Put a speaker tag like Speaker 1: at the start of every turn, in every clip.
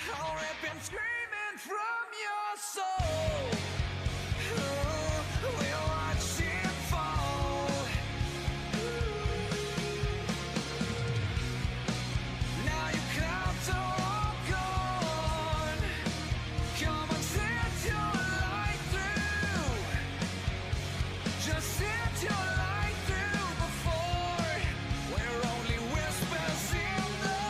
Speaker 1: I'll rip and screaming from your soul. We'll watch it fall. Now you come to walk on. Come on, set your light through. Just set your light through before we're only whispers in the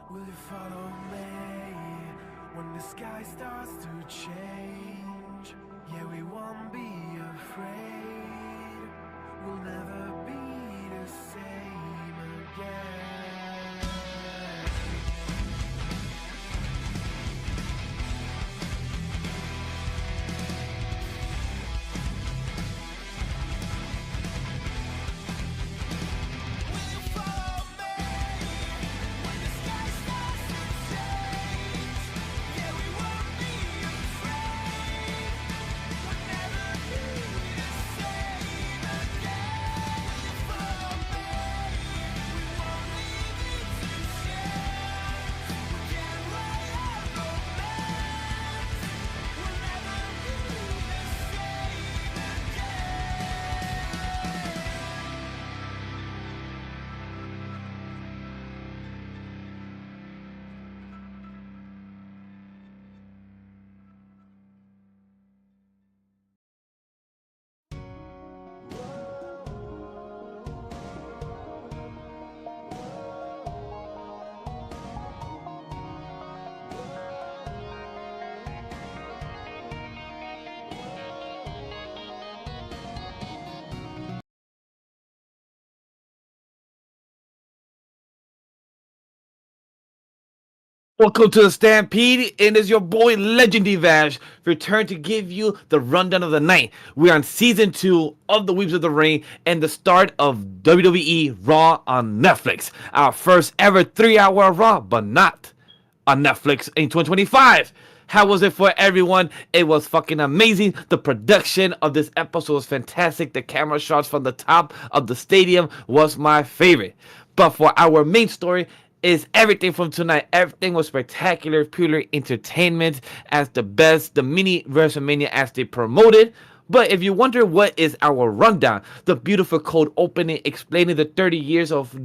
Speaker 2: Will you follow me when the sky starts to change? Yeah, we won't be afraid. We'll never be the same again.
Speaker 1: we won't
Speaker 3: Welcome to the Stampede, and it's your boy Legendy Vash returned to give you the rundown of the night. We're on season 2 of the Weebs of the Ring and the start of WWE Raw on Netflix. Our first ever 3-hour Raw, but not on Netflix in 2025. How was it for everyone? It was fucking amazing. The production of this episode was fantastic. The camera shots from the top of the stadium was my favorite. But for our main story, is everything from tonight. Everything was spectacular, pure entertainment as the best, the mini WrestleMania as they promoted. But if you wonder what is our rundown, the beautiful cold opening explaining the 30 years of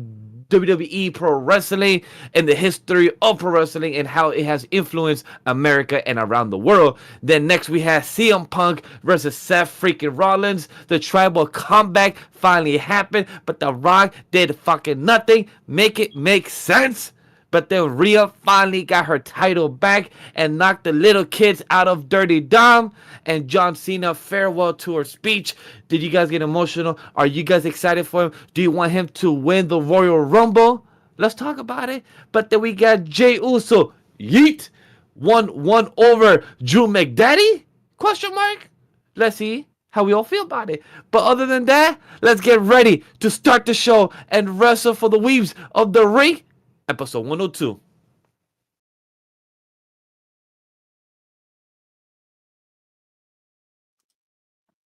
Speaker 3: WWE Pro Wrestling and the history of pro wrestling and how it has influenced America and around the world. Then next we had CM Punk versus Seth freaking Rollins. The tribal comeback finally happened, but The Rock did fucking nothing. Make it make sense. But then Rhea finally got her title back and knocked the little kids out of Dirty Dom. And John Cena farewell to her speech. Did you guys get emotional? Are you guys excited for him? Do you want him to win the Royal Rumble? Let's talk about it. But then we got Jey Uso. Yeet. One over Drew McDaddy? Question mark. Let's see how we all feel about it. But other than that, let's get ready to start the show and wrestle for the Weebs of the Ring. Episode 102.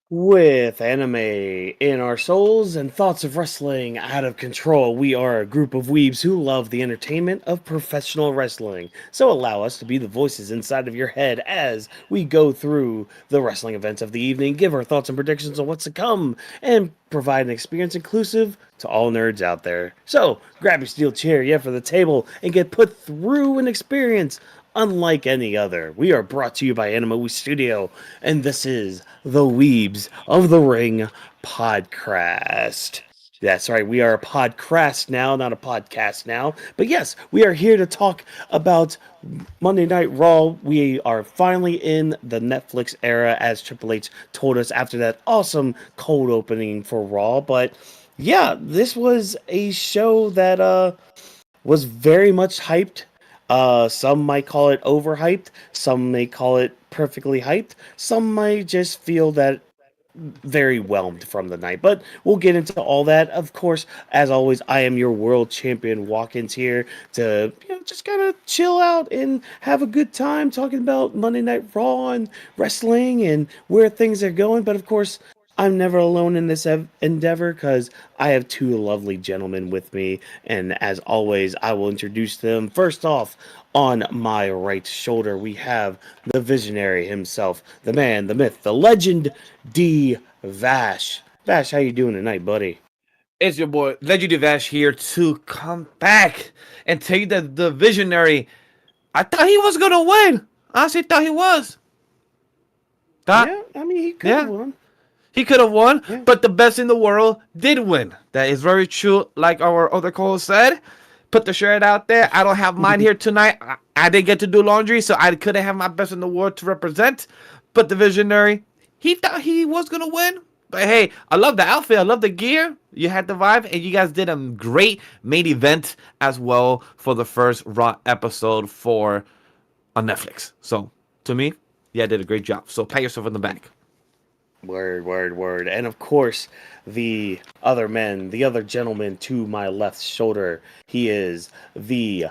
Speaker 4: With anime in our souls and thoughts of wrestling out of control, we are a group of weebs who love the entertainment of professional wrestling. So allow us to be the voices inside of your head as we go through the wrestling events of the evening, give our thoughts and predictions on what's to come, and provide an experience inclusive to all nerds out there. So grab your steel chair, for the table, and get put through an experience unlike any other. We are brought to you by Anime Studio, and this is the Weebs of the Ring podcast. That's right, we are a podcast now, not a podcast now. But yes, we are here to talk about Monday Night Raw. We are finally in the Netflix era, as Triple H told us after that awesome cold opening for Raw. But yeah, this was a show that was very much hyped. Some might call it overhyped, some may call it perfectly hyped, some might just feel that very whelmed from the night. But we'll get into all that. Of course, as always, I am your world champion Walk-ins here to just kind of chill out and have a good time talking about Monday Night Raw and wrestling and where things are going. But of course, I'm never alone in this endeavor because I have two lovely gentlemen with me. And as always, I will introduce them. First off, on my right shoulder, we have the visionary himself, the man, the myth, the legend, D. Vash. Vash, how you doing tonight, buddy?
Speaker 3: It's your boy Legendary Vash here to come back and tell you that the visionary, I thought he was gonna win. Honestly, thought he was.
Speaker 4: Yeah, I mean, he could have won.
Speaker 3: He could have won, but the best in the world did win. That is very true. Like our other co-host said, put the shirt out there. I don't have mine here tonight. I didn't get to do laundry, so I couldn't have my best in the world to represent. But the visionary, he thought he was going to win. But hey, I love the outfit. I love the gear. You had the vibe, and you guys did a great main event as well for the first Raw episode on Netflix. So, to me, did a great job. So, pat yourself on the back.
Speaker 4: Word. And of course, the other gentleman to my left shoulder, he is the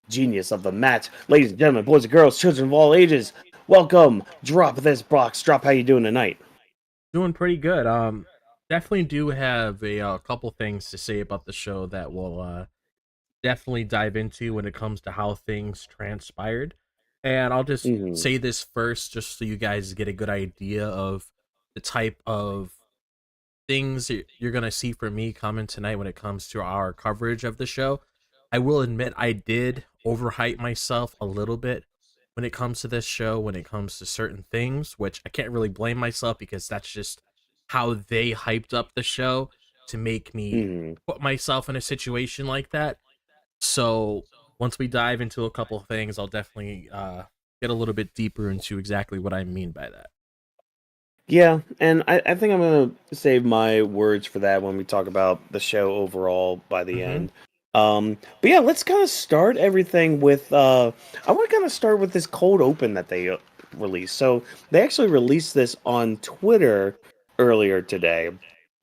Speaker 4: genius of the mat. Ladies and gentlemen, boys and girls, children of all ages, welcome. Drop this box. Drop, how you doing tonight?
Speaker 5: Doing pretty good. Definitely do have a couple things to say about the show that we'll definitely dive into when it comes to how things transpired. And I'll just say this first, just so you guys get a good idea of the type of things you're going to see from me coming tonight when it comes to our coverage of the show. I will admit I did overhype myself a little bit when it comes to this show, when it comes to certain things, which I can't really blame myself because that's just how they hyped up the show to make me put myself in a situation like that. So once we dive into a couple of things, I'll definitely get a little bit deeper into exactly what I mean by that.
Speaker 4: Yeah, and I think I'm going to save my words for that when we talk about the show overall by the end. But yeah, let's kind of start everything with I want to kind of start with this cold open that they released. So they actually released this on Twitter earlier today.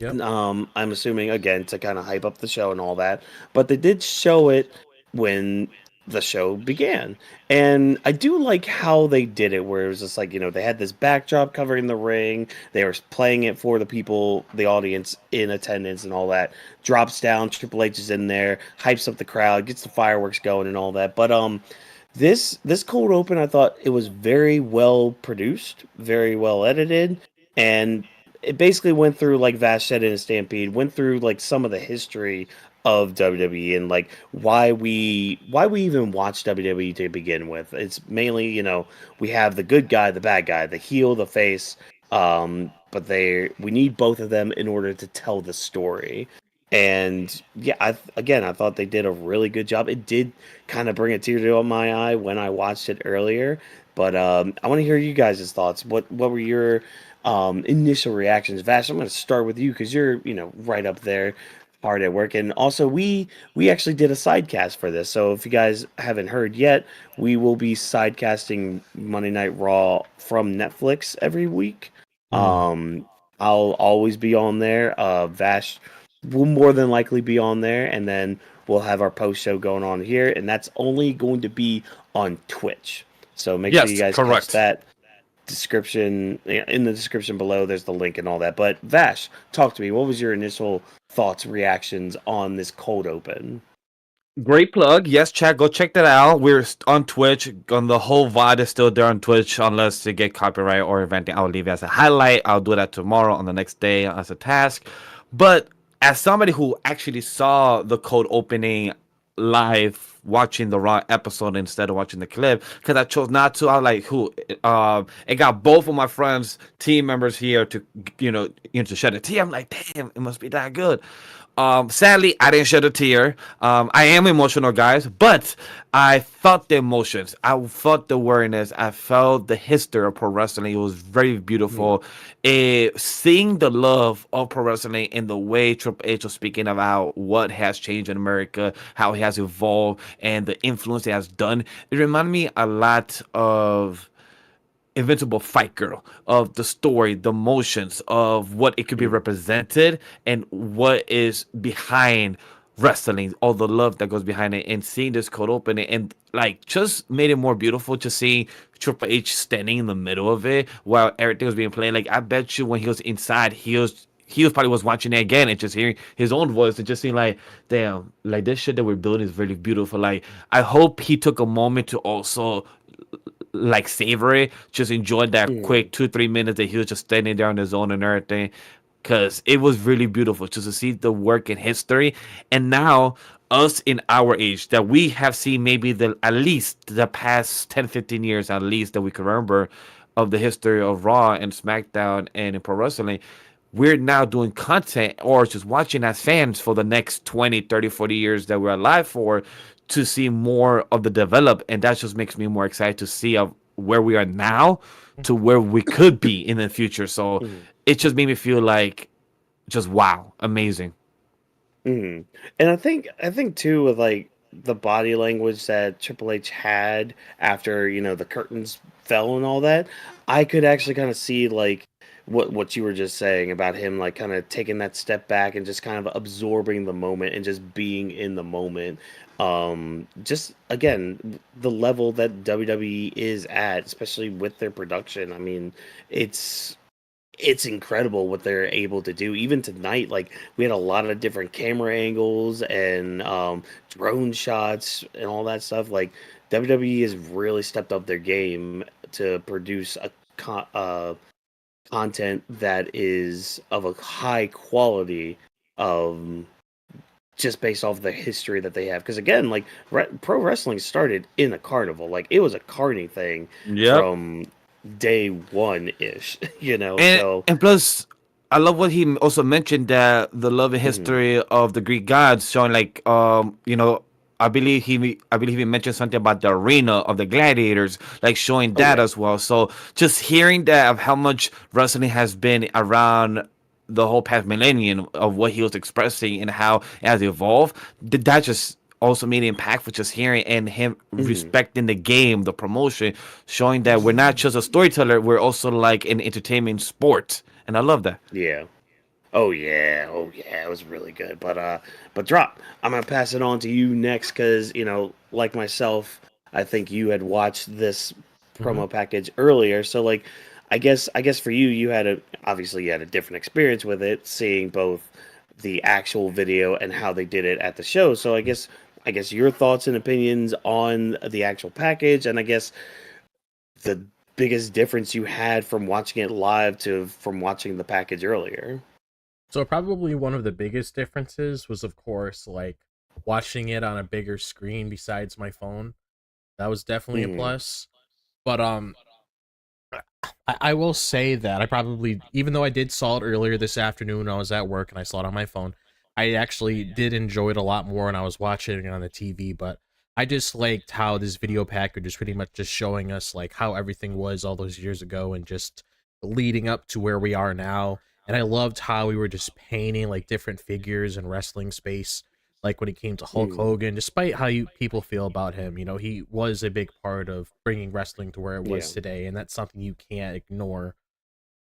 Speaker 5: Yep.
Speaker 4: I'm assuming again to kind of hype up the show and all that, but they did show it when the show began. And I do like how they did it, where it was just like, they had this backdrop covering the ring, they were playing it for the people, the audience in attendance and all that. Drops down, Triple H is in there, hypes up the crowd, gets the fireworks going and all that. But this cold open, I thought it was very well produced, very well edited, and it basically went through, like Vash said in a Stampede, went through like some of the history of WWE and like why we even watch WWE to begin with. It's mainly, we have the good guy, the bad guy, the heel, the face. But we need both of them in order to tell the story. And yeah, I thought they did a really good job. It did kind of bring a tear to my eye when I watched it earlier. But I want to hear you guys' thoughts. What were your initial reactions? Vash, I'm going to start with you because you're right up there, hard at work. And also, we actually did a sidecast for this. So if you guys haven't heard yet, we will be sidecasting Monday Night Raw from Netflix every week. I'll always be on there. Vash will more than likely be on there, and then we'll have our post show going on here, and that's only going to be on Twitch. So make sure you guys catch that description in the description below. There's the link and all that. But Vash, talk to me. What was your initial thoughts, reactions on this cold open?
Speaker 3: Great plug. Yes, chat. Go check that out. We're on Twitch. On the whole VOD is still there on Twitch, unless they get copyright or anything. I'll leave it as a highlight. I'll do that tomorrow on the next day as a task. But as somebody who actually saw the cold opening live, watching the Raw episode instead of watching the clip, because I chose not to. I was like, it got both of my friends, team members here to to shed a tear. I'm like, damn, it must be that good. Sadly, I didn't shed a tear. I am emotional, guys, but I felt the emotions. I felt the awareness. I felt the history of pro wrestling. It was very beautiful. Seeing the love of pro wrestling in the way Triple H was speaking about what has changed in America, how he has evolved, and the influence it has done. It reminded me a lot of Invincible Fight Girl, of the story, the emotions of what it could be represented and what is behind wrestling, all the love that goes behind it, and seeing this cold open and like just made it more beautiful to see Triple H standing in the middle of it while everything was being played. Like I bet you when he was inside, he was probably was watching it again and just hearing his own voice and just seeing like, damn, like this shit that we're building is really beautiful. Like I hope he took a moment to also like savor it, just enjoy that quick 2-3 minutes that he was just standing there on his own and everything, because it was really beautiful just to see the work in history. And now us in our age that we have seen maybe at least the past 10-15 years at least that we can remember of the history of Raw and SmackDown and in pro wrestling, we're now doing content or just watching as fans for the next 20, 30, 40 years that we're alive for, to see more of the develop. And that just makes me more excited to see of where we are now to where we could be in the future. So it just made me feel like just wow, amazing.
Speaker 4: And I think too, with like the body language that Triple H had after the curtains fell and all that, I could actually kind of see like what you were just saying about him, like kind of taking that step back and just kind of absorbing the moment and just being in the moment. Just again, the level that WWE is at, especially with their production. I mean, it's incredible what they're able to do. Even tonight, like we had a lot of different camera angles and drone shots and all that stuff. Like WWE has really stepped up their game to produce content that is of a high quality, just based off the history that they have. Because again, like pro wrestling started in a carnival. Like it was a carny thing from day one ish.
Speaker 3: And plus, I love what he also mentioned, that the love and history of the Greek gods, showing like I believe he mentioned something about the arena of the gladiators, like showing that as well. So just hearing that of how much wrestling has been around the whole past millennium of what he was expressing and how it has evolved, that just also made an impact for just hearing and him
Speaker 4: Mhm.
Speaker 3: respecting the game, the promotion, showing that we're not just a storyteller, we're also like an entertainment sport. And I love that.
Speaker 4: Yeah. Oh yeah. Oh yeah. It was really good. But drop. I'm gonna pass it on to you next because like myself, I think you had watched this
Speaker 5: Mhm.
Speaker 4: promo package earlier. So like, I guess for you, obviously you had a different experience with it, seeing both the actual video and how they did it at the show. So I guess your thoughts and opinions on the actual package, and I guess the biggest difference you had from watching it live to from watching the package earlier.
Speaker 5: So probably one of the biggest differences was, of course, like watching it on a bigger screen besides my phone. That was definitely a
Speaker 4: Mhm.
Speaker 5: plus. But I will say that I probably, even though I did saw it earlier this afternoon, I was at work and I saw it on my phone. I actually did enjoy it a lot more when I was watching it on the TV. But I just liked how this video package is pretty much just showing us like how everything was all those years ago and just leading up to where we are now. And I loved how we were just painting like different figures in wrestling space. Like when it came to Hulk
Speaker 4: Mhm.
Speaker 5: Hogan, despite how people feel about him, he was a big part of bringing wrestling to where it
Speaker 4: Yeah.
Speaker 5: was today, and that's something you can't ignore.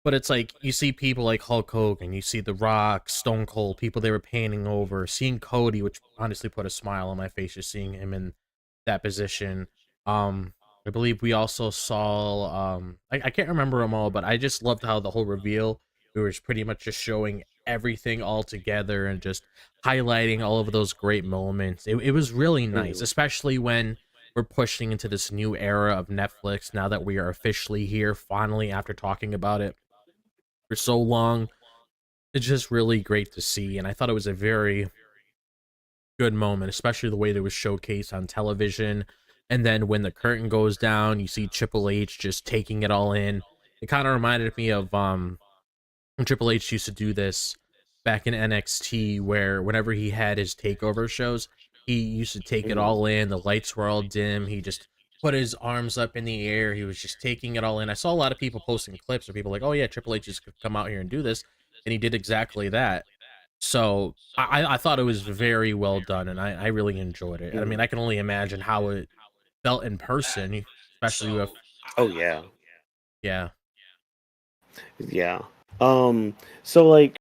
Speaker 5: But it's like you see people like Hulk Hogan, you see The Rock, Stone Cold, people they were painting over, seeing Cody, which honestly put a smile on my face just seeing him in that position. Um, I believe we also saw I can't remember them all, but I just loved how the whole reveal we were pretty much just showing everything all together and just highlighting all of those great moments. It was really nice,
Speaker 4: Mhm.
Speaker 5: especially when we're pushing into this new era of Netflix now that we are officially here finally after talking about it for so long. It's just really great to see, and I thought it was a very good moment, especially the way that it was showcased on television. And then when the curtain goes down, you see Triple H just taking it all in. It kind of reminded me of when Triple H used to do this back in NXT, where whenever he had his takeover shows, he used to take it
Speaker 4: Mhm.
Speaker 5: all in. The lights were all dim. He just put his arms up in the air. He was just taking it all in. I saw a lot of people posting clips where people like, "Oh yeah, Triple H just could come out here and do this," and he did exactly that. So I thought it was very well done, and I really enjoyed it. I mean,
Speaker 4: Mhm.
Speaker 5: I can only imagine how it felt in person, especially with
Speaker 4: Oh yeah.
Speaker 5: yeah,
Speaker 4: Yeah. Um. So like,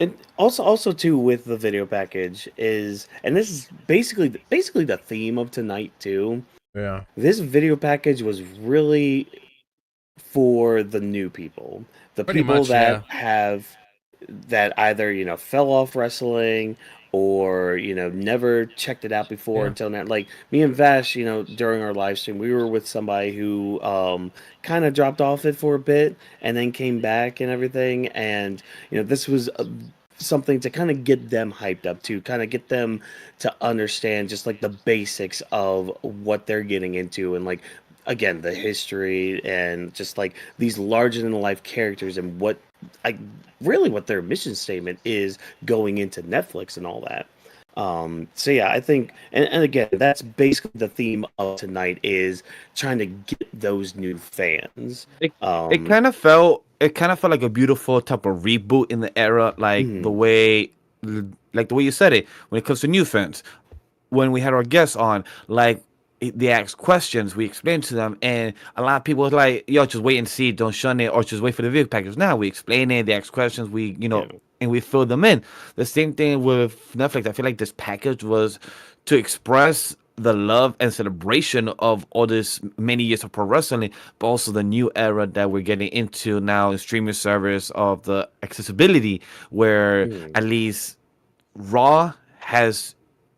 Speaker 4: and also too with the video package is, and this is basically the theme of tonight too.
Speaker 5: yeah,
Speaker 4: This video package was really for the new people, the
Speaker 5: pretty
Speaker 4: people
Speaker 5: much, yeah,
Speaker 4: that either fell off wrestling or never checked it out before
Speaker 5: yeah.
Speaker 4: until now. Like me and Vash, during our live stream, we were with somebody who kind of dropped off it for a bit and then came back and everything. And this was something to kind of get them hyped up to, kind of get them to understand just like the basics of what they're getting into and like again the history and just like these larger than life characters and what I really what their mission statement is going into Netflix and all that. So yeah, I think, and again, that's basically the theme of tonight is trying to get those new fans.
Speaker 3: It it
Speaker 4: Um,
Speaker 3: kind of felt it kind of felt like a beautiful type of reboot in the era,
Speaker 4: mhm,
Speaker 3: like the way you said it when it comes to new fans. When we had our guests on, like they asked questions, we explained to them, and a lot of people was like, "Yo, just wait and see, don't shun it, or just wait for the video package." Now we explain it, they ask questions,
Speaker 4: yeah,
Speaker 3: and we fill them in. The same thing with Netflix. I feel like this package was to express the love and celebration of all this many years of pro wrestling, but also the new era that we're getting into now in streaming service of the accessibility, where
Speaker 4: mhm,
Speaker 3: at least Raw has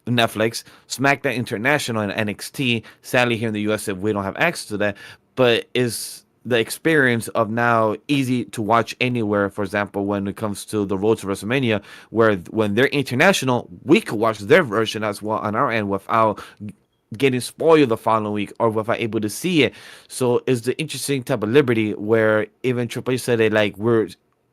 Speaker 3: Netflix, SmackDown International and NXT. Sadly, here in the US, we don't have access to that. But is the experience of now easy to watch anywhere? For example, when it comes to the Road to WrestleMania, where when they're international, we could watch their version as well on our end without getting spoiled the following week or without able to see it. So it's the interesting type of liberty where even Triple H said it like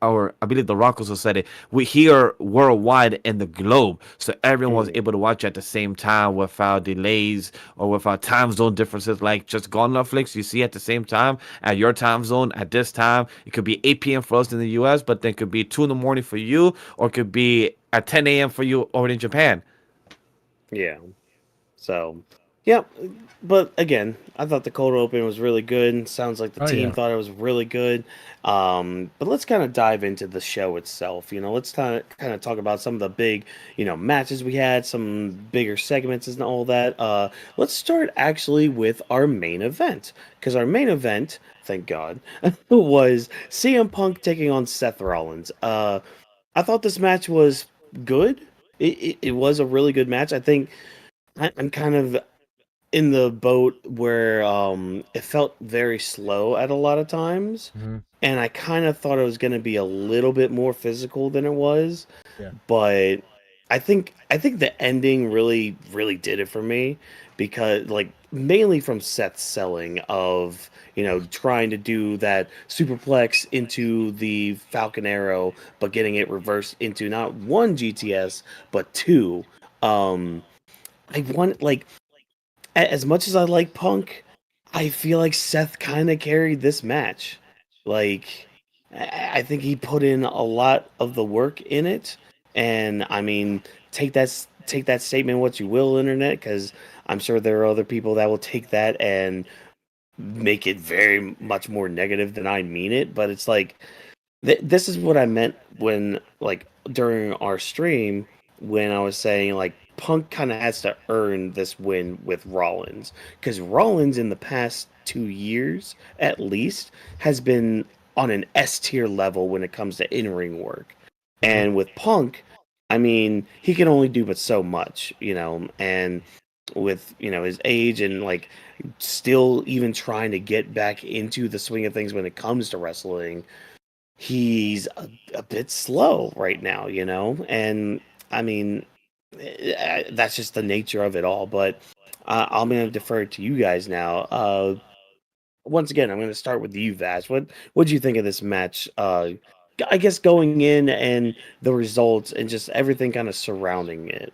Speaker 3: or I believe the Rock also said it. We here worldwide in the globe, so everyone was
Speaker 4: mhm,
Speaker 3: able to watch at the same time without delays or without time zone differences. Like just go on Netflix, you see at the same time at your time zone at this time. It could be 8 p.m. for us in the U.S., but then it could be 2 in the morning for you, or it could be at 10 a.m. for you over in Japan.
Speaker 4: yeah. So, yeah, but again, I thought the cold open was really good. Sounds like the
Speaker 5: Oh
Speaker 4: team
Speaker 5: yeah.
Speaker 4: thought it was really good. But let's kind of dive into the show itself. Let's kind of talk about some of the big, matches we had, some bigger segments and all that. Let's start actually with our main event because our main event, thank God, was CM Punk taking on Seth Rollins. I thought this match was good. It was a really good match. I think I'm kind of in the boat where it felt very slow at a lot of times,
Speaker 5: Hmm.
Speaker 4: and I kind of thought it was going to be a little bit more physical than it was,
Speaker 5: Yeah.
Speaker 4: but I think the ending really did it for me because like mainly from Seth's selling of trying to do that superplex into the Falcon Arrow but getting it reversed into not one GTS but two. um I want like as much as I like Punk, I feel like Seth kind of carried this match. Like, I think he put in a lot of the work in it, and I mean, take that statement what you will, internet, because I'm sure there are other people that will take that and make it very much more negative than I mean it. But it's like this is what I meant when, like, during our stream, when I was saying, like, Punk kind of has to earn this win with Rollins. Because Rollins, in the past 2 years, at least, has been on an S tier level when it comes to in ring work.
Speaker 5: Hmm.
Speaker 4: And with Punk, I mean, he can only do but so much, and with, his age and, like, still even trying to get back into the swing of things when it comes to wrestling, he's a bit slow right now, and I mean, that's just the nature of it all. But I'm going to defer to you guys now. Once again, I'm going to start with you, Vash. What do you think of this match? I guess going in and the results and just everything kind of surrounding it.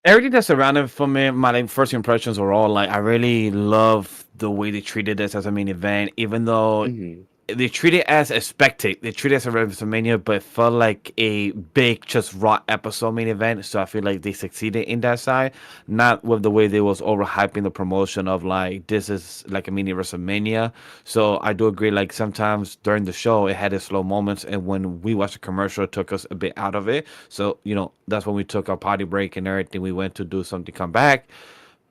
Speaker 3: Everything that's surrounding for me, my like, first impressions were all like I really love the way they treated this as a main event, even though
Speaker 4: Hmm.
Speaker 3: they treat it as a spectate. They treat it as a WrestleMania, but it felt like a big, just raw episode main event. So I feel like they succeeded in that side, not with the way they was overhyping the promotion of like this is like a mini WrestleMania. So I do agree. Like sometimes during the show, it had its slow moments, and when we watched the commercial, it took us a bit out of it. So that's when we took our party break and everything. We went to do something, come back.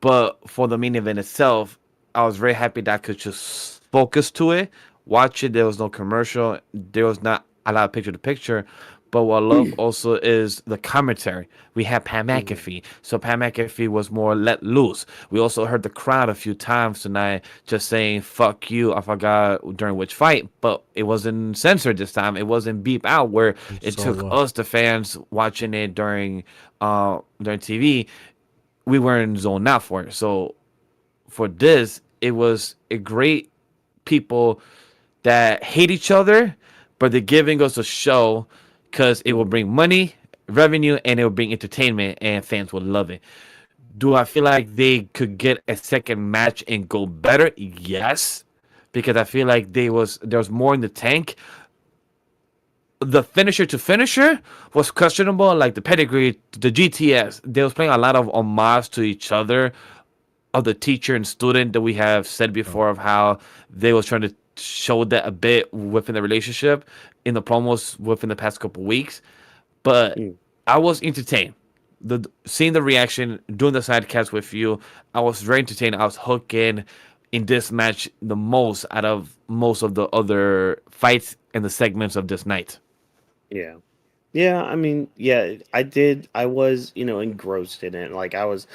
Speaker 3: But for the main event itself, I was very happy that I could just focus to it, watch it. There was no commercial. There was not a lot of picture to picture. But what I love also is the commentary. We had Pat
Speaker 4: Hmm.
Speaker 3: McAfee. So Pat McAfee was more let loose. We also heard the crowd a few times tonight just saying, fuck you. I forgot during which fight. But it wasn't censored this time. It wasn't beep out where
Speaker 5: And
Speaker 3: it took
Speaker 5: Solo.
Speaker 3: us, the fans, watching it during TV. We weren't zoned out for it. So for this, it was a great people that hate each other, but they're giving us a show because it will
Speaker 4: Hmm.
Speaker 3: bring money, revenue, and it will bring entertainment, and fans will love it. Do I feel like they could get a second match and go better? Yes, because I feel like there was more in the tank. The finisher to finisher was questionable, like the pedigree, the GTS. They was playing a lot of homage to each other of the teacher and student that we have said
Speaker 5: Oh.
Speaker 3: before of how they was trying to show that a bit within the relationship in the promos within the past couple weeks. But I was entertained. Seeing the reaction, doing the sidecast with you, I was very entertained. I was hooked in this match the most out of most of the other fights and the segments of this night.
Speaker 4: Yeah. Yeah, I mean, yeah, I did. I was, engrossed in it. Like I was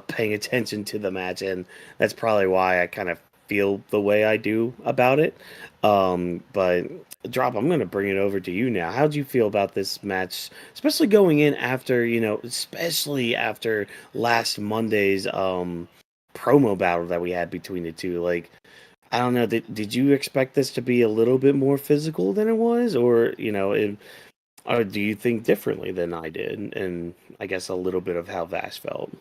Speaker 4: paying attention to the match, and that's probably why I kind of feel the way I do about it. But Drop, I'm gonna bring it over to you now. How'd you feel about this match, especially going in after, especially after last Monday's promo battle that we had between the two? Like, I don't know, did you expect this to be a little bit more physical than it was, or or do you think differently than I did? And I guess a little bit of how Vash felt.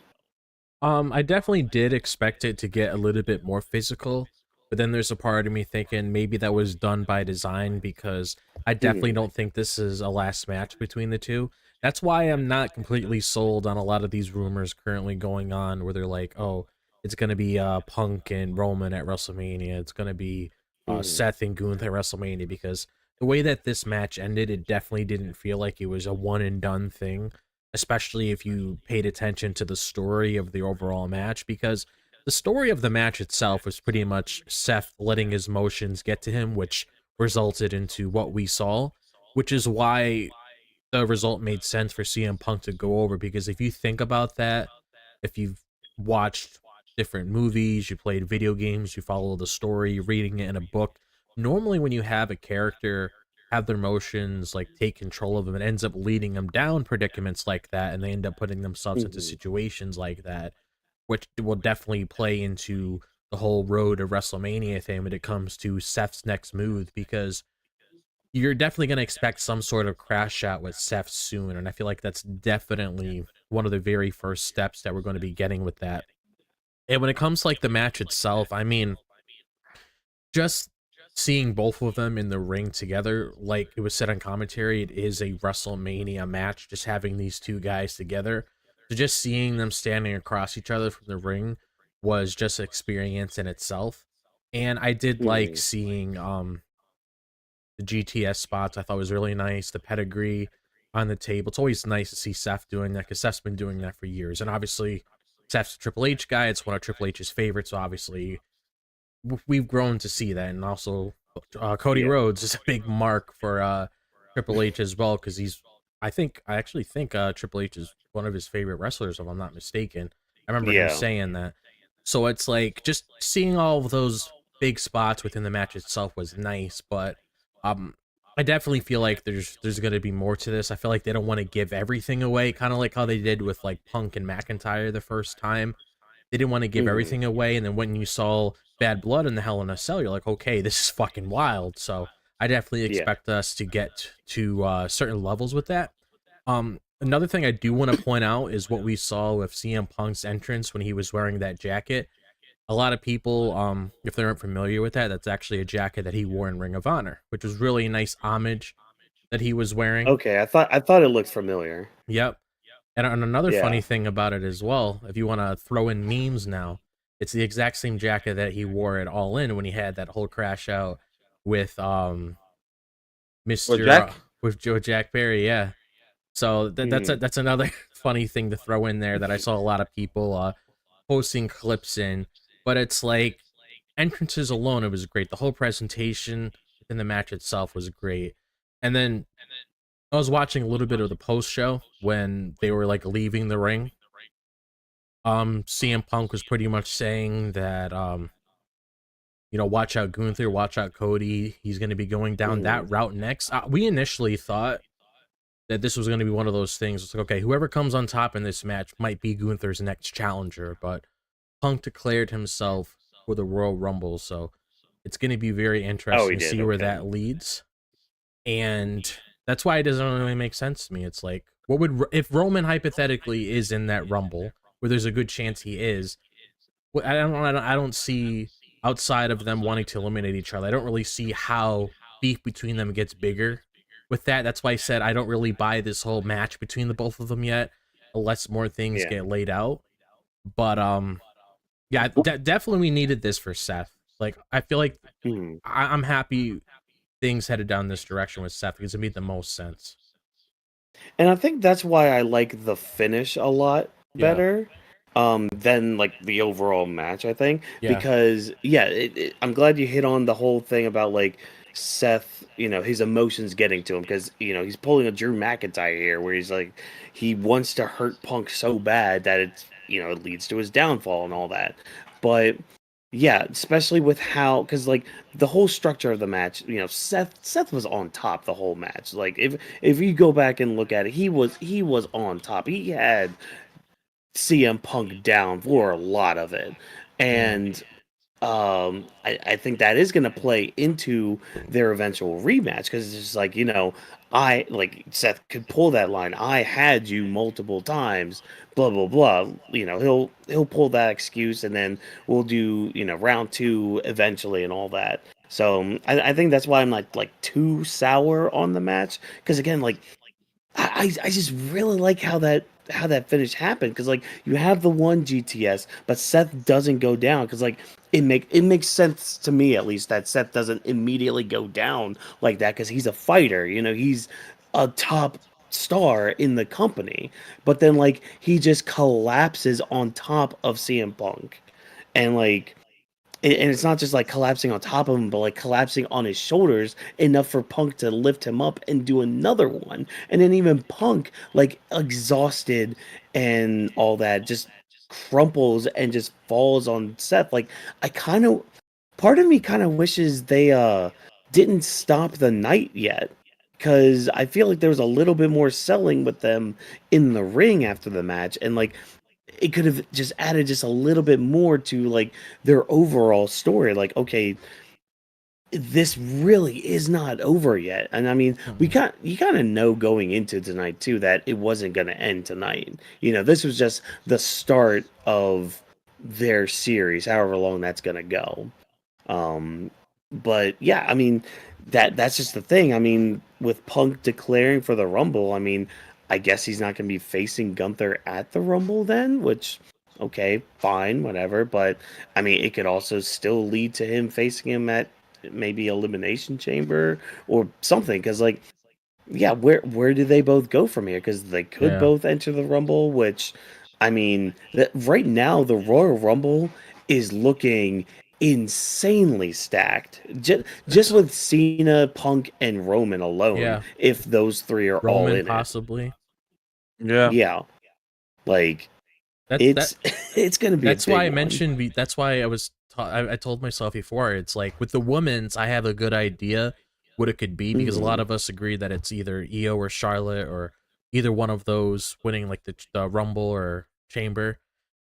Speaker 5: I definitely did expect it to get a little bit more physical, but then there's a part of me thinking maybe that was done by design because I definitely
Speaker 4: Hmm.
Speaker 5: don't think this is a last match between the two. That's why I'm not completely sold on a lot of these rumors currently going on where they're like, oh, it's going to be Punk and Roman at WrestleMania. It's going to be
Speaker 4: Mhm.
Speaker 5: Seth and Gunther at WrestleMania, because the way that this match ended, it definitely didn't feel like it was a one and done thing, especially if you paid attention to the story of the overall match, because the story of the match itself was pretty much Seth letting his emotions get to him, which resulted into what we saw, which is why the result made sense for CM Punk to go over, because if you think about that, if you've watched different movies, you played video games, you follow the story, you're reading it in a book, normally when you have a character have their emotions like take control of them, it ends up leading them down predicaments like that, and they end up putting themselves into
Speaker 4: Mhm.
Speaker 5: situations like that, which will definitely play into the whole road of WrestleMania thing when it comes to Seth's next move, because you're definitely going to expect some sort of crash shot with Seth soon. And I feel like that's definitely one of the very first steps that we're going to be getting with that. And when it comes to like the match itself, I mean, just seeing both of them in the ring together, like it was said on commentary, it is a WrestleMania match, just having these two guys together. So just seeing them standing across each other from the ring was just an experience in itself. And I did like
Speaker 4: Mhm.
Speaker 5: seeing the GTS spots. I thought was really nice. The pedigree on the table. It's always nice to see Seth doing that, because Seth's been doing that for years. And obviously, Seth's a Triple H guy. It's one of Triple H's favorites. So obviously, we've grown to see that. And also, Cody
Speaker 4: Yeah.
Speaker 5: Rhodes is a big mark for Triple H as well, because I actually think Triple H is one of his favorite wrestlers, if I'm not mistaken. I remember him
Speaker 4: Yeah.
Speaker 5: saying that. So it's like just seeing all of those big spots within the match itself was nice, but um I definitely feel like there's going to be more to this. I feel like they don't want to give everything away, kind of like how they did with like Punk and McIntyre the first time. They didn't want to give
Speaker 4: Mhm.
Speaker 5: everything away, and then when you saw Bad Blood in the Hell in a Cell, you're like, okay, this is fucking wild. So I definitely
Speaker 4: Yeah.
Speaker 5: expect us to get to certain levels with that. Another thing I do want to point out is what we saw with CM Punk's entrance when he was wearing that jacket. A lot of people, if they aren't familiar with that, that's actually a jacket that he wore in Ring of Honor, which was really a nice homage that he was wearing.
Speaker 4: Okay, I thought it looked familiar.
Speaker 5: Yep. And another funny
Speaker 4: Yeah.
Speaker 5: thing about it as well, if you want to throw in memes now, it's the exact same jacket that he wore at All In when he had that whole crash out with
Speaker 3: Well,
Speaker 5: Mr.
Speaker 3: Jack,
Speaker 5: With Joe Jack Perry, yeah. So
Speaker 4: Mhm.
Speaker 5: that's another funny thing to throw in there that I saw a lot of people posting clips in. But it's like entrances alone, it was great. The whole presentation within the match itself was great. And then I was watching a little bit of the post show when they were like leaving the ring. CM Punk was pretty much saying that watch out Gunther, watch out Cody. He's going to be going down
Speaker 4: Mhm.
Speaker 5: that route next. We initially thought that this was going to be one of those things. It's like, okay, whoever comes on top in this match might be Gunther's next challenger, but Punk declared himself for the Royal Rumble, so it's going to be very
Speaker 4: Oh,
Speaker 5: interesting
Speaker 4: he
Speaker 5: to
Speaker 4: did.
Speaker 5: see where
Speaker 4: Okay.
Speaker 5: that leads. And that's why it doesn't really make sense to me. It's like, what would if Roman hypothetically is in that Rumble, where there's a good chance he is? I don't see, outside of them wanting to eliminate each other, I don't really see how beef between them gets bigger with that. That's why I said I don't really buy this whole match between the both of them yet, unless more things
Speaker 4: Yeah.
Speaker 5: get laid out. But yeah, definitely we needed this for Seth. Like I feel like
Speaker 4: Mhm.
Speaker 5: I'm happy things headed down this direction with Seth, because it made the most sense.
Speaker 4: And I think that's why I like the finish a lot
Speaker 5: Yeah,
Speaker 4: better than like the overall match, I think.
Speaker 5: yeah,
Speaker 4: Because yeah, I'm glad you hit on the whole thing about like Seth, his emotions getting to him because he's pulling a Drew McIntyre here where he's like he wants to hurt Punk so bad that it leads to his downfall and all that. But yeah, especially with how, because like the whole structure of the match, Seth was on top the whole match. Like if you go back and look at it, he was on top. He had CM Punk down for a lot of it,
Speaker 5: yeah,
Speaker 4: and I think that is going to play into their eventual rematch because it's just like I like Seth could pull that line. I had you multiple times, blah blah blah. He'll pull that excuse, and then we'll do round two eventually and all that. So I think that's why I'm like too sour on the match because again like I just really like how that finish happened, because like you have the one GTS, but Seth doesn't go down, because like it makes sense to me, at least, that Seth doesn't immediately go down like that, because he's a fighter, he's a top star in the company, but then like he just collapses on top of CM Punk, and like and it's not just like collapsing on top of him, but like collapsing on his shoulders enough for Punk to lift him up and do another one. And then even Punk, like exhausted and all that, just crumples and just falls on Seth. Like, I kind of, part of me kind of wishes they didn't stop the night yet. Because I feel like there was a little bit more selling with them in the ring after the match. And like, it could have just added just a little bit more to like their overall story. Like, okay, this really is not over yet. And I mean, you kind of know going into tonight too that it wasn't going to end tonight. This was just the start of their series, however long that's going to go. But yeah, I mean, that's just the thing. I mean, with Punk declaring for the Rumble, I mean, I guess he's not going to be facing Gunther at the Rumble then, which, okay, fine, whatever. But I mean, it could also still lead to him facing him at maybe Elimination Chamber or something. Because like, yeah, where do they both go from here? Because they could both enter the Rumble, which, I mean, right now the Royal Rumble is looking insanely stacked. Just with Cena, Punk, and Roman alone.
Speaker 5: Yeah.
Speaker 4: If those three are all in
Speaker 5: possibly.
Speaker 3: Yeah.
Speaker 4: Yeah. Like, it's going to be.
Speaker 5: That's why I mentioned. That's why I told myself before. It's like with the women's, I have a good idea what it could be, because a lot of us agree that it's either Io or Charlotte or either one of those winning like the Rumble or Chamber.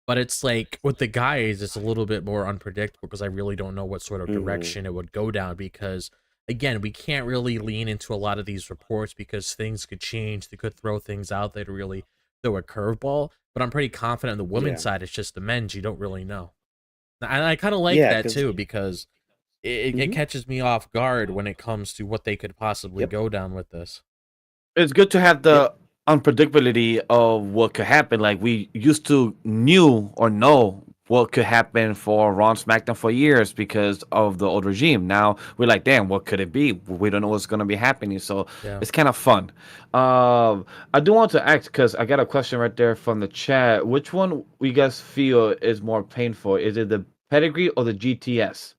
Speaker 5: But it's like with the guys, it's a little bit more unpredictable, because I really don't know what sort of direction it would go down, because again, we can't really lean into a lot of these reports because things could change. They could throw things out there to really throw a curveball. But I'm pretty confident on the women's side, it's just the men's, you don't really know. And I kind of like that too, because it catches me off guard when it comes to what they could possibly go down with this.
Speaker 3: It's good to have the unpredictability of what could happen. Like, we used to knew or know what could happen for Raw and SmackDown for years because of the old regime. Now we're like, damn, what could it be? We don't know what's going to be happening. So it's kind of fun. I do want to ask, because I got a question right there from the chat. Which one you guys feel is more painful? Is it the pedigree or the GTS?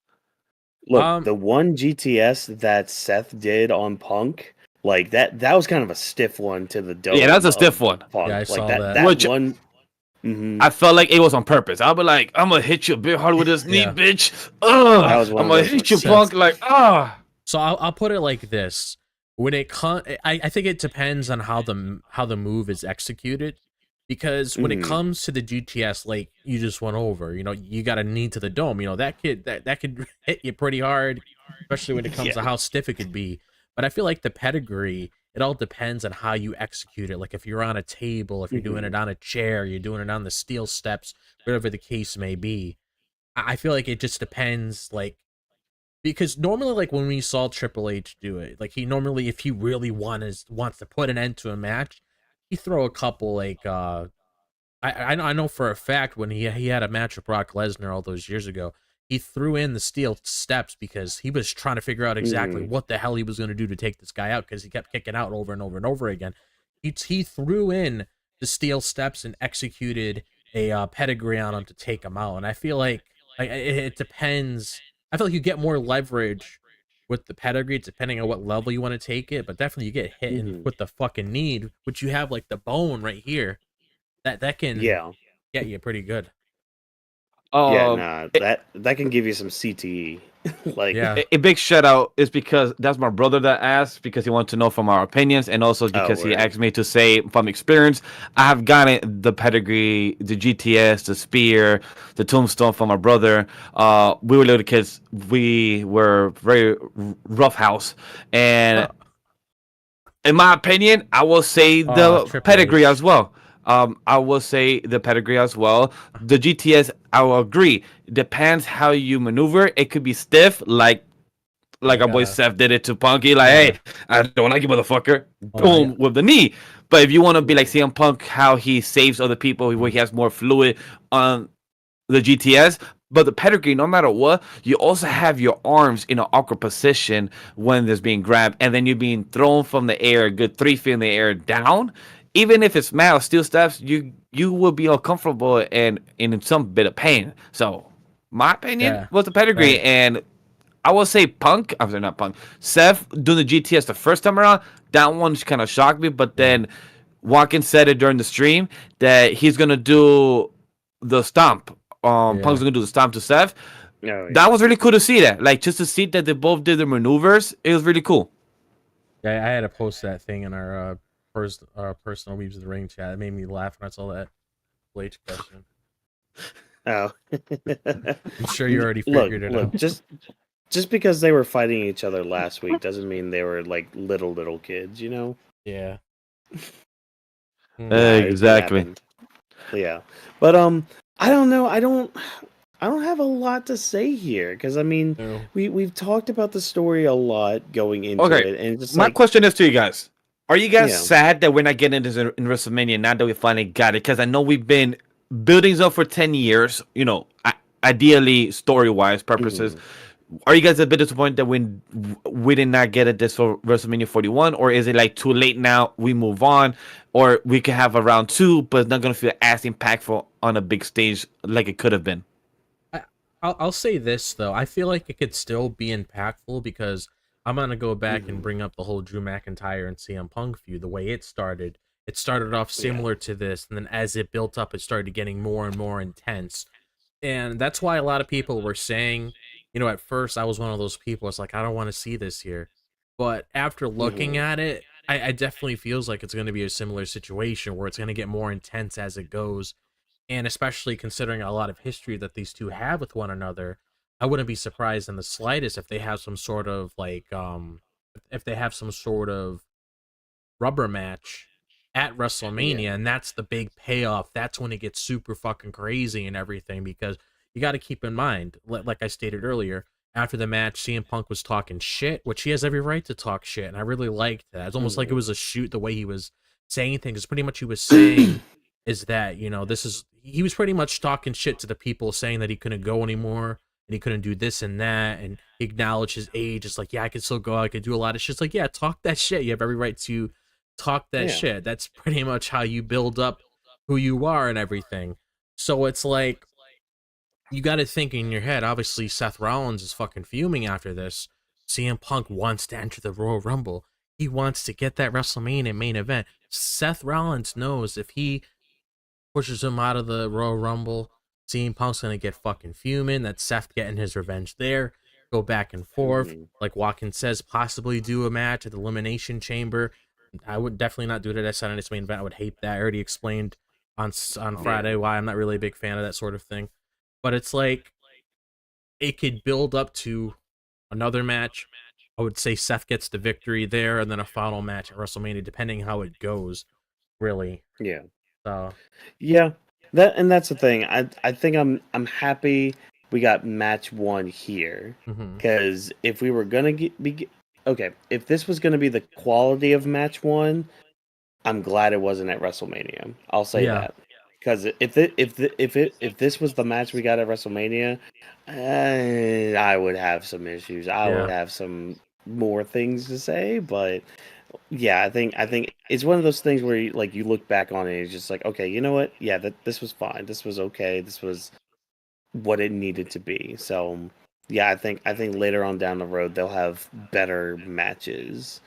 Speaker 4: Look, the one GTS that Seth did on Punk, like that was kind of a stiff one to the dome.
Speaker 3: Yeah, that's a stiff one.
Speaker 4: Punk.
Speaker 5: Yeah, I saw that.
Speaker 4: That
Speaker 3: Which,
Speaker 4: one.
Speaker 3: I felt like it was on purpose. I'll be like, I'm gonna hit you a bit hard with this knee, bitch. I'm gonna hit you, Punk. Like,
Speaker 5: So I'll put it like this: when it I think it depends on how the move is executed, because when it comes to the GTS, like you just went over, you got a knee to the dome. That could hit you pretty hard, especially when it comes to how stiff it could be. But I feel like the pedigree, it all depends on how you execute it. Like if you're on a table, if you're doing it on a chair, you're doing it on the steel steps, whatever the case may be. I feel like it just depends, like, because normally, like when we saw Triple H do it, like he normally, if he really wants to put an end to a match, he throw a couple like I know for a fact when he had a match with Brock Lesnar all those years ago, he threw in the steel steps because he was trying to figure out exactly what the hell he was going to do to take this guy out, because he kept kicking out over and over and over again. He threw in the steel steps and executed a pedigree on him to take him out. And I feel like it depends. I feel like you get more leverage with the pedigree depending on what level you want to take it, but definitely you get hit with the fucking knee, which you have like the bone right here. That can get you pretty good.
Speaker 4: That can give you some CTE. Like,
Speaker 3: a big shout out is because that's my brother that asked, because he wanted to know from our opinions, and also because he asked me to say from experience. I have gotten the pedigree, the GTS, the spear, the tombstone from my brother. We were little kids. We were very rough house, and in my opinion, I will say the pedigree as well. I will say the pedigree as well. The GTS, I will agree. Depends how you maneuver. It could be stiff, like like our boy
Speaker 5: gotta-
Speaker 3: Seth did it to Punk. He like,
Speaker 5: Yeah.
Speaker 3: hey, I don't like you, motherfucker.
Speaker 5: Oh,
Speaker 3: Boom
Speaker 5: yeah.
Speaker 3: with the knee. But if you want to be like CM Punk, how he saves other people, where he has more fluid on the GTS, but the pedigree, no matter what, you also have your arms in an awkward position when there's being grabbed, and then you're being thrown from the air, a good 3 feet in the air down. Even if it's mad or steel steps, you will be uncomfortable and in some bit of pain. So, my opinion
Speaker 5: Yeah.
Speaker 3: was the pedigree,
Speaker 5: Right.
Speaker 3: and I will say Punk. I'm sorry, not Punk. Seth doing the GTS the first time around, that one kind of shocked me, but then Watkins said it during the stream that he's gonna do the stomp.
Speaker 5: Yeah.
Speaker 3: Punk's gonna do the stomp to Seth.
Speaker 4: Oh, yeah.
Speaker 3: That was really cool to see that. Like just to see that they both did their maneuvers, it was really cool.
Speaker 5: Yeah, I had to post that thing in our personal Weebs of the Ring chat. It made me laugh when I saw that Blake question.
Speaker 4: Oh.
Speaker 5: I'm sure you already
Speaker 4: look,
Speaker 5: figured it
Speaker 4: look,
Speaker 5: out.
Speaker 4: just because they were fighting each other last week doesn't mean they were like little kids, you know?
Speaker 5: Yeah.
Speaker 4: Yeah, it
Speaker 3: Exactly.
Speaker 4: happened. Yeah. But I don't know. I don't have a lot to say here because I mean,
Speaker 5: No.
Speaker 4: we've talked about the story a lot going into
Speaker 3: Okay,
Speaker 4: it, and it's just
Speaker 3: My
Speaker 4: like
Speaker 3: question is to you guys: are you guys
Speaker 4: Yeah.
Speaker 3: sad that we're not getting into this in WrestleMania now that we finally got it? Because I know we've been building up for 10 years. You know, ideally story-wise purposes. Are you guys a bit disappointed that we did not get it this for WrestleMania 41, or is it like too late now? We move on, or we could have a round 2, but it's not gonna feel as impactful on a big stage like it could have been.
Speaker 5: I'll say this though. I feel like it could still be impactful because I'm gonna go back and bring up the whole Drew McIntyre and CM Punk feud. The way it started off similar to this, and then as it built up, it started getting more and more intense. And that's why a lot of people were saying, you know, at first I was one of those people. It's like I don't want to see this here, but after looking at it, I definitely feels like it's going to be a similar situation where it's going to get more intense as it goes. And especially considering a lot of history that these two have with one another, I wouldn't be surprised in the slightest if they have some sort of like if they have some sort of rubber match at WrestleMania, and that's the big payoff. That's when it gets super fucking crazy and everything, because you got to keep in mind, like I stated earlier, after the match, CM Punk was talking shit, which he has every right to talk shit, and I really liked that. It's almost like it was a shoot the way he was saying things. It's pretty much he was saying is that, you know, he was pretty much talking shit to the people, saying that he couldn't go anymore and he couldn't do this and that, and he acknowledged his age. It's like, yeah, I can still go, I could do a lot of shit. It's like, yeah, talk that shit. You have every right to talk that shit. That's pretty much how you build up who you are and everything. So it's like, you got to think in your head, obviously Seth Rollins is fucking fuming after this. CM Punk wants to enter the Royal Rumble. He wants to get that WrestleMania main event. Seth Rollins knows if he pushes him out of the Royal Rumble, CM Punk's going to get fucking fuming. That's Seth getting his revenge there. Go back and forth. Like Watkins says, possibly do a match at the Elimination Chamber. I would definitely not do it at Saturday's main event. I would hate that. I already explained on Friday why I'm not really a big fan of that sort of thing. But it's like, it could build up to another match. I would say Seth gets the victory there, and then a final match at WrestleMania, depending how it goes, really.
Speaker 4: Yeah.
Speaker 5: So
Speaker 4: Yeah. That's the thing. I think I'm happy we got match 1 here, because if we were gonna if this was gonna be the quality of match 1, I'm glad it wasn't at WrestleMania. I'll say that. Because if this was the match we got at WrestleMania, I would have some issues. I would have some more things to say, but yeah, I think it's one of those things where you look back on it and it's just like, okay, you know what? Yeah, this was fine. This was okay. This was what it needed to be. So yeah, I think later on down the road they'll have better matches.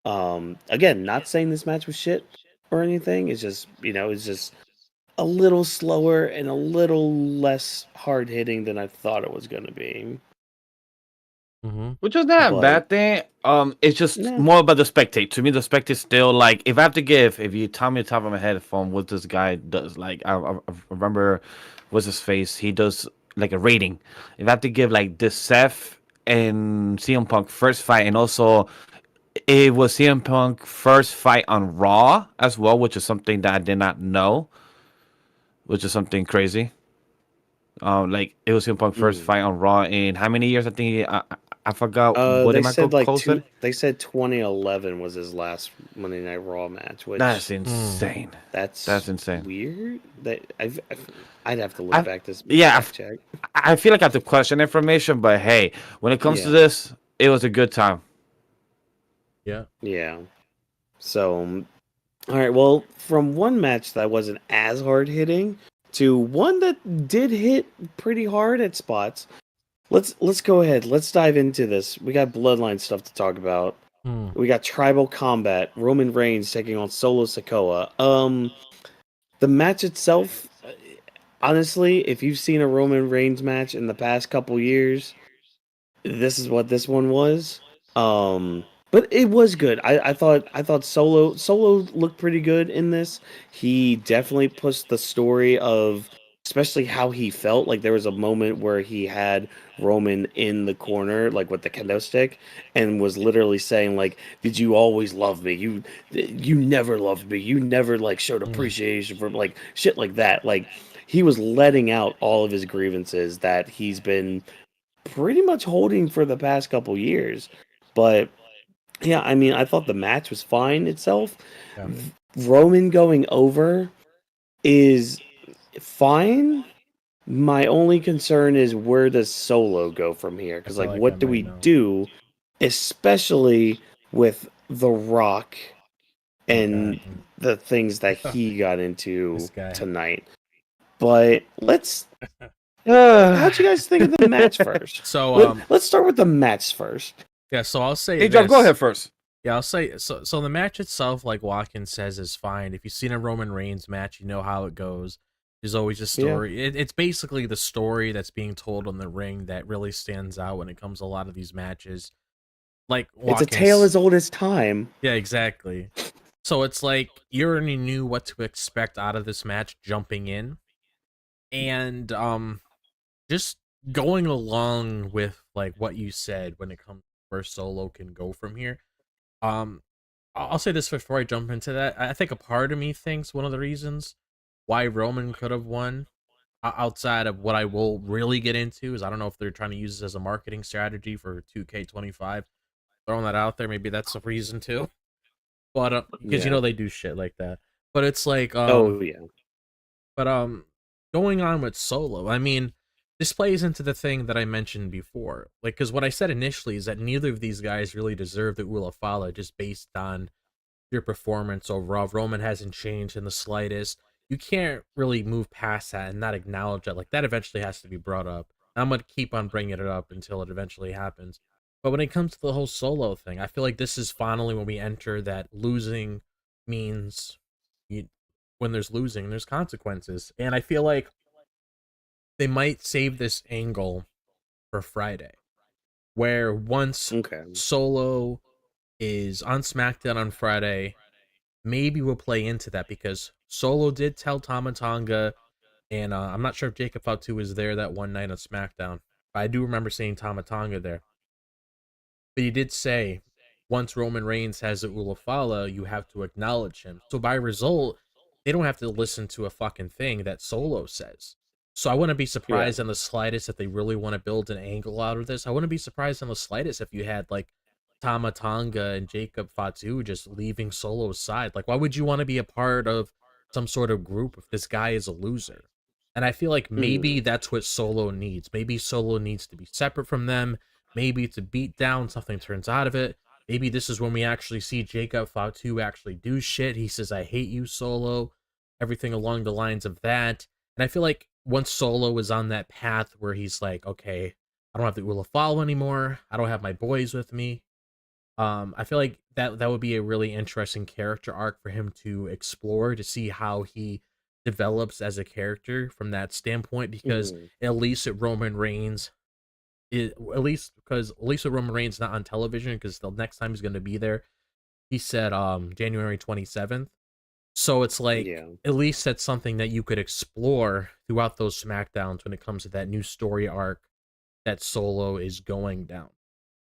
Speaker 4: Again, not saying this match was shit or anything. It's just, it's just a little slower and a little less hard hitting than I thought it was going to be.
Speaker 3: Which is not a
Speaker 4: But-
Speaker 3: bad thing. It's just
Speaker 4: Yeah.
Speaker 3: more about the spectate. To me, the spectate still like, if I have to give, if you tell me the top of my head from what this guy does, like I remember, what's his face? He does like a rating. If I have to give like this Seth and CM Punk first fight, and also it was CM Punk first fight on Raw as well, which is something that I did not know, which is something crazy. Like it was CM Punk first fight on Raw in how many years? I think I forgot what
Speaker 4: They
Speaker 3: did Michael
Speaker 4: said like
Speaker 3: Cole said.
Speaker 4: they said 2011 was his last Monday Night Raw match,
Speaker 3: That's
Speaker 4: which
Speaker 3: insane. That's
Speaker 4: that's
Speaker 3: insane.
Speaker 4: weird. That I'd have to look
Speaker 3: I
Speaker 4: back this
Speaker 3: yeah,
Speaker 4: fact check.
Speaker 3: I feel like I have to question information, but hey, when it comes to
Speaker 4: Yeah,
Speaker 3: this, it was a good time.
Speaker 5: Yeah.
Speaker 4: yeah. So, all right. Well, from one match that wasn't as hard hitting to one that did hit pretty hard at spots. Let's go ahead. Let's dive into this. We got bloodline stuff to talk about.
Speaker 5: Hmm.
Speaker 4: We got tribal combat. Roman Reigns taking on Solo Sikoa. The match itself, honestly, if you've seen a Roman Reigns match in the past couple years, this is what this one was. But it was good. I thought Solo looked pretty good in this. He definitely pushed the story of especially how he felt. Like there was a moment where he had Roman in the corner, like with the kendo stick, and was literally saying like, "Did you always love me? You never loved me. You never like showed
Speaker 5: Hmm.
Speaker 4: appreciation for like shit like that." Like he was letting out all of his grievances that he's been pretty much holding for the past couple years. But yeah, I mean, I thought the match was fine itself.
Speaker 5: Yeah.
Speaker 4: Roman going over is fine. My only concern is where does Solo go from here?
Speaker 5: I
Speaker 4: Because
Speaker 5: feel
Speaker 4: like,
Speaker 5: like I
Speaker 4: what do
Speaker 5: might
Speaker 4: we
Speaker 5: know.
Speaker 4: do, especially with The Rock
Speaker 5: Oh God.
Speaker 4: and the things that he got into
Speaker 5: This guy.
Speaker 4: tonight? But let's.
Speaker 3: Hey,
Speaker 4: How'd you guys think of the match first?
Speaker 5: So
Speaker 4: Let's start with the match first.
Speaker 5: yeah, so I'll say
Speaker 3: Jeff, go
Speaker 5: this.
Speaker 3: ahead first.
Speaker 5: Yeah, I'll say so the match itself, like Watkins says, is fine. If you've seen a Roman Reigns match, you know how it goes. There's always a
Speaker 4: Yeah.
Speaker 5: story. It's basically the story that's being told on the ring that really stands out when it comes to a lot of these matches. Like
Speaker 4: It's a tale
Speaker 5: Watkins.
Speaker 4: as old as time.
Speaker 5: Yeah, exactly. So it's like you already knew what to expect out of this match jumping in. And just going along with like what you said when it comes to where Solo can go from here. Um I'll say this before I jump into that. I think a part of me thinks one of the reasons why Roman could have won, outside of what I will really get into, is I don't know if they're trying to use this as a marketing strategy for 2K25. Throwing that out there, maybe that's a reason too. But because
Speaker 4: Yeah.
Speaker 5: they do shit like that. But it's like
Speaker 4: Oh yeah.
Speaker 5: but going on with Solo, I mean, this plays into the thing that I mentioned before. Like, because what I said initially is that neither of these guys really deserve the Ula Fala just based on your performance overall. Roman hasn't changed in the slightest. You can't really move past that and not acknowledge that. Like, that eventually has to be brought up. I'm going to keep on bringing it up until it eventually happens. But when it comes to the whole Solo thing, I feel like this is finally when we enter that losing means you, when there's losing, there's consequences. And I feel like they might save this angle for Friday, where once
Speaker 4: Okay.
Speaker 5: Solo is on SmackDown on Friday, maybe we'll play into that because Solo did tell Tama Tonga, and I'm not sure if Jacob Fatu was there that one night on SmackDown, but I do remember seeing Tama Tonga there. But he did say, once Roman Reigns has the Ula Fala, you have to acknowledge him. So by result, they don't have to listen to a fucking thing that Solo says. So I wouldn't be
Speaker 4: Yeah.
Speaker 5: surprised in the slightest if they really want to build an angle out of this. I wouldn't be surprised in the slightest if you had like Tama Tonga and Jacob Fatu just leaving Solo's side. Like, why would you want to be a part of some sort of group if this guy is a loser? And I feel like maybe
Speaker 4: Hmm.
Speaker 5: that's what Solo needs. Maybe Solo needs to be separate from them. Maybe it's a beat down, something turns out of it. Maybe this is when we actually see Jacob Fatu actually do shit. He says, I hate you, Solo. Everything along the lines of that. And I feel like once Solo is on that path where he's like, okay, I don't have the Ula Fala anymore. I don't have my boys with me. I feel like that would be a really interesting character arc for him to explore to see how he develops as a character from that standpoint. Because
Speaker 4: Hmm.
Speaker 5: at least at Roman Reigns, at least with Roman Reigns not on television because the next time he's going to be there, he said January 27th. So it's like
Speaker 4: Yeah.
Speaker 5: at least that's something that you could explore throughout those SmackDowns when it comes to that new story arc that Solo is going down.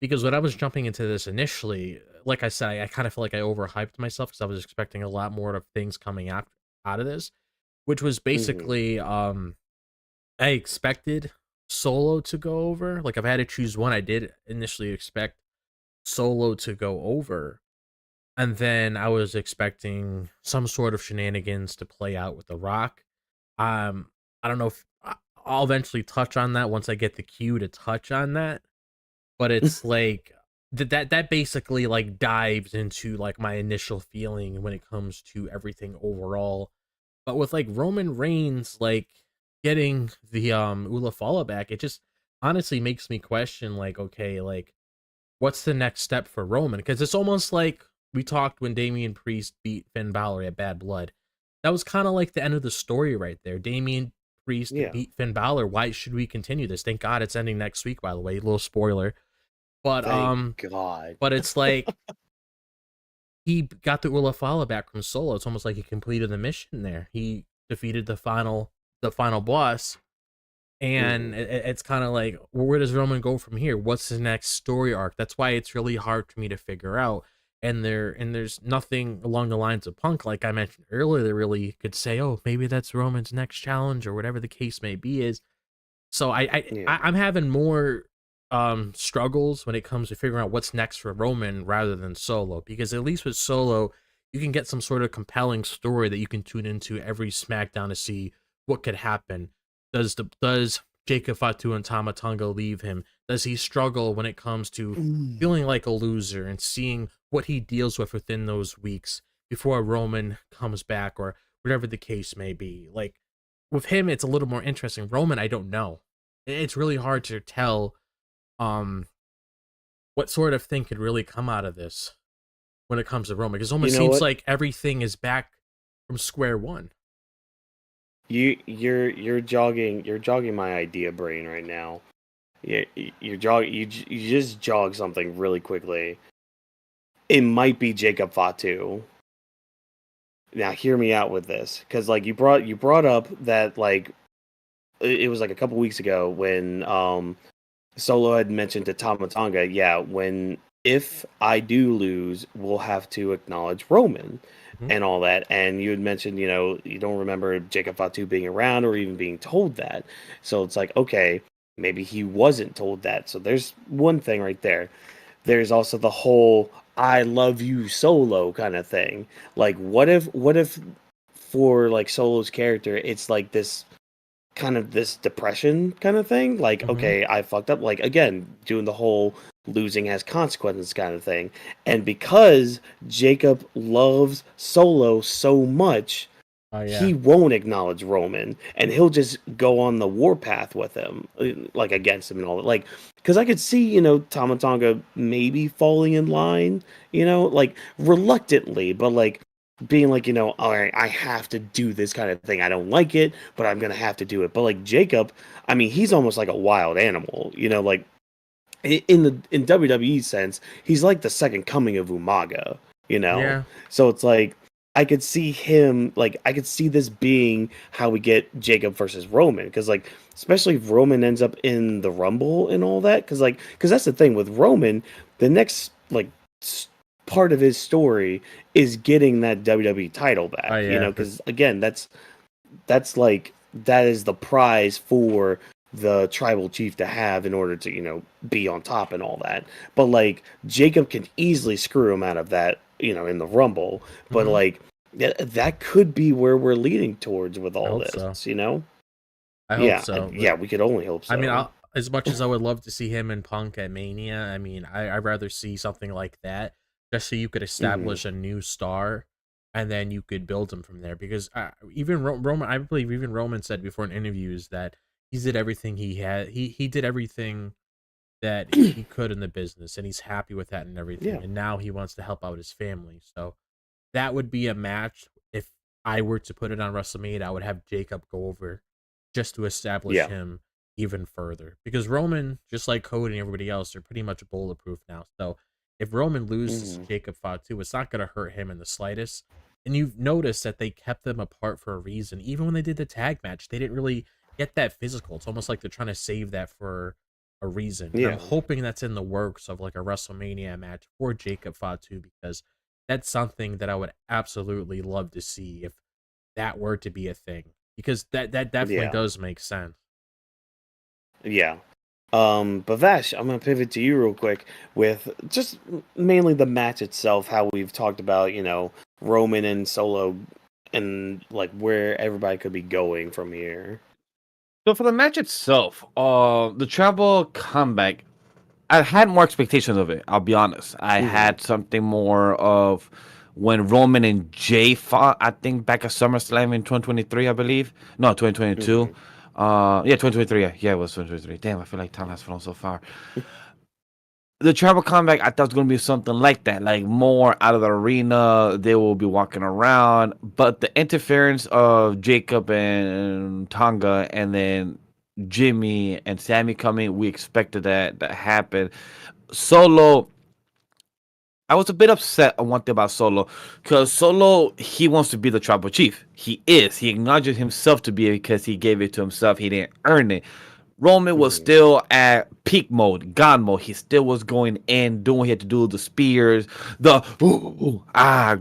Speaker 5: Because when I was jumping into this initially, like I said, I kind of feel like I overhyped myself because I was expecting a lot more of things coming out of this, which was
Speaker 4: Hmm.
Speaker 5: basically I expected Solo to go over. Like, if I had to choose one, I did initially expect Solo to go over. And then I was expecting some sort of shenanigans to play out with The Rock. I don't know if I'll eventually touch on that once I get the cue to touch on that. But it's like that basically like dives into like my initial feeling when it comes to everything overall. But with like Roman Reigns like getting the Ula Fala back, it just honestly makes me question like, okay, like what's the next step for Roman? Because it's almost like we talked when Damian Priest beat Finn Balor at Bad Blood. That was kind of like the end of the story right there. Damian Priest
Speaker 4: Yeah.
Speaker 5: beat Finn Balor. Why should we continue this? Thank God it's ending next week, by the way. Little spoiler. But
Speaker 4: Thank God.
Speaker 5: but it's like he got the Ula Fala back from Solo. It's almost like he completed the mission there. He defeated the final boss, and it's kind of like, well, where does Roman go from here? What's his next story arc? That's why it's really hard for me to figure out. And there's nothing along the lines of Punk, like I mentioned earlier, that really could say, oh, maybe that's Roman's next challenge or whatever the case may be. Is so
Speaker 4: Yeah.
Speaker 5: I'm having more struggles when it comes to figuring out what's next for Roman rather than Solo, because at least with Solo you can get some sort of compelling story that you can tune into every SmackDown to see what could happen. Does Jacob Fatu and Tama Tonga leave him? Does he struggle when it comes to feeling like a loser and seeing what he deals with within those weeks before Roman comes back or whatever the case may be? Like with him, it's a little more interesting. Roman, I don't know. It's really hard to tell um what sort of thing could really come out of this when it comes to Roman. Because it almost
Speaker 4: You know
Speaker 5: seems
Speaker 4: what?
Speaker 5: like everything is back from square one.
Speaker 4: You're jogging my idea brain right now. You just jog something really quickly. It might be Jacob Fatu. Now hear me out with this, because like you brought up that like it was like a couple weeks ago when Solo had mentioned to Tama Tonga, yeah, when if I do lose, we'll have to acknowledge Roman
Speaker 5: Mhm.
Speaker 4: and all that. And you had mentioned, you don't remember Jacob Fatu being around or even being told that. So it's like, okay, maybe he wasn't told that. So there's one thing right there. There's also the whole "I love you" Solo kind of thing. Like, what if for like Solo's character, it's like this depression kind of thing, like,
Speaker 5: Mhm.
Speaker 4: okay, I fucked up, like, again, doing the whole losing has consequences kind of thing. And because Jacob loves Solo so much,
Speaker 5: Oh yeah.
Speaker 4: he won't acknowledge Roman, and he'll just go on the warpath with him, like against him and all that. Like, because I could see, Tama Tonga maybe falling in line, like reluctantly, but like being like, all right, I have to do this kind of thing. I don't like it, but I'm gonna have to do it. But like Jacob, I mean, he's almost like a wild animal, like in WWE sense, he's like the second coming of Umaga, you know.
Speaker 5: Yeah.
Speaker 4: So it's like I could see him, like I could see this being how we get Jacob versus Roman, because like especially if Roman ends up in the Rumble and all that, because that's the thing with Roman, the next like part of his story is getting that WWE title
Speaker 5: Oh
Speaker 4: back,
Speaker 5: yeah.
Speaker 4: because again, that's like that is the prize for the tribal chief to have in order to be on top and all that. But like Jacob can easily screw him out of that, in the Rumble. But
Speaker 5: Mhm.
Speaker 4: like that could be where we're leading towards with
Speaker 5: I
Speaker 4: all
Speaker 5: hope so.
Speaker 4: this,
Speaker 5: I hope
Speaker 4: yeah,
Speaker 5: so.
Speaker 4: yeah, we could only hope
Speaker 5: I mean,
Speaker 4: so.
Speaker 5: as much as I would love to see him and Punk at Mania, I mean, I'd rather see something like that just so you could
Speaker 4: Hmm.
Speaker 5: establish a new star and then you could build him from there. Because even Roman, I believe even Roman said before in interviews that he did everything he had. He did everything that he could in the business and he's happy with that and everything.
Speaker 4: Yeah,
Speaker 5: And now he wants to help out his family. So that would be a match. If I were to put it on WrestleMania, I would have Jacob go over just to establish
Speaker 4: yeah.
Speaker 5: him even further. Because Roman, just like Cody and everybody else, are pretty much bulletproof now. So if Roman loses to
Speaker 4: Hmm.
Speaker 5: Jacob Fatu, it's not going to hurt him in the slightest. And you've noticed that they kept them apart for a reason. Even when they did the tag match, they didn't really get that physical. It's almost like they're trying to save that for a reason. And I'm
Speaker 4: Yeah.
Speaker 5: hoping that's in the works of like a WrestleMania match for Jacob Fatu, because that's something that I would absolutely love to see if that were to be a thing, because that definitely
Speaker 4: Yeah.
Speaker 5: does make sense.
Speaker 4: Yeah. But Vash, I'm gonna pivot to you real quick with just mainly the match itself. How we've talked about, Roman and Solo, and like where everybody could be going from here.
Speaker 3: So for the match itself, the travel comeback, I had more expectations of it. I'll be honest. I
Speaker 4: Mm-hmm.
Speaker 3: had something more of when Roman and Jay fought. I think back at SummerSlam in 2023, I believe. No, 2022.
Speaker 4: Mm-hmm.
Speaker 3: Yeah, 2023. Yeah, it was 2023. Damn, I feel like time has flown so far. The travel comeback, I thought was gonna be something like that, like more out of the arena. They will be walking around, but the interference of Jacob and Tonga, and then Jimmy and Sammy coming, we expected that happen. Solo, I was a bit upset on one thing about Solo, because Solo, he wants to be the tribal chief. He is. He acknowledges himself to be it because he gave it to himself. He didn't earn it. Roman was
Speaker 4: Mm-hmm.
Speaker 3: still at peak mode, God mode. He still was going in, doing what he had to do, the spears, the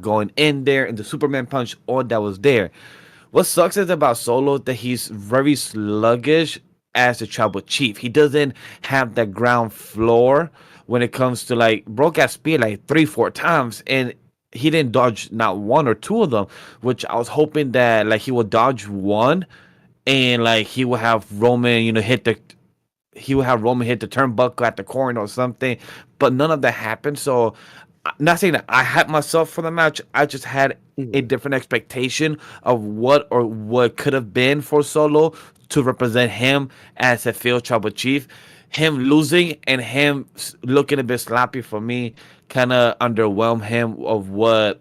Speaker 3: going in there, and the Superman punch, all that was there. What sucks is about Solo that he's very sluggish as a tribal chief. He doesn't have that ground floor when it comes to like bro got speed like 3-4 times, and he didn't dodge not one or two of them, which I was hoping that like he would dodge one, and like he would have Roman, hit the turnbuckle at the corner or something, but none of that happened. So, not saying that I had myself for the match, I just had a
Speaker 4: Mm-hmm.
Speaker 3: different expectation of what could have been for Solo to represent him as a field tribal chief. Him losing and him looking a bit sloppy for me kind of underwhelmed him of what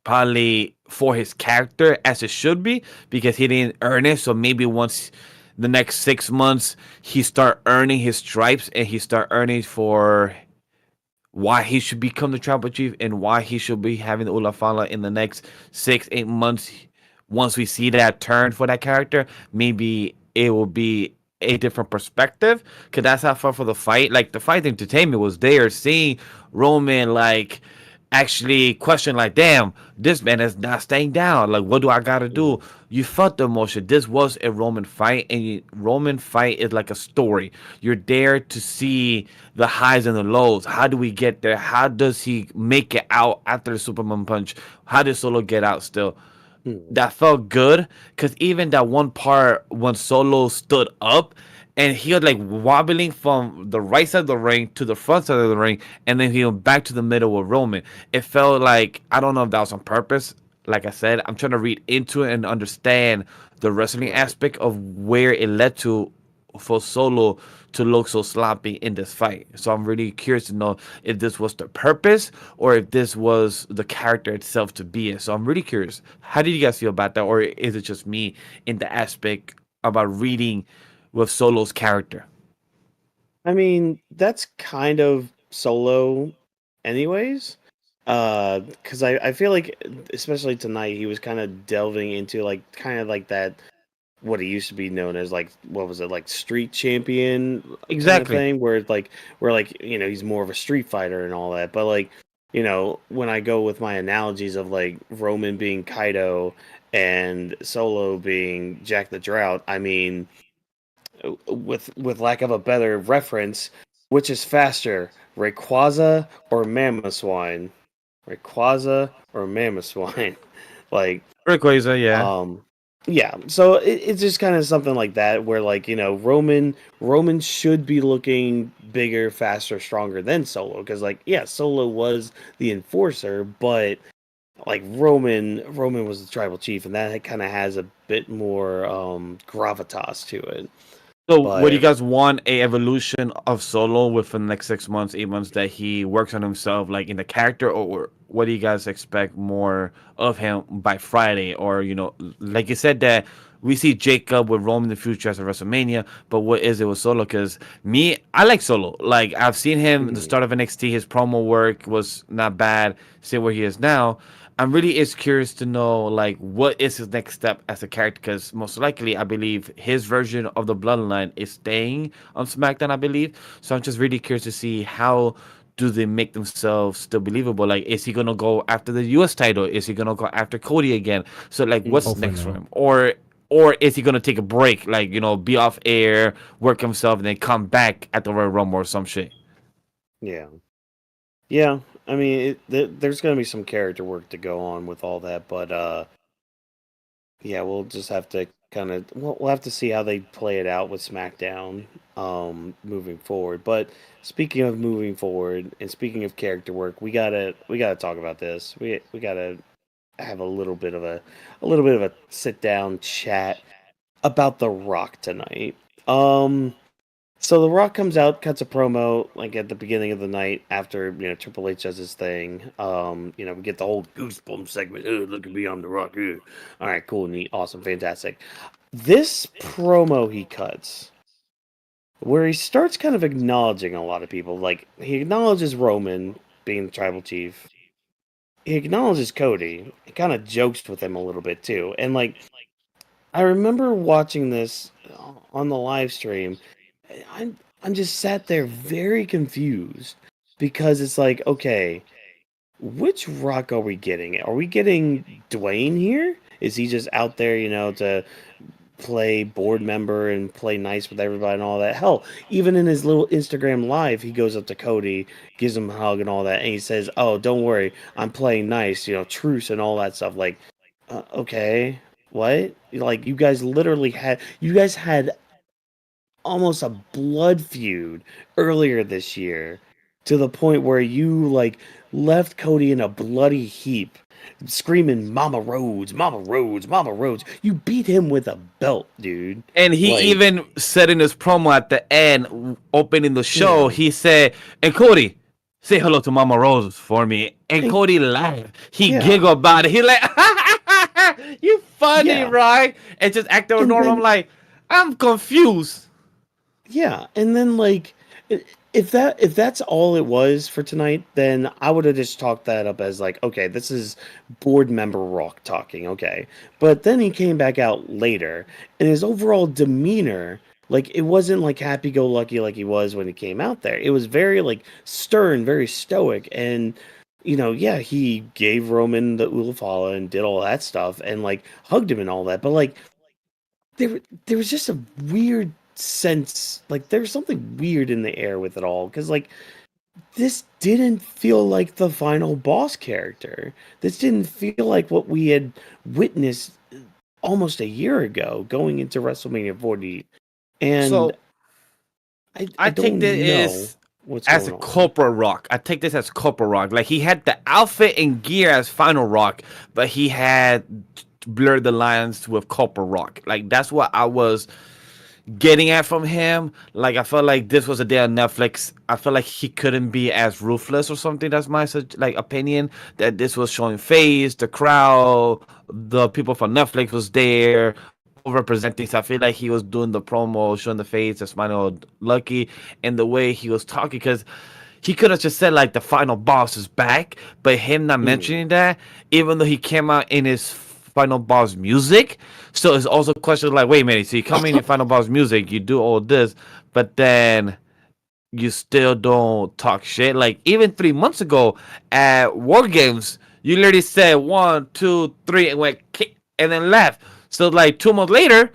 Speaker 3: probably for his character as it should be, because he didn't earn it. So maybe once the next 6 months he start earning his stripes and he start earning for why he should become the tribal chief and why he should be having the Ula Fala in the next 6-8 months. Once we see that turn for that character, maybe it will be a different perspective. Cause that's how I felt for the fight. Like the fight entertainment was there. Seeing Roman like actually question like, damn, this man is not staying down. Like, what do I gotta do? You felt the emotion. This was a Roman fight, and Roman fight is like a story. You're there to see the highs and the lows. How do we get there? How does he make it out after the Superman punch? How did Solo get out still?
Speaker 4: Mm-hmm.
Speaker 3: That felt good, because even that one part when Solo stood up and he was like wobbling from the right side of the ring to the front side of the ring, and then he went back to the middle with Roman. It felt like, I don't know if that was on purpose. Like I said, I'm trying to read into it and understand the wrestling
Speaker 4: Right.
Speaker 3: aspect of where it led to for Solo to look so sloppy in this fight. So I'm really curious to know if this was the purpose or if this was the character itself to be it. So I'm really curious. How did you guys feel about that? Or is it just me in the aspect about reading with Solo's character?
Speaker 4: I mean, that's kind of Solo, anyways. Because I feel like, especially tonight, he was kind of delving into like kind of like that, what he used to be known as, like, what was it, like street champion kind of
Speaker 3: Exactly.
Speaker 4: thing, where it's like he's more of a street fighter and all that. But like, when I go with my analogies of like Roman being Kaido and Solo being Jack the Drought, I mean, with lack of a better reference, which is faster, Rayquaza or Mamoswine? Rayquaza or Mamoswine? Like,
Speaker 3: Rayquaza, yeah.
Speaker 4: um, yeah. So it's just kind of something like that, where like Roman should be looking bigger, faster, stronger than Solo, because like yeah, Solo was the enforcer, but like Roman was the tribal chief, and that kind of has a bit more gravitas to it.
Speaker 3: So, what do you
Speaker 4: But
Speaker 3: guys want a evolution of Solo within the next 6 months, 8 months that he works on himself, like in the character, or what do you guys expect more of him by Friday? Or like you said that we see Jacob with Rome in the future as a WrestleMania, but what is it with Solo? Because me, I like Solo. Like I've seen him at the
Speaker 4: mhm,
Speaker 3: start of NXT. His promo work was not bad. See where he is now. I'm really is curious to know like what is his next step as a character, because most likely I believe his version of the Bloodline is staying on SmackDown, I believe. So I'm just really curious to see how do they make themselves still believable. Like, is he gonna go after the U.S. title? Is he gonna go after Cody again? So like, what's
Speaker 4: mhm.
Speaker 5: Hopefully
Speaker 3: next for
Speaker 5: no.
Speaker 3: him? or is he gonna take a break, like be off air, work himself, and then come back at the Royal Rumble or some shit?
Speaker 4: Yeah. Yeah. I mean, there's going to be some character work to go on with all that, but yeah, we'll just have to we'll have to see how they play it out with SmackDown moving forward. But speaking of moving forward and speaking of character work, we gotta talk about this. We gotta have a little bit of a sit down chat about The Rock tonight. So The Rock comes out, cuts a promo like at the beginning of the night after Triple H does his thing. We get the whole goosebump segment. Look at me, I'm The Rock. All right, cool, neat, awesome, fantastic. This promo he cuts, where he starts kind of acknowledging a lot of people. Like he acknowledges Roman being the tribal chief. He acknowledges Cody. He kind of jokes with him a little bit too. And like I remember watching this on the live stream. I'm just sat there very confused because it's like, okay, which Rock are we getting? Are we getting Dwayne here? Is he just out there, to play board member and play nice with everybody and all that? Hell, even in his little Instagram live, he goes up to Cody, gives him a hug and all that, and he says, "Oh, don't worry, I'm playing nice, truce and all that stuff." Like, okay, what? Like, you guys had almost a blood feud earlier this year to the point where you like left Cody in a bloody heap screaming Mama Rhodes, Mama Rhodes, Mama Rhodes. You beat him with a belt, dude.
Speaker 3: And he even said in his promo at the end, opening the show, he said, "And Cody, say hello to Mama Rose for me." And Cody laughed. He giggled about it. He like, "You funny, right?" And just acting normal. I'm like, I'm confused.
Speaker 4: Yeah, and then like if that's all it was for tonight, then I would have just talked that up as like, okay, this is board member Rock talking, okay. But then he came back out later, and his overall demeanor, like it wasn't like happy-go-lucky like he was when he came out there. It was very like stern, very stoic, and he gave Roman the Ula Fala and did all that stuff and like hugged him and all that, but like there was just a weird sense, like there's something weird in the air with it all, because like this didn't feel like the final boss character. This didn't feel like what we had witnessed almost a year ago going into WrestleMania 40. And
Speaker 3: so
Speaker 4: I
Speaker 3: take
Speaker 4: don't
Speaker 3: this
Speaker 4: know what's
Speaker 3: as a
Speaker 4: going on.
Speaker 3: corporate Rock. I take this as corporate Rock. Like he had the outfit and gear as final Rock, but he had blurred the lines with corporate Rock. Like that's what I was getting at from him. Like I felt like this was a day on Netflix. I felt like he couldn't be as ruthless or something. That's my opinion. That this was showing face, the crowd, the people from Netflix was there representing. So I feel like he was doing the promo, showing the face, the smile, lucky, and the way he was talking, because he could have just said like the final boss is back, but him not mentioning that, even though he came out in his final boss music. So it's also a question like, wait a minute, so you come in your final boss music, you do all this, but then you still don't talk shit. Like even 3 months ago at War Games, you literally said 1, 2, 3 and went kick and then left. So like 2 months later,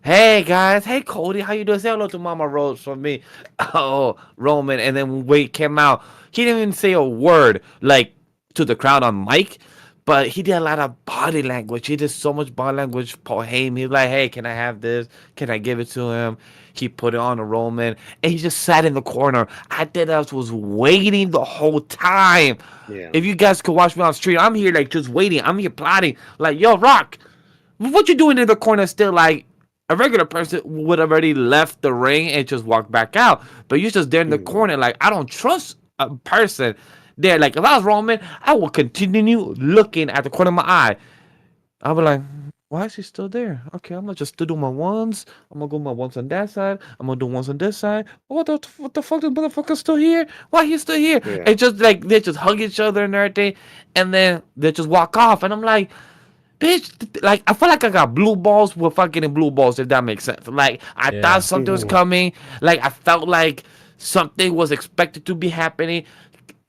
Speaker 3: hey guys, hey Cody, how you doing? Say hello to Mama Rose from me. Oh, Roman. And then when Wade came out, he didn't even say a word like to the crowd on mic. But he did a lot of body language. He did so much body language. Paul Heyman, he was like, hey, can I have this? Can I give it to him? He put it on a Roman. And he just sat in the corner. I was waiting the whole time.
Speaker 4: Yeah.
Speaker 3: If you guys could watch me on stream, I'm here like just waiting. I'm here plotting. Like, yo, Rock, what you doing in the corner still? Like, a regular person would have already left the ring and just walked back out. But you're just there in the corner. Like, I don't trust a person there. Like if I was Roman, I would continue looking at the corner of my eye. I'll be like, why is he still there? Okay, I'm gonna just do my ones. I'm gonna go my ones on that side. I'm gonna do ones on this side. What the fuck? This motherfucker still here? Why he still here?
Speaker 4: Yeah.
Speaker 3: And just like they just hug each other and everything, and then they just walk off. And I'm like, bitch, like I feel like I got blue balls without getting blue balls, if that makes sense. Like I thought something was coming. Like I felt like something was expected to be happening.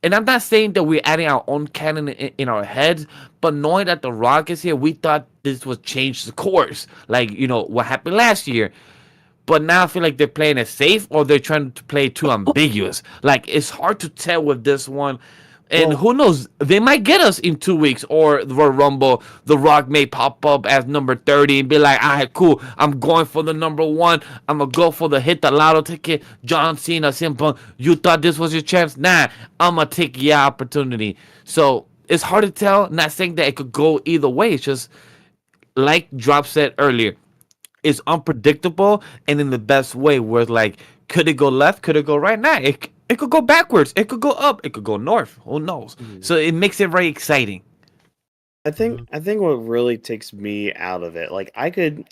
Speaker 3: And I'm not saying that we're adding our own canon in our heads, but knowing that The Rock is here, we thought this would change the course. Like, what happened last year. But now I feel like they're playing it safe or they're trying to play too ambiguous. Like, it's hard to tell with this one. And
Speaker 4: Well,
Speaker 3: who knows? They might get us in 2 weeks, or the Royal Rumble. The Rock may pop up as number 30 and be like, all right, cool. I'm going for the number one. I'm going to go for the hit the lotto ticket. John Cena, simple. You thought this was your chance? Nah, I'm going to take your opportunity. So it's hard to tell. Not saying that it could go either way. It's just like Drop said earlier, it's unpredictable and in the best way. Where it's like, could it go left? Could it go right? Nah, it could go backwards. It could go up. It could go north. Who knows?
Speaker 4: mhm.
Speaker 3: So it makes it very exciting.
Speaker 5: Mhm.
Speaker 4: I think what really takes me out of it, like I could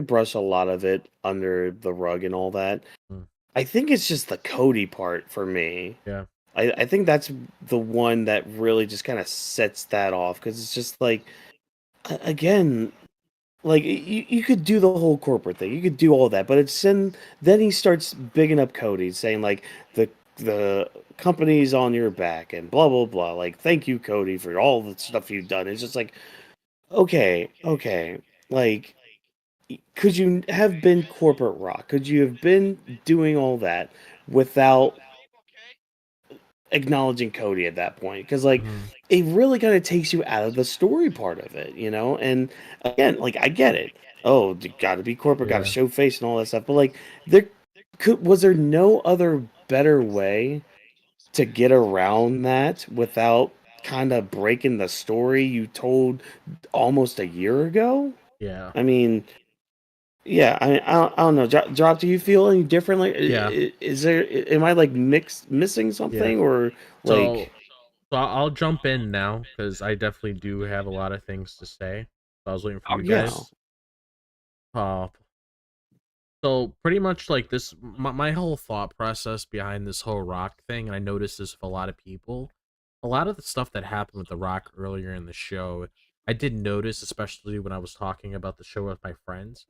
Speaker 4: brush a lot of it under the rug and all that.
Speaker 5: Mm.
Speaker 4: I think it's just the Cody part for me.
Speaker 5: Yeah.
Speaker 4: I think that's the one that really just kind of sets that off because it's just like again, like you could do the whole corporate thing, you could do all that, but then he starts bigging up Cody, saying like the company's on your back and blah blah blah. Like thank you, Cody, for all the stuff you've done. It's just like okay, like could you have been corporate rock? Could you have been doing all that without acknowledging Cody at that point? Because like
Speaker 5: Mhm.
Speaker 4: it really kind of takes you out of the story part of it, you know. And again, like I get it. Oh, you got to be corporate, got to
Speaker 5: Yeah.
Speaker 4: show face and all that stuff. But like, there was there no other better way to get around that without kind of breaking the story you told almost a year ago?
Speaker 5: Yeah.
Speaker 4: I mean, yeah, I don't know. Drop, do you feel any different? Like,
Speaker 5: Yeah.
Speaker 4: is there? Am I like missing
Speaker 5: Yeah.
Speaker 4: something, or
Speaker 5: So
Speaker 4: like?
Speaker 5: so I'll jump in now because I definitely do have a lot of things to say. So I was waiting for
Speaker 4: Oh
Speaker 5: you
Speaker 4: yeah.
Speaker 5: guys. Uh, so pretty much like this, my whole thought process behind this whole Rock thing, and I noticed this with a lot of people. A lot of the stuff that happened with the Rock earlier in the show, I did notice, especially when I was talking about the show with my friends.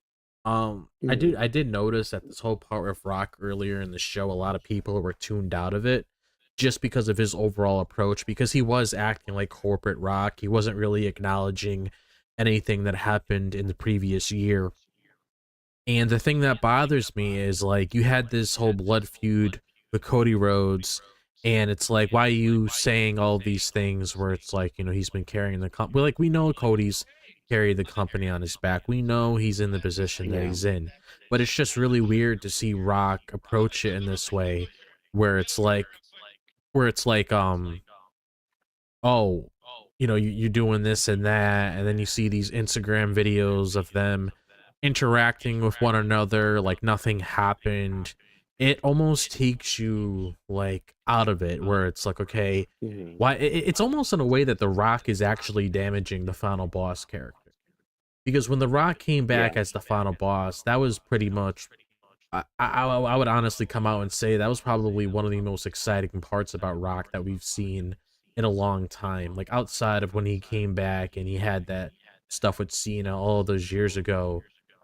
Speaker 4: Mhm.
Speaker 5: I did notice that this whole part with Rock earlier in the show, a lot of people were tuned out of it just because of his overall approach, because he was acting like corporate Rock. He wasn't really acknowledging anything that happened in the previous year. And the thing that bothers me is like you had this whole blood feud with Cody Rhodes, and it's like, why are you saying all these things where it's like, he's been carrying the company. Like, we know Cody's carried the company on his back. We know he's in the position that
Speaker 4: Yeah.
Speaker 5: he's in. But it's just really weird to see Rock approach it in this way where it's like where it's like oh, you're doing this and that, and then you see these Instagram videos of them interacting with one another like nothing happened. It almost takes you like out of it, where it's like, okay,
Speaker 4: Mhm.
Speaker 5: why? It's almost in a way that The Rock is actually damaging the final boss character, because when The Rock came
Speaker 4: Yeah.
Speaker 5: back as the final boss, that was pretty much. I would honestly come out and say that was probably one of the most exciting parts about Rock that we've seen in a long time. Like, outside of when he came back and he had that stuff with Cena all those years ago,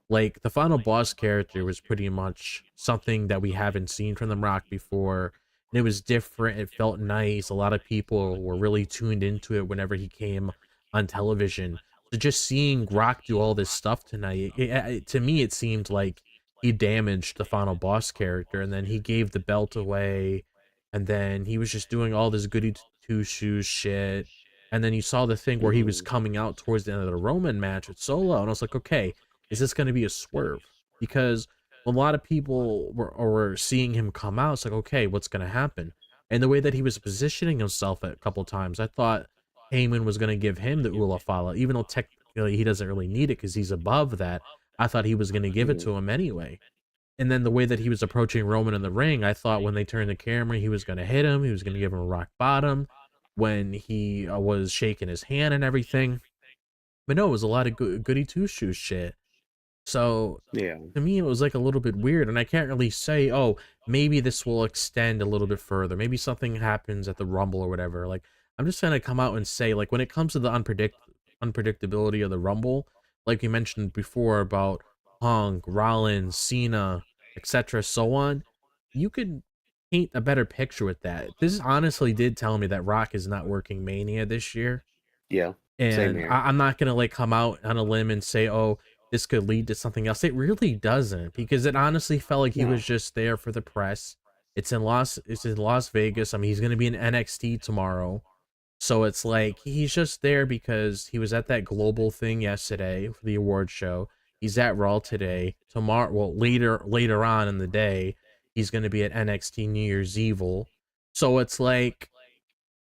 Speaker 5: like the final boss character was pretty much something that we haven't seen from The Rock before. And it was different. It felt nice. A lot of people were really tuned into it whenever he came on television. So just seeing Rock do all this stuff tonight, to me, it seemed like he damaged the final boss character, and then he gave the belt away, and then he was just doing all this goody two shoes shit. And then you saw the thing where he was
Speaker 4: Mhm.
Speaker 5: coming out towards the end of the Roman match with Solo, and I was like, okay, is this going to be a swerve? Because a lot of people were seeing him come out. It's like, okay, what's going to happen? And the way that he was positioning himself a couple times, I thought Heyman was going to give him the Ula Fala, even though technically he doesn't really need it because he's above that. I thought he was going to give it
Speaker 4: Mhm.
Speaker 5: to him anyway. And then the way that he was approaching Roman in the ring, I thought when they turned the camera, he was going to hit him. He was going to give him a rock bottom when he was shaking his hand and everything. But no, it was a lot of goody two shoes shit. So
Speaker 4: Yeah.
Speaker 5: to me, it was like a little bit weird, and I can't really say, oh, maybe this will extend a little bit further. Maybe something happens at the Rumble or whatever. Like, I'm just gonna come out and say, like, when it comes to the unpredictability of the Rumble, like you mentioned before about Punk, Rollins, Cena, etc., so on, you could paint a better picture with that. This honestly did tell me that Rock is not working Mania this year.
Speaker 4: Yeah. Same
Speaker 5: And
Speaker 4: here.
Speaker 5: I'm not gonna like come out on a limb and say, oh, this could lead to something else. It really doesn't, because it honestly felt like he
Speaker 4: No.
Speaker 5: was just there for the press. It's in Las Vegas. I mean, he's gonna be in NXT tomorrow. So it's like he's just there because he was at that global thing yesterday for the award show. He's at Raw today. Tomorrow, well, later on in the day, he's going to be at NXT New Year's Evil. So it's like,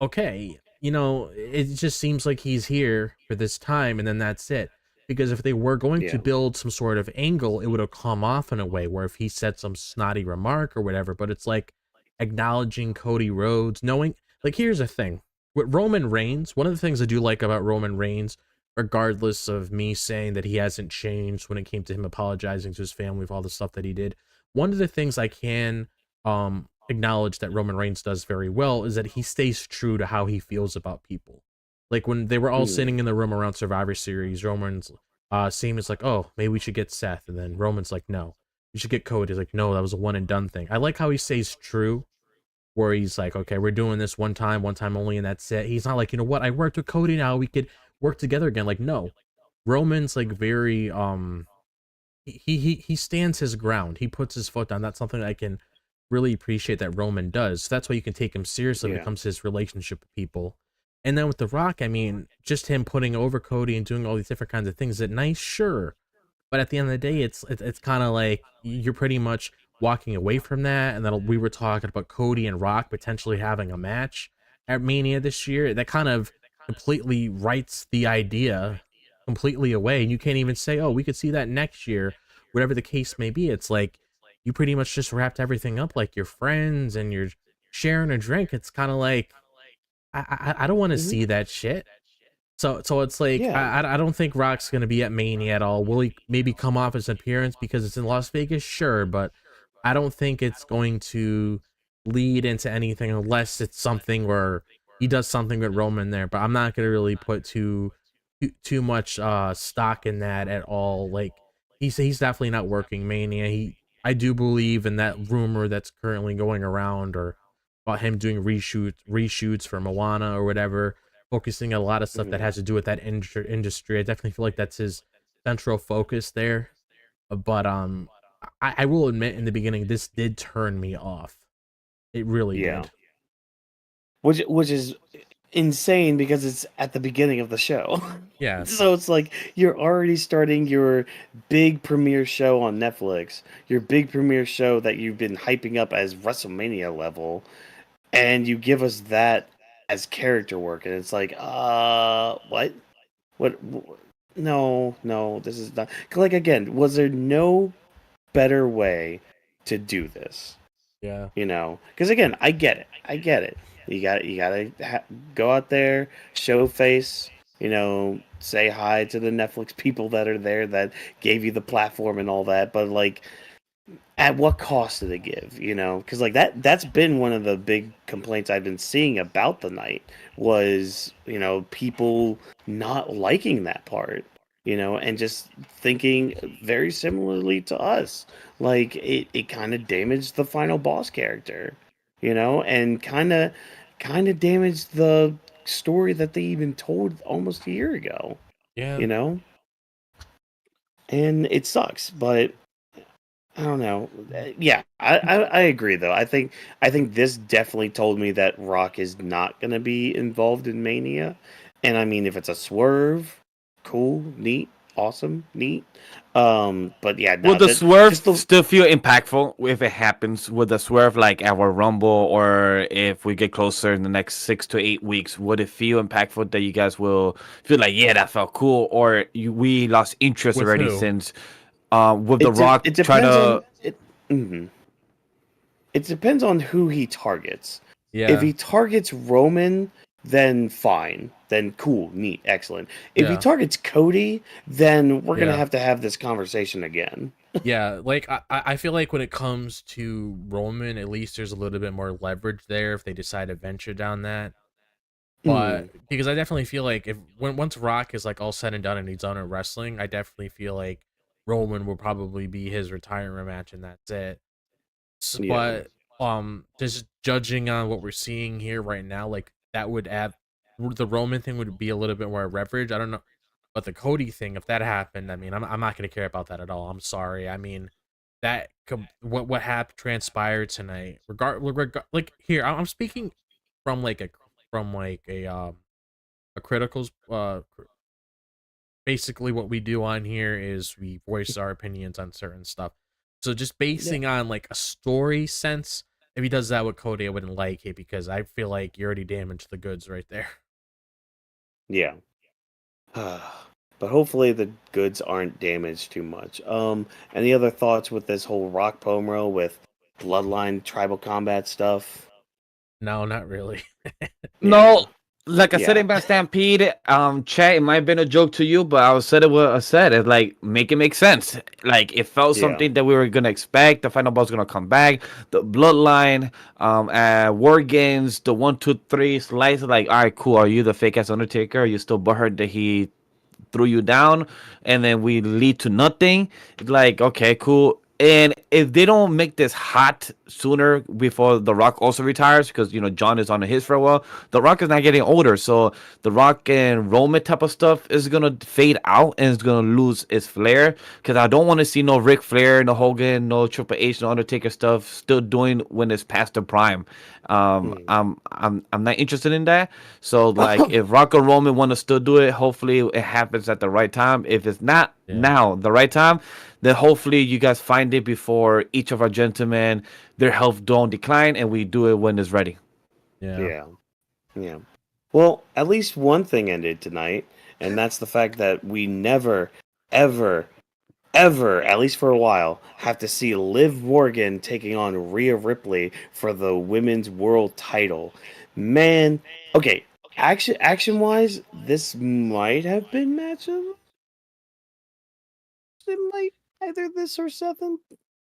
Speaker 5: okay, it just seems like he's here for this time, and then that's it. Because if they were going to
Speaker 4: Yeah.
Speaker 5: build some sort of angle, it would have come off in a way where if he said some snotty remark or whatever, but it's like acknowledging Cody Rhodes, knowing, like, here's the thing. With Roman Reigns, one of the things I do like about Roman Reigns, regardless of me saying that he hasn't changed when it came to him apologizing to his family for all the stuff that he did, one of the things I can acknowledge that Roman Reigns does very well is that he stays true to how he feels about people. Like when they were all sitting in the room around Survivor Series, Roman's Seamus like, oh, maybe we should get Seth, and then Roman's like, no, you should get Cody. He's like, no, that was a one and done thing. I like how he stays true, where he's like, okay, we're doing this one time only, and that's it. He's not like, you know what, I worked with Cody now, we could work together again. Like, no, Roman's like very he stands his ground. He puts his foot down. That's something I can really appreciate that Roman does. So that's why you can take him seriously when it comes to his relationship with people. And then with The Rock, I mean, just him putting over Cody and doing all these different kinds of things, is it nice? Sure. But at the end of the day, it's kind of like you're pretty much walking away from that. And then we were talking about Cody and Rock potentially having a match at Mania this year. That kind of completely writes the idea completely away. And you can't even say, oh, we could see that next year, whatever the case may be. It's like you pretty much just wrapped everything up like you're friends and you're sharing a drink. It's kind of like, I don't want to see that shit. So it's like,
Speaker 4: Yeah.
Speaker 5: I don't think Rock's going to be at Mania at all. Will he maybe come off as an appearance because it's in Las Vegas? Sure, but I don't think it's going to lead into anything unless it's something where he does something with Roman there. But I'm not going to really put too much stock in that at all. Like he's definitely not working Mania. I do believe in that rumor that's currently going around, or about him doing reshoots for Moana or whatever, focusing on a lot of stuff that has to do with that industry. I definitely feel like that's his central focus there. But I will admit, in the beginning, this did turn me off. It really did.
Speaker 4: Which is insane because it's at the beginning of the show.
Speaker 5: Yeah.
Speaker 4: So it's like you're already starting your big premiere show on Netflix, your big premiere show that you've been hyping up as WrestleMania level, and you give us that as character work, and it's like, what? What? No, this is not. Like, again, was there no better way to do this?
Speaker 5: Yeah.
Speaker 4: Because again, I get it. You gotta go out there, show face, say hi to the Netflix people that are there that gave you the platform and all that. But like, at what cost did it give? Because like that's been one of the big complaints I've been seeing about the night was people not liking that part. And just thinking very similarly to us. Like, it kind of damaged the final boss character, and kind of damaged the story that they even told almost a year ago,
Speaker 5: Yeah.
Speaker 4: And it sucks, but I don't know. Yeah, I agree though. I think this definitely told me that Rock is not going to be involved in Mania. And I mean, if it's a swerve, cool, neat, awesome, neat. But yeah, no,
Speaker 3: Will the swerve
Speaker 4: just the
Speaker 3: still feel impactful if it happens? Would the swerve like our Rumble, or if we get closer in the next 6 to 8 weeks, would it feel impactful that you guys will feel like, yeah, that felt cool, or we lost interest
Speaker 5: With
Speaker 3: already
Speaker 5: who?
Speaker 3: since with The Rock
Speaker 4: it
Speaker 3: trying
Speaker 4: depends on
Speaker 3: to
Speaker 4: it. It depends on who he targets.
Speaker 5: Yeah.
Speaker 4: If he targets Roman, then fine. Then cool, neat, excellent. If he
Speaker 5: Yeah.
Speaker 4: targets Cody, then we're
Speaker 5: Yeah.
Speaker 4: gonna have this conversation again.
Speaker 5: Yeah, like I feel like when it comes to Roman, at least there's a little bit more leverage there if they decide to venture down that. But because I definitely feel like once Rock is like all said and done and he's done in wrestling, I definitely feel like Roman will probably be his retirement match and that's it.
Speaker 4: Yeah.
Speaker 5: But just judging on what we're seeing here right now, like that would add the Roman thing would be a little bit more leverage. I don't know, but the Cody thing, if that happened, I mean, I'm not gonna care about that at all. I'm sorry. I mean, what happened transpired tonight. Like here, I'm speaking from like a critical basically what we do on here is we voice our opinions on certain stuff. So just basing on like a story sense, if he does that with Cody, I wouldn't like it because I feel like you already damaged the goods right there.
Speaker 4: Yeah. But hopefully the goods aren't damaged too much. Any other thoughts with this whole Rock promo with bloodline tribal combat stuff?
Speaker 5: No, not really.
Speaker 3: No, like I said
Speaker 4: Yeah.
Speaker 3: in Smackdown Stampede, chat, it might have been a joke to you, but I said it what I said. It like make it make sense. Like it felt
Speaker 4: Yeah.
Speaker 3: something that we were gonna expect. The final boss gonna come back. The bloodline, War Games, the 1, 2, 3 slice. Like, all right, cool. Are you the fake ass Undertaker? Are you still butthurt that he threw you down? And then we lead to nothing. Like, okay, cool. And if they don't make this hot sooner before The Rock also retires, because John is on his farewell, The Rock is not getting older, so The Rock and Roman type of stuff is gonna fade out and it's gonna lose its flair. Because I don't want to see no Ric Flair, no Hogan, no Triple H, no Undertaker stuff still doing when it's past the prime. I'm not interested in that. So like, if Rock or Roman want to still do it, hopefully it happens at the right time. If it's not now the right time, then hopefully you guys find it before each of our gentlemen their health don't decline, and we do it when it's ready.
Speaker 5: Yeah.
Speaker 4: Yeah. Well, at least one thing ended tonight, and that's the fact that we never, ever, ever, at least for a while, have to see Liv Morgan taking on Rhea Ripley for the women's world title. Man, okay, action wise, this might have been match of it might either this or Seth and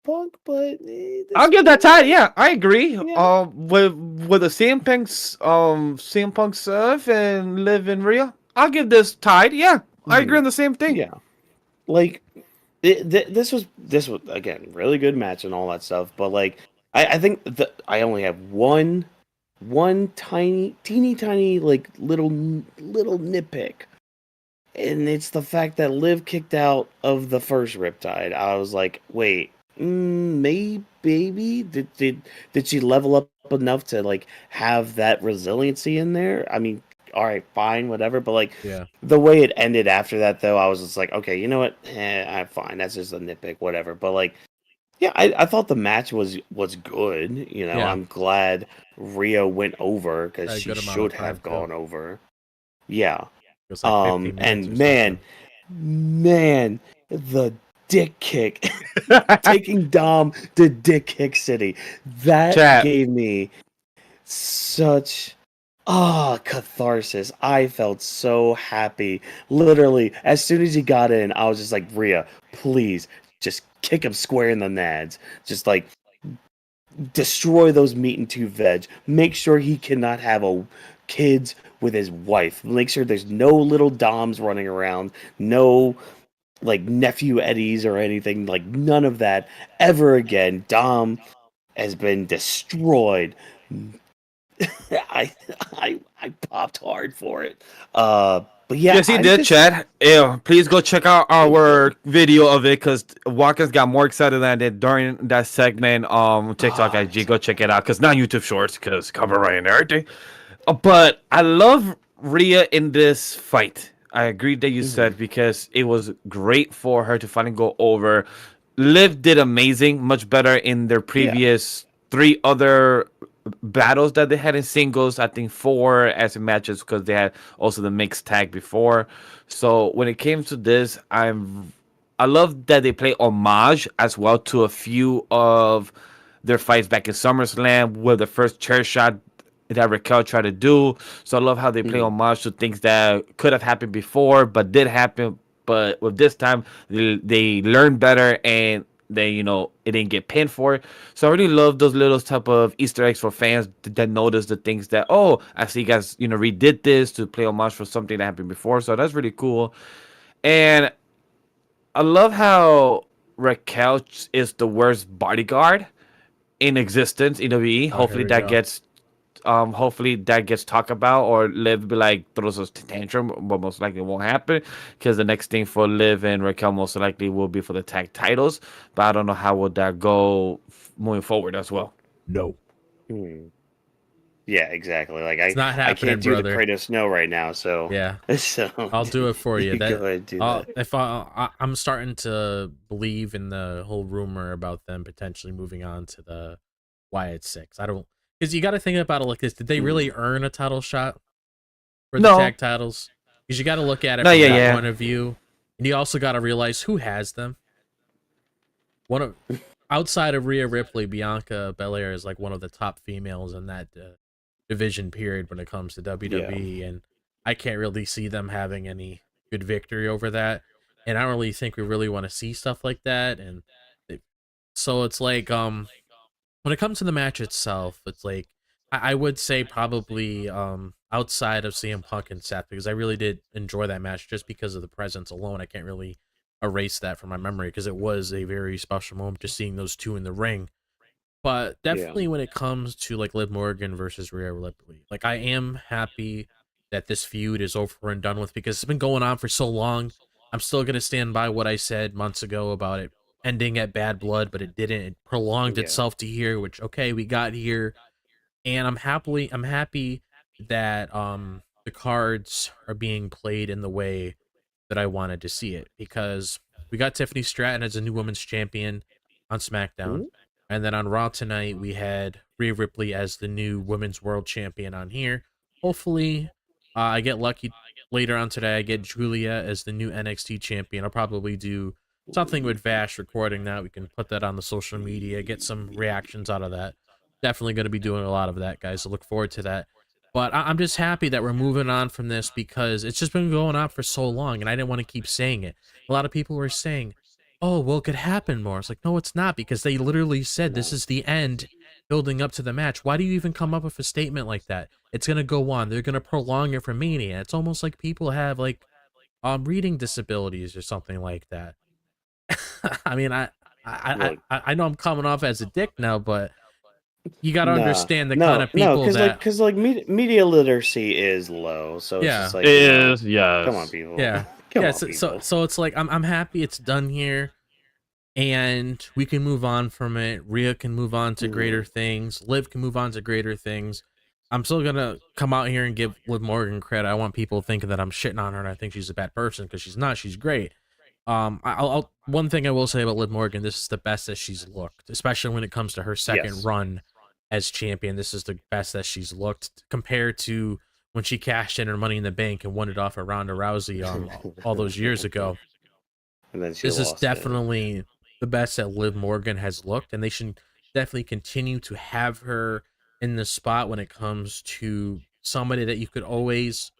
Speaker 4: Punk, but
Speaker 3: I'll give that title. Yeah, I agree.
Speaker 4: Yeah.
Speaker 3: With the CM Punk stuff and Liv and Rhea, I'll give this tied. Yeah, I agree on the same thing.
Speaker 4: Yeah, like this was again really good match and all that stuff, but like I think that I only have one teeny tiny like little nitpick, and it's the fact that Liv kicked out of the first Riptide. I was like, wait, maybe did she level up enough to like have that resiliency in there? I mean, all right, fine, whatever. But like, the way it ended after that, though, I was just like, okay, you know what? I'm fine. That's just a nitpick, whatever. But like, yeah, I thought the match was good. I'm glad Rhea went over because she should have gone over. Yeah.
Speaker 5: It was like 15 minutes
Speaker 4: And man, the dick kick, taking Dom to Dick Kick City, that gave me such catharsis. I felt so happy. Literally, as soon as he got in, I was just like, Rhea, please, just kick him square in the nads. Just like destroy those meat and two veg. Make sure he cannot have kids with his wife. Make sure there's no little Doms running around. No like nephew Eddies or anything. Like none of that ever again. Dom has been destroyed. I popped hard for it. But yeah,
Speaker 3: yes, he did, Chad. Yeah, please go check out our video of it because Watkins got more excited than I did during that segment. TikTok, IG, go check it out because not YouTube Shorts because copyright and everything. But I love Rhea in this fight. I agree that you said because it was great for her to finally go over. Liv did amazing, much better in their previous 3 other battles that they had in singles. I think 4 as in matches because they had also the mixed tag before. So when it came to this, I love that they play homage as well to a few of their fights back in SummerSlam with the first chair shot that Raquel tried to do. So I love how they play homage to things that could have happened before but did happen. But with this time, they learned better and they, it didn't get pinned for it. So I really love those little type of Easter eggs for fans that notice the things that, I see you guys, redid this to play homage for something that happened before. So that's really cool. And I love how Raquel is the worst bodyguard. in existence in WWE.
Speaker 5: Oh, here we go.
Speaker 3: Hopefully that gets talked about, or Liv be like throws a tantrum, but most likely it won't happen because the next thing for Liv and Raquel most likely will be for the tag titles. But I don't know how will that go moving forward as well.
Speaker 5: No,
Speaker 4: Hmm. Yeah, exactly. Like
Speaker 5: it's not
Speaker 4: I
Speaker 5: happening,
Speaker 4: can't do the
Speaker 5: brother.
Speaker 4: Kratos no right now, so
Speaker 5: Yeah,
Speaker 4: so
Speaker 5: I'll do it for you.
Speaker 4: go
Speaker 5: That
Speaker 4: ahead and do
Speaker 5: I'll,
Speaker 4: that.
Speaker 5: if I'm starting to believe in the whole rumor about them potentially moving on to the Wyatt Six. I don't, because you got to think about it like this: did they really earn a title shot for the
Speaker 3: No,
Speaker 5: tag titles? Because you got to look at it
Speaker 3: no,
Speaker 5: from
Speaker 3: yeah,
Speaker 5: that
Speaker 3: yeah,
Speaker 5: point of view, and you also got to realize who has them. One of outside of Rhea Ripley, Bianca Belair is like one of the top females in that division period when it comes to
Speaker 4: Yeah.
Speaker 5: WWE, and I can't really see them having any good victory over that. And I don't really think we really want to see stuff like that. And so it's like when it comes to the match itself, it's like I would say probably outside of CM Punk and Seth, because I really did enjoy that match just because of the presence alone. I can't really erase that from my memory because it was a very special moment just seeing those two in the ring. But
Speaker 4: Yeah.
Speaker 5: definitely when it comes to like Liv Morgan versus Rhea Ripley, like I am happy that this feud is over and done with because it's been going on for so long. I'm still gonna stand by what I said months ago about it ending at Bad Blood, but it didn't. It prolonged
Speaker 4: Yeah.
Speaker 5: itself to here, which okay, we got here, and I'm happy that the cards are being played in the way that I wanted to see it because we got Tiffany Stratton as a new women's champion on SmackDown.
Speaker 4: Mhm.
Speaker 5: And then on Raw tonight, we had Rhea Ripley as the new women's world champion on here. Hopefully, I get lucky later on today. I get Julia as the new NXT champion. I'll probably do something with Vash recording that. We can put that on the social media, get some reactions out of that. Definitely going to be doing a lot of that, guys. So look forward to that. But I'm just happy that we're moving on from this because it's just been going on for so long, and I didn't want to keep saying it. A lot of people were saying, "Oh, well, it could happen more." It's like, no, it's not, because they literally said this is the end, building up to the match. Why do you even come up with a statement like that? It's gonna go on. They're gonna prolong it for Mania. It's almost like people have like reading disabilities or something like that. I mean,
Speaker 4: Look,
Speaker 5: I know I'm coming off as a dick now, but you got to
Speaker 4: nah,
Speaker 5: understand the kind
Speaker 4: no,
Speaker 5: of
Speaker 4: no,
Speaker 5: people that
Speaker 4: because like media literacy is low, so it's
Speaker 5: yeah.
Speaker 4: just like
Speaker 3: is
Speaker 4: come on,
Speaker 3: yes.
Speaker 4: people,
Speaker 5: Yeah.
Speaker 4: come
Speaker 5: Yeah,
Speaker 4: on,
Speaker 5: so, so
Speaker 4: people.
Speaker 5: so it's like I'm happy it's done here and we can move on from it. Rhea can move on to greater
Speaker 4: Mhm.
Speaker 5: things. Liv can move on to greater things. I'm still gonna come out here and give Liv Morgan credit. I want people thinking that I'm shitting on her and I think she's a bad person because she's not. She's great. I'll one thing I will say about Liv Morgan, this is the best that she's looked, especially when it comes to her second
Speaker 4: Yes.
Speaker 5: run as champion. This is the best that she's looked compared to when she cashed in her Money in the Bank and won it off of Ronda Rousey all those years ago.
Speaker 4: And then she
Speaker 5: This is
Speaker 4: lost it.
Speaker 5: definitely the best that Liv Morgan has looked, and they should definitely continue to have her in the spot when it comes to somebody that you could always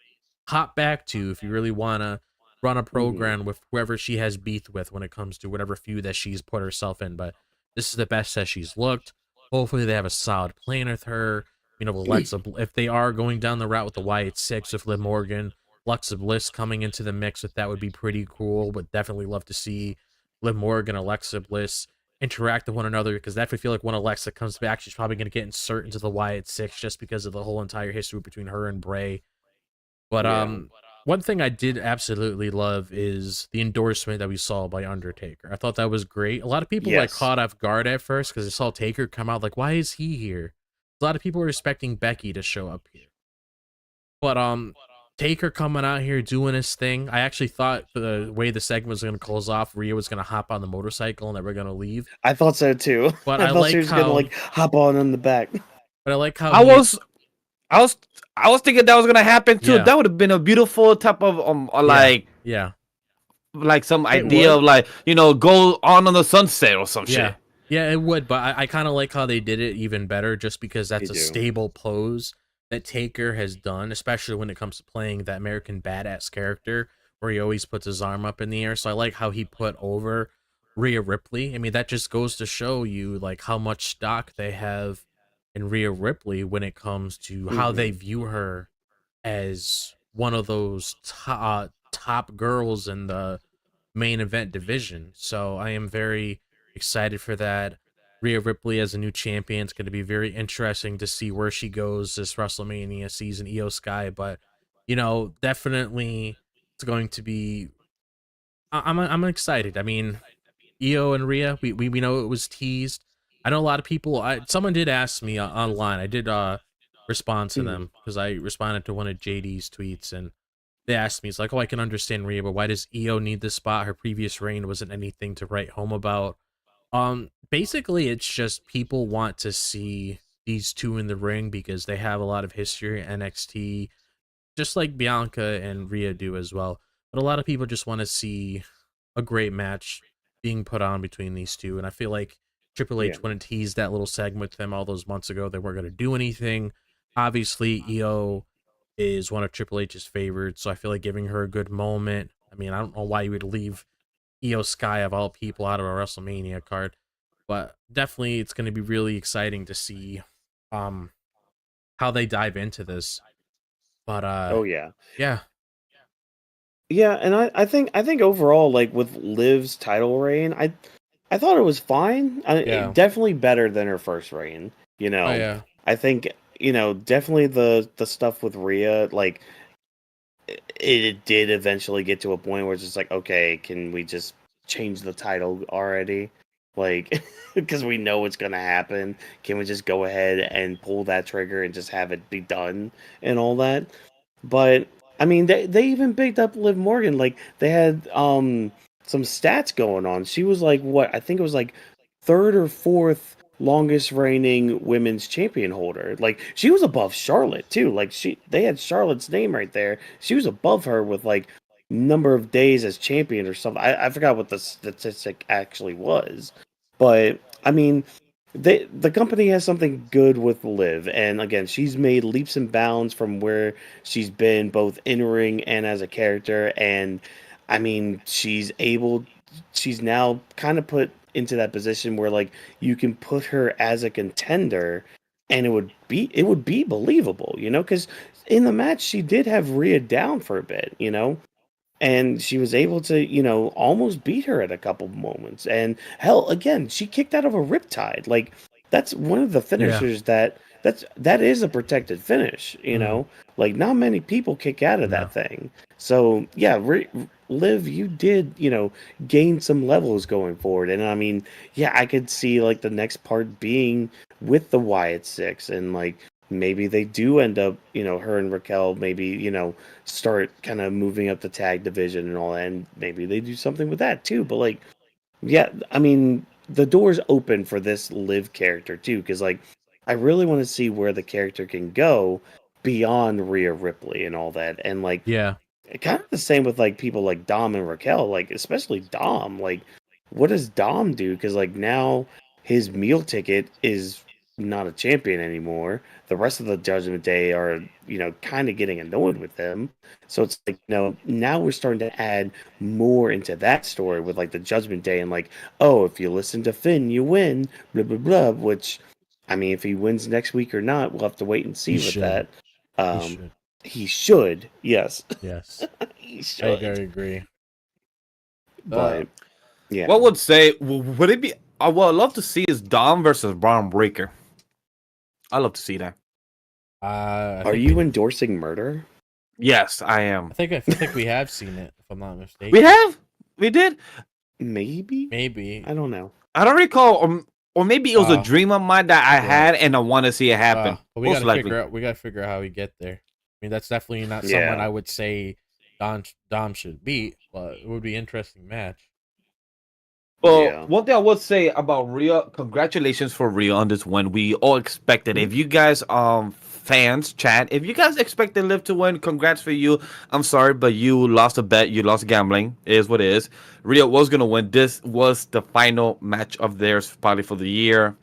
Speaker 5: hop back to if you really want to run a
Speaker 4: Hmm.
Speaker 5: program with whoever she has beef with when it comes to whatever feud that she's put herself in. But this is the best that she's looked. Hopefully, they have a solid plan with her. You know, Alexa, if they are going down the route with the Wyatt Six with Liv Morgan, Alexa Bliss coming into the mix with that would be pretty cool. But definitely love to see Liv Morgan, Alexa Bliss interact with one another because that would feel like when Alexa comes back, she's probably going to get inserted into the Wyatt Six just because of the whole entire history between her and Bray. But
Speaker 4: Yeah.
Speaker 5: one thing I did absolutely love is the endorsement that we saw by Undertaker. I thought that was great. A lot of people like
Speaker 4: Yes.
Speaker 5: caught off guard at first because they saw Taker come out like, why is he here? A lot of people were expecting Becky to show up here. But Taker coming out here doing his thing. I actually thought the way the segment was gonna close off, Rhea was gonna hop on the motorcycle and that we're gonna leave.
Speaker 4: I thought so too.
Speaker 5: But
Speaker 4: I
Speaker 5: I
Speaker 4: thought she
Speaker 5: like
Speaker 4: was gonna
Speaker 5: how
Speaker 4: like hop on in the back.
Speaker 5: but I like how
Speaker 3: I
Speaker 5: he
Speaker 3: was I was I was thinking that was gonna happen too.
Speaker 5: yeah,
Speaker 3: That would have been a beautiful type of
Speaker 5: yeah, yeah.
Speaker 3: like some
Speaker 5: It
Speaker 3: idea
Speaker 5: would.
Speaker 3: of like go on the sunset or some
Speaker 5: Yeah.
Speaker 3: shit.
Speaker 5: Yeah, it would, but I kind of like how they did it even better just because
Speaker 4: You
Speaker 5: that's a
Speaker 4: do.
Speaker 5: stable pose that Taker has done, especially when it comes to playing that American badass character where he always puts his arm up in the air. So I like how he put over Rhea Ripley. I mean, that just goes to show you like how much stock they have in Rhea Ripley when it comes to how they
Speaker 4: Hmm.
Speaker 5: view her as one of those top girls in the main event division. So I am very excited for that. Rhea Ripley as a new champion. It's going to be very interesting to see where she goes this WrestleMania season, Io Sky. But definitely it's going to be. I'm excited. I mean, Io and Rhea, we know it was teased. I know a lot of people. Someone did ask me online. I did respond to
Speaker 4: Mhm.
Speaker 5: them because I responded to one of JD's tweets, and they asked me, it's like, oh, I can understand Rhea, but why does Io need this spot? Her previous reign wasn't anything to write home about. Basically, it's just people want to see these two in the ring because they have a lot of history at NXT, just like Bianca and Rhea do as well. But a lot of people just want to see a great match being put on between these two, and I feel like Triple
Speaker 4: Yeah.
Speaker 5: H when it teased that little segment with them all those months ago, they weren't going to do anything. Obviously, Io is one of Triple H's favorites, so I feel like giving her a good moment. I mean, I don't know why you would leave Io Sky of all people out of a WrestleMania card, but definitely it's going to be really exciting to see um how they dive into this. But
Speaker 4: Oh yeah.
Speaker 5: yeah,
Speaker 4: Yeah, and I think overall, like with Liv's title reign, I thought it was fine.
Speaker 5: yeah,
Speaker 4: Definitely better than her first reign. You
Speaker 5: oh
Speaker 4: know,
Speaker 5: yeah,
Speaker 4: I think definitely the stuff with Rhea, like it did eventually get to a point where it's just like, okay, can we just change the title already? Like, because we know what's gonna happen. Can we just go ahead and pull that trigger and just have it be done and all that? But I mean, they even picked up Liv Morgan. Like they had some stats going on. She was like what I think it was like third or fourth longest reigning women's champion holder. Like she was above Charlotte too. Like they had Charlotte's name right there. She was above her with like number of days as champion or something. I forgot what the statistic actually was. But I mean, the company has something good with Liv, and again, she's made leaps and bounds from where she's been both in ring and as a character. And I mean, she's now kind of put into that position where like you can put her as a contender, and it would be believable, because in the match she did have Rhea down for a bit, and she was able to, almost beat her at a couple moments. And hell, again, she kicked out of a riptide. Like that's one of the
Speaker 5: yeah.
Speaker 4: finishers that is a protected finish.
Speaker 5: Mm,
Speaker 4: Like not many people kick out of
Speaker 5: no,
Speaker 4: that thing. So yeah, Liv, you did, gain some levels going forward. And I mean, yeah, I could see like the next part being with the Wyatt Six, and like maybe they do end up, her and Raquel maybe, start kind of moving up the tag division and all that, and maybe they do something with that too. But like, yeah, I mean, the door's open for this Liv character too, because like, I really want to see where the character can go beyond Rhea Ripley and all that, and like,
Speaker 5: yeah,
Speaker 4: kind of the same with like people like Dom and Raquel, like especially Dom. Like, what does Dom do? Because like now his meal ticket is not a champion anymore. The rest of the Judgment Day are, kind of getting annoyed with him. So it's like, now we're starting to add more into that story with like the Judgment Day, and like, oh, if you listen to Finn, you win, blah blah blah. Which, I mean, if he wins next week or not, we'll have to wait and
Speaker 5: he
Speaker 4: see with
Speaker 5: should,
Speaker 4: that.
Speaker 5: he
Speaker 4: Um,
Speaker 5: should,
Speaker 4: he should, yes.
Speaker 5: yes,
Speaker 4: He
Speaker 5: I
Speaker 4: should.
Speaker 5: agree. Uh,
Speaker 4: But yeah.
Speaker 3: What would say would it be? What I'd love to see is Dom versus Braun Breaker. I love to see that.
Speaker 5: I
Speaker 4: Are
Speaker 5: think
Speaker 4: you endorsing murder?
Speaker 3: Yes, I am.
Speaker 5: I feel like we have seen it, if I'm not mistaken.
Speaker 3: We have, we did.
Speaker 4: Maybe?
Speaker 5: Maybe.
Speaker 4: I don't know.
Speaker 3: I don't recall, or maybe it was a
Speaker 5: Uh,
Speaker 3: dream of mine that I
Speaker 5: yeah.
Speaker 3: had, and I want to see it happen.
Speaker 5: But we
Speaker 3: Most
Speaker 5: gotta
Speaker 3: likely.
Speaker 5: figure out. We gotta figure out how we get there. I mean, that's definitely not
Speaker 4: Yeah.
Speaker 5: someone I would say Dom should beat, but it would be an interesting match.
Speaker 3: Well,
Speaker 4: Yeah.
Speaker 3: one thing I would say about Rhea, congratulations for Rhea on this win. We all expected. If you guys, fans, chat, if you guys expected Liv to win, congrats for you. I'm sorry, but you lost a bet. You lost gambling. It is what it is. Rhea was gonna win. This was the final match of theirs, probably for the year.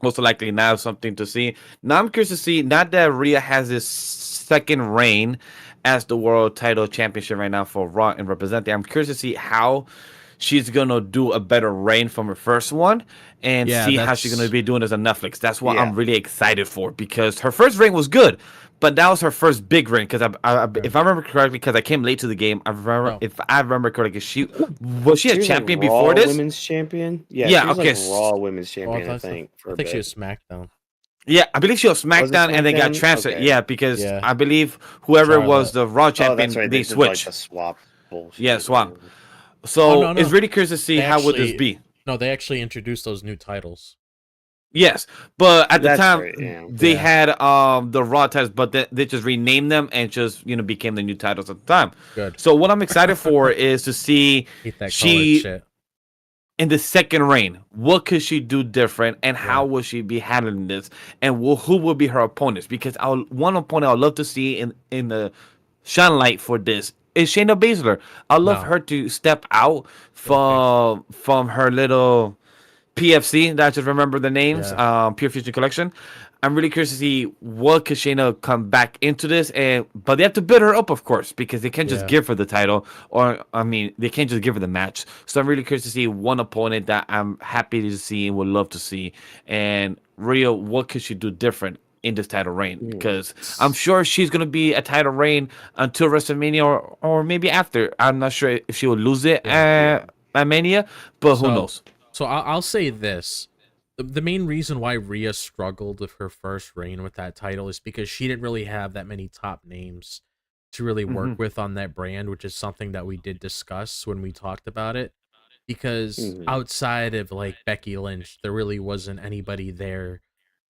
Speaker 3: Most likely now something to see. Now I'm curious to see. Not that Rhea has his second reign as the world title championship right now for Raw and representing. I'm curious to see how she's gonna do a better reign from her first one and
Speaker 5: Yeah,
Speaker 3: see how she's gonna
Speaker 5: that's
Speaker 3: be doing this on Netflix. That's what
Speaker 4: Yeah.
Speaker 3: I'm really excited for because her first reign was good, but that was her first big reign. Because if I remember correctly, because I came late to the game, I remember
Speaker 5: no.
Speaker 3: if I remember correctly, she
Speaker 4: She
Speaker 3: a
Speaker 4: was
Speaker 3: champion
Speaker 4: like
Speaker 3: before
Speaker 4: Raw
Speaker 3: this.
Speaker 4: Women's Champion. Yeah,
Speaker 3: Yeah,
Speaker 4: she was
Speaker 3: okay.
Speaker 4: like Raw Women's
Speaker 5: Oh, I
Speaker 4: Champion, I
Speaker 5: thought so.
Speaker 4: think, for
Speaker 5: I
Speaker 4: a
Speaker 5: think she
Speaker 4: bit.
Speaker 5: was SmackDown.
Speaker 3: Yeah, I believe she was
Speaker 4: Was it
Speaker 3: SmackDown and then got
Speaker 4: SmackDown?
Speaker 3: transferred.
Speaker 4: Okay.
Speaker 3: Yeah, because
Speaker 5: Yeah.
Speaker 3: I believe whoever was
Speaker 5: Charlotte.
Speaker 3: the Raw
Speaker 4: Oh,
Speaker 3: champion,
Speaker 4: that's right.
Speaker 3: they
Speaker 4: They did like
Speaker 3: switched.
Speaker 4: the swap bullshit.
Speaker 3: Yeah, swap.
Speaker 4: Yeah.
Speaker 5: Oh
Speaker 3: So
Speaker 5: no,
Speaker 3: it's
Speaker 5: no.
Speaker 3: really curious to see
Speaker 5: They
Speaker 3: how would this
Speaker 5: actually
Speaker 3: be.
Speaker 5: no, they actually introduced those new titles.
Speaker 3: Yes, but at the
Speaker 4: That's
Speaker 3: time
Speaker 4: right, yeah.
Speaker 3: they
Speaker 5: Yeah.
Speaker 3: had the Raw titles, but they just renamed them and just became the new titles at the time.
Speaker 5: Good.
Speaker 3: So what I'm excited for is to see
Speaker 5: Hate that colored
Speaker 3: she
Speaker 5: shit.
Speaker 3: in the second reign. What could she do different, and how
Speaker 5: Yeah.
Speaker 3: will she be handling this, and who will be her opponents? Because one opponent I'd love to see in the shine for this is Shayna Baszler. I'd love
Speaker 5: No.
Speaker 3: her to step out
Speaker 5: Don't
Speaker 3: from her little PFC. That I just remember the names.
Speaker 5: Yeah.
Speaker 3: Pure Future Collection. I'm really curious to see what could Shayna come back into this, but they have to build her up, of course, because they can't just
Speaker 5: Yeah.
Speaker 3: give her the title, or I mean, they can't just give her the match. So I'm really curious to see one opponent that I'm happy to see and would love to see, and Rhea, what could she do different in this title reign? Because I'm sure she's gonna be a title reign until WrestleMania, or maybe after. I'm not sure if she will lose it at Mania, but who knows?
Speaker 5: So I'll say this. The main reason why Rhea struggled with her first reign with that title is because she didn't really have that many top names to really work with on that brand, which is something that we did discuss when we talked about it. Because outside of like Becky Lynch, there really wasn't anybody there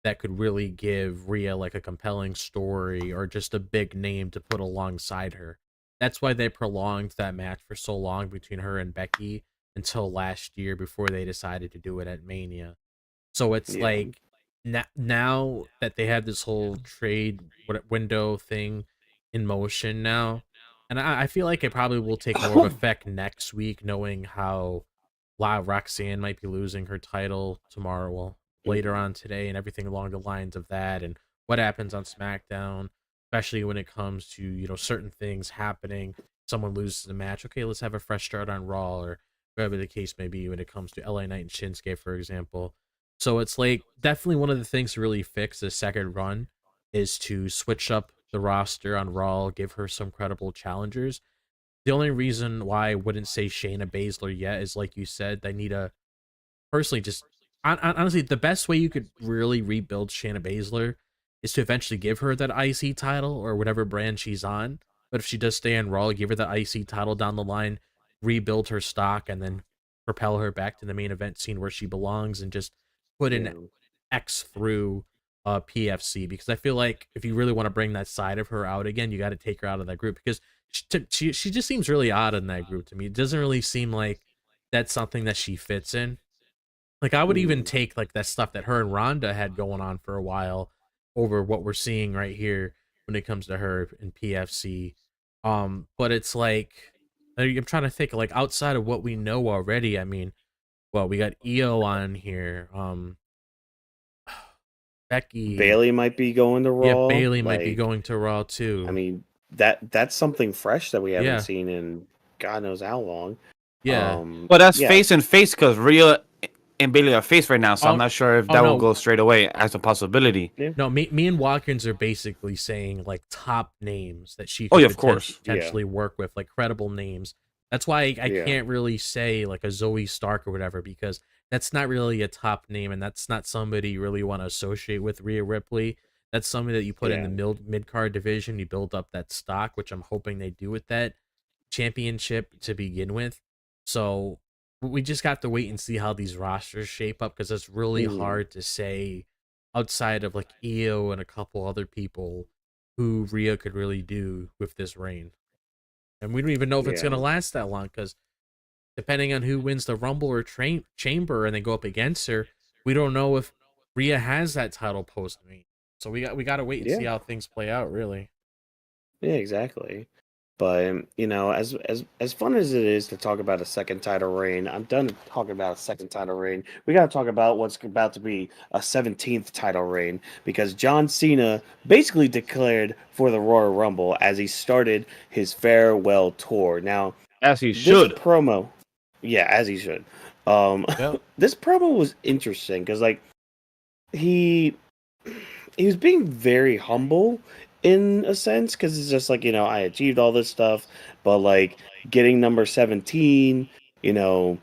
Speaker 5: that could really give Rhea like a compelling story or just a big name to put alongside her. That's why they prolonged that match for so long between her and Becky until last year before they decided to do it at Mania. So it's
Speaker 4: Yeah.
Speaker 5: like now that they have this whole trade window thing in motion now, and I feel like it probably will take more of effect next week, knowing how Roxanne might be losing her title tomorrow, well, later on today, and everything along the lines of that, and what happens on SmackDown, especially when it comes to certain things happening. Someone loses the match, okay, let's have a fresh start on Raw, or whatever the case may be when it comes to LA Knight and Shinsuke, for example. So it's like definitely one of the things to really fix the second run is to switch up the roster on Raw, give her some credible challengers. The only reason why I wouldn't say Shayna Baszler yet is, like you said, they need a personally just honestly the best way you could really rebuild Shayna Baszler is to eventually give her that IC title or whatever brand she's on. But if she does stay on Raw, give her the IC title down the line, rebuild her stock, and then propel her back to the main event scene where she belongs, and just put an X through PFC, because I feel like if you really want to bring that side of her out again, you got to take her out of that group, because she just seems really odd in that group to me. It doesn't really seem like that's something that she fits in. Like I would even take like that stuff that her and Rhonda had going on for a while over what we're seeing right here when it comes to her in PFC. But it's like I'm trying to think like outside of what we know already. I mean, well, we got EO on here. Becky,
Speaker 4: Bailey might be going to Raw.
Speaker 5: yeah, Bailey might be going to Raw too.
Speaker 4: I mean, that's something fresh that we haven't
Speaker 5: Yeah.
Speaker 4: seen in God knows how long.
Speaker 5: Yeah.
Speaker 3: But that's
Speaker 4: yeah.
Speaker 3: face and face because Rhea and Bailey are face right now, so I'm not sure if that will
Speaker 5: no.
Speaker 3: go straight away as a possibility.
Speaker 5: No, me and Watkins are basically saying like top names that she
Speaker 3: Oh,
Speaker 5: could
Speaker 3: yeah, of course.
Speaker 5: potentially work with, like credible names. That's why I
Speaker 4: Yeah.
Speaker 5: can't really say like a Zoe Stark or whatever, because that's not really a top name, and that's not somebody you really want to associate with Rhea Ripley. That's somebody that you put in the mid card division, you build up that stock, which I'm hoping they do with that championship to begin with. So we just got to wait and see how these rosters shape up, because it's really hard to say outside of like EO and a couple other people who Rhea could really do with this reign. And we don't even know if it's going to last that long, because depending on who wins the Rumble or Chamber and they go up against her, we don't know if Rhea has that title post meet. So we got to wait and see how things play out, really.
Speaker 4: Yeah, exactly. But as fun as it is to talk about a second title reign, I'm done talking about a second title reign. We got to talk about what's about to be a 17th title reign, because John Cena basically declared for the Royal Rumble as he started his farewell tour. Now,
Speaker 3: As he
Speaker 4: this
Speaker 3: should.
Speaker 4: promo, Yeah, as he should.
Speaker 5: Yep.
Speaker 4: This promo was interesting because like he he was being very humble in a sense because it's just like I achieved all this stuff, but like getting number 17, you know,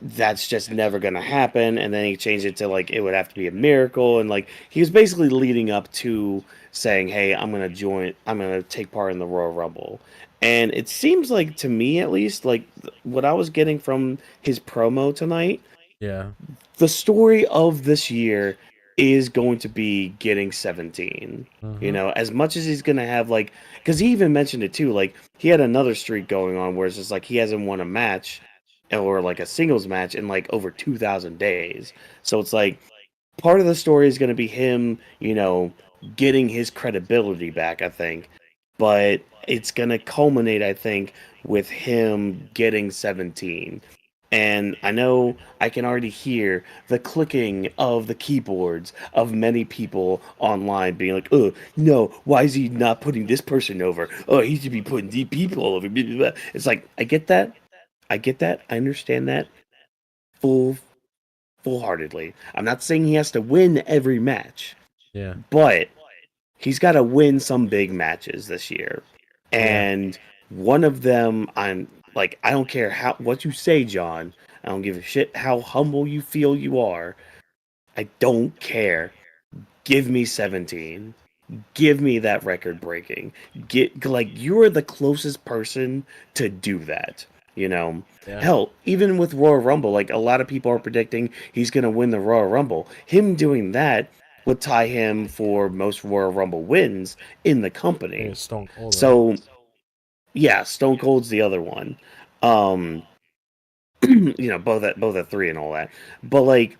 Speaker 4: that's just never gonna happen. And then he changed it to like it would have to be a miracle, and like he was basically leading up to saying, "Hey, I'm gonna take part in the Royal Rumble." And it seems like to me, at least, like what I was getting from his promo tonight,
Speaker 5: Yeah.
Speaker 4: the story of this year is going to be getting 17.
Speaker 5: Mm-hmm.
Speaker 4: As much as he's going to have, like, because he even mentioned it too, like, he had another streak going on where it's just like he hasn't won a match or like a singles match in like over 2,000 days. So it's like part of the story is going to be him, getting his credibility back, I think. But it's going to culminate, I think, with him getting 17. And I know I can already hear the clicking of the keyboards of many people online being like, oh, no, why is he not putting this person over? Oh, he should be putting these people over. Blah, blah, blah. It's like, I get that. I get that. I understand that full full-heartedly. I'm not saying he has to win every match,
Speaker 5: Yeah.
Speaker 4: but he's got to win some big matches this year.
Speaker 5: Yeah.
Speaker 4: And one of them, I'm like, I don't care what you say, John. I don't give a shit how humble you feel you are. I don't care. Give me 17. Give me that record breaking. Get like you're the closest person to do that. You know,
Speaker 5: Yeah.
Speaker 4: hell, even with Royal Rumble, like a lot of people are predicting he's gonna win the Royal Rumble. Him doing that would tie him for most Royal Rumble wins in the company.
Speaker 5: Yeah, Stone Cold, right?
Speaker 4: So yeah, Stone Cold's the other one. Um, both at 3 and all that. But like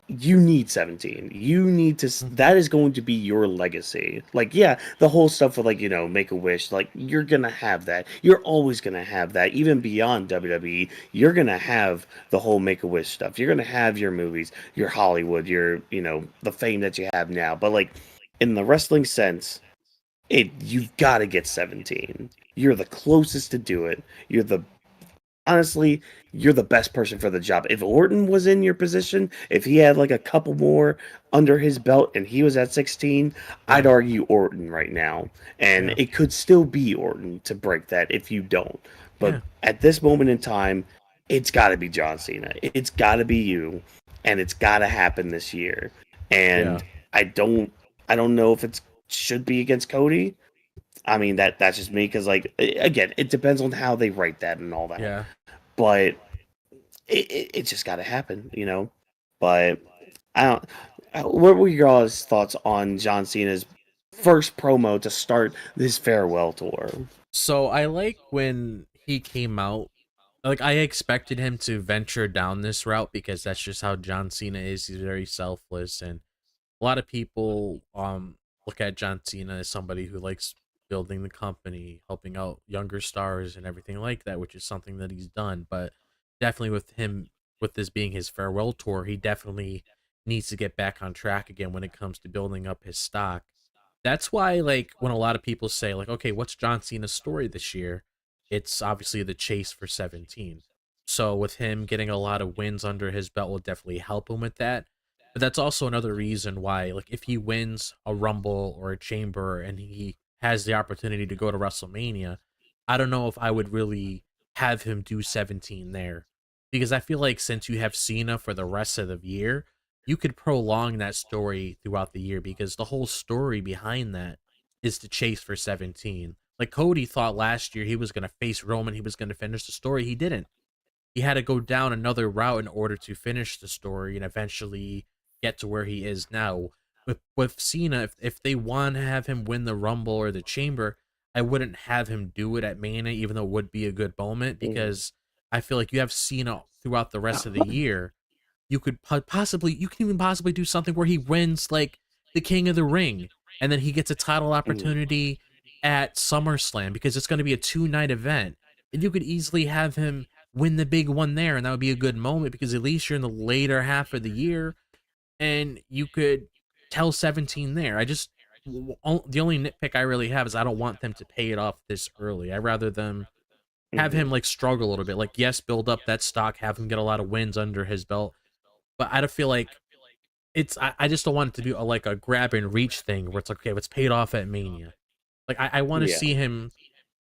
Speaker 4: you need 17. You need to
Speaker 5: Mm-hmm.
Speaker 4: that is going to be your legacy. Like yeah, the whole stuff with like, make a wish, like you're going to have that. You're always going to have that even beyond WWE. You're going to have the whole make a wish stuff. You're going to have your movies, your Hollywood, your, the fame that you have now. But like in the wrestling sense, you've got to get 17. You're the closest to do it. Honestly, you're the best person for the job. If Orton was in your position, if he had like a couple more under his belt and he was at 16, I'd
Speaker 5: Yeah.
Speaker 4: argue Orton right now. And
Speaker 5: Yeah.
Speaker 4: it could still be Orton to break that if you don't. But
Speaker 5: Yeah.
Speaker 4: at this moment in time, it's got to be John Cena. It's got to be you, and it's got to happen this year.
Speaker 5: Yeah.
Speaker 4: And I don't I don't know if it should be against Cody. I mean that's just me because like again, it depends on how they write that and all that,
Speaker 5: Yeah.
Speaker 4: but it just got to happen. But I don't. What were your guys' thoughts on John Cena's first promo to start this farewell tour?
Speaker 5: So I like when he came out. Like I expected him to venture down this route because that's just how John Cena is. He's very selfless, and a lot of people look at John Cena as somebody who likes building the company, helping out younger stars and everything like that, which is something that he's done. But definitely with him, with this being his farewell tour, he definitely needs to get back on track again when it comes to building up his stock. That's why, like, when a lot of people say, like, okay, what's John Cena's story this year? It's obviously the chase for 17. So with him getting a lot of wins under his belt will definitely help him with that. But that's also another reason why, like, if he wins a Rumble or a Chamber and he has the opportunity to go to WrestleMania, I don't know if I would really have him do 17 there. Because I feel like since you have Cena for the rest of the year, you could prolong that story throughout the year because the whole story behind that is to chase for 17. Like Cody thought last year he was going to face Roman, he was going to finish the story. He didn't. He had to go down another route in order to finish the story and eventually get to where he is now. With Cena, if they want to have him win the Rumble or the Chamber, I wouldn't have him do it at Mania, even though it would be a good moment,
Speaker 4: Mhm.
Speaker 5: because I feel like you have Cena throughout the rest of the year. You can even possibly do something where he wins like the King of the Ring, and then he gets a title
Speaker 4: Mhm.
Speaker 5: opportunity at SummerSlam because it's going to be a 2 night event, and you could easily have him win the big one there, and that would be a good moment because at least you're in the later half of the year, and you could tell 17 there. The only nitpick I really have is I don't want them to pay it off this early. I rather them have
Speaker 4: Mhm.
Speaker 5: him like struggle a little bit. Like, yes, build up that stock, have him get a lot of wins under his belt. But I don't feel like I just don't want it to be like a grab and reach thing where it's like, okay, it's paid off at Mania. Like, I want to
Speaker 4: Yeah.
Speaker 5: see him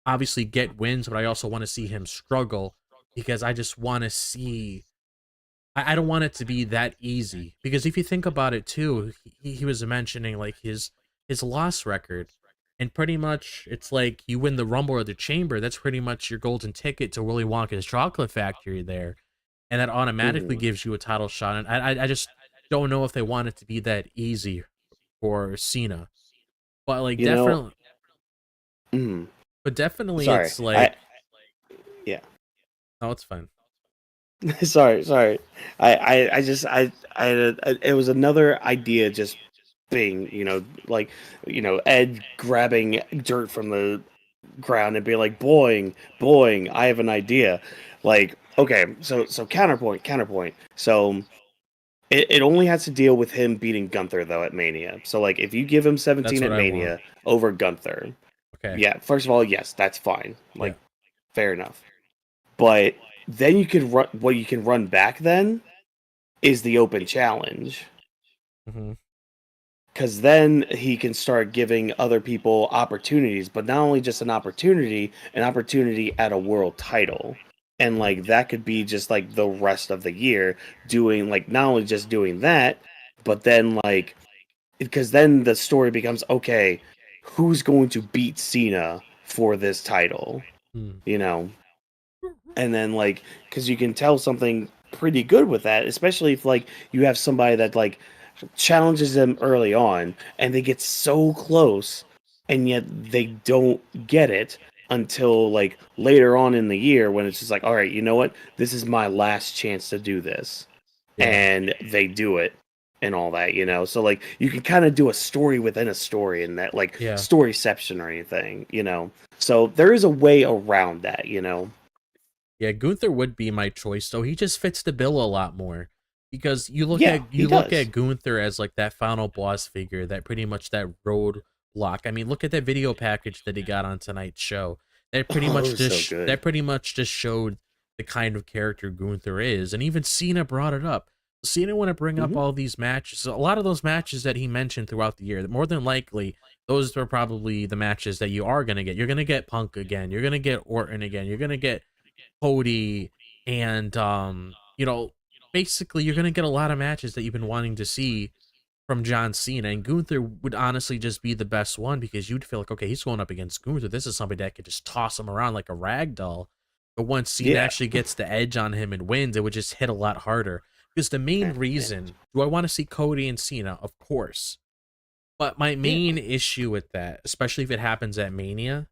Speaker 5: obviously get wins, but I also want to see him struggle because I just want to see. I don't want it to be that easy because if you think about it too, he was mentioning like his loss record, and pretty much it's like you win the Rumble or the Chamber. That's pretty much your golden ticket to Willy Wonka's Chocolate Factory there, and that automatically
Speaker 4: Mhm.
Speaker 5: gives you a title shot. And I just don't know if they want it to be that easy for Cena, but like
Speaker 4: You know,
Speaker 5: definitely,
Speaker 4: mhm.
Speaker 5: but definitely
Speaker 4: Sorry.
Speaker 5: it's like,
Speaker 4: Yeah.
Speaker 5: oh, it's fine.
Speaker 4: Sorry. I just it was another idea just being, like, Ed grabbing dirt from the ground and be like, boing, boing, I have an idea. Like, okay, so counterpoint. So it only has to deal with him beating Gunther though at Mania. So like if you give him
Speaker 5: That's
Speaker 4: 17
Speaker 5: what
Speaker 4: at
Speaker 5: I want.
Speaker 4: Mania over Gunther,
Speaker 5: Okay.
Speaker 4: yeah, first of all, yes, that's fine.
Speaker 5: Yeah.
Speaker 4: Like, fair enough. But then you can run what you can run back then is the open challenge.
Speaker 5: Hmm.
Speaker 4: Because then he can start giving other people opportunities, but not only just an opportunity at a world title. And like that could be just like the rest of the year doing like not only just doing that, but then like because then the story becomes okay, who's going to beat Cena for this title?
Speaker 5: Hmm.
Speaker 4: You know? And then like because you can tell something pretty good with that, especially if like you have somebody that like challenges them early on and they get so close and yet they don't get it until like later on in the year when it's just like, all right, you know what, this is my last chance to do this,
Speaker 5: Yeah.
Speaker 4: and they do it and all that, so like you can kind of do a story within a story in that like
Speaker 5: Yeah.
Speaker 4: storyception or anything, so there is a way around that.
Speaker 5: Yeah, Gunther would be my choice, though. He just fits the bill a lot more. Because
Speaker 4: Yeah, he
Speaker 5: you look
Speaker 4: does.
Speaker 5: at Gunther as like that final boss figure, that pretty much that road block. I mean, look at that video package that he got on tonight's show.
Speaker 4: Oh, it was so good.
Speaker 5: That pretty much just showed the kind of character Gunther is. And even Cena brought it up. Cena want to bring up
Speaker 4: Hmm.
Speaker 5: all these matches. A lot of those matches that he mentioned throughout the year, more than likely, those are probably the matches that you are gonna get. You're gonna get Punk again. You're gonna get Orton again. You're gonna get Cody, and basically you're gonna get a lot of matches that you've been wanting to see from John Cena, and Gunther would honestly just be the best one because you'd feel like, okay, he's going up against Gunther. This is somebody that could just toss him around like a rag doll. But once Cena
Speaker 4: Yeah.
Speaker 5: actually gets the edge on him and wins, it would just hit a lot harder. Because the main
Speaker 4: Yeah.
Speaker 5: reason, do I want to see Cody and Cena? Of course. But my
Speaker 4: Yeah.
Speaker 5: main issue with that, especially if it happens at Mania,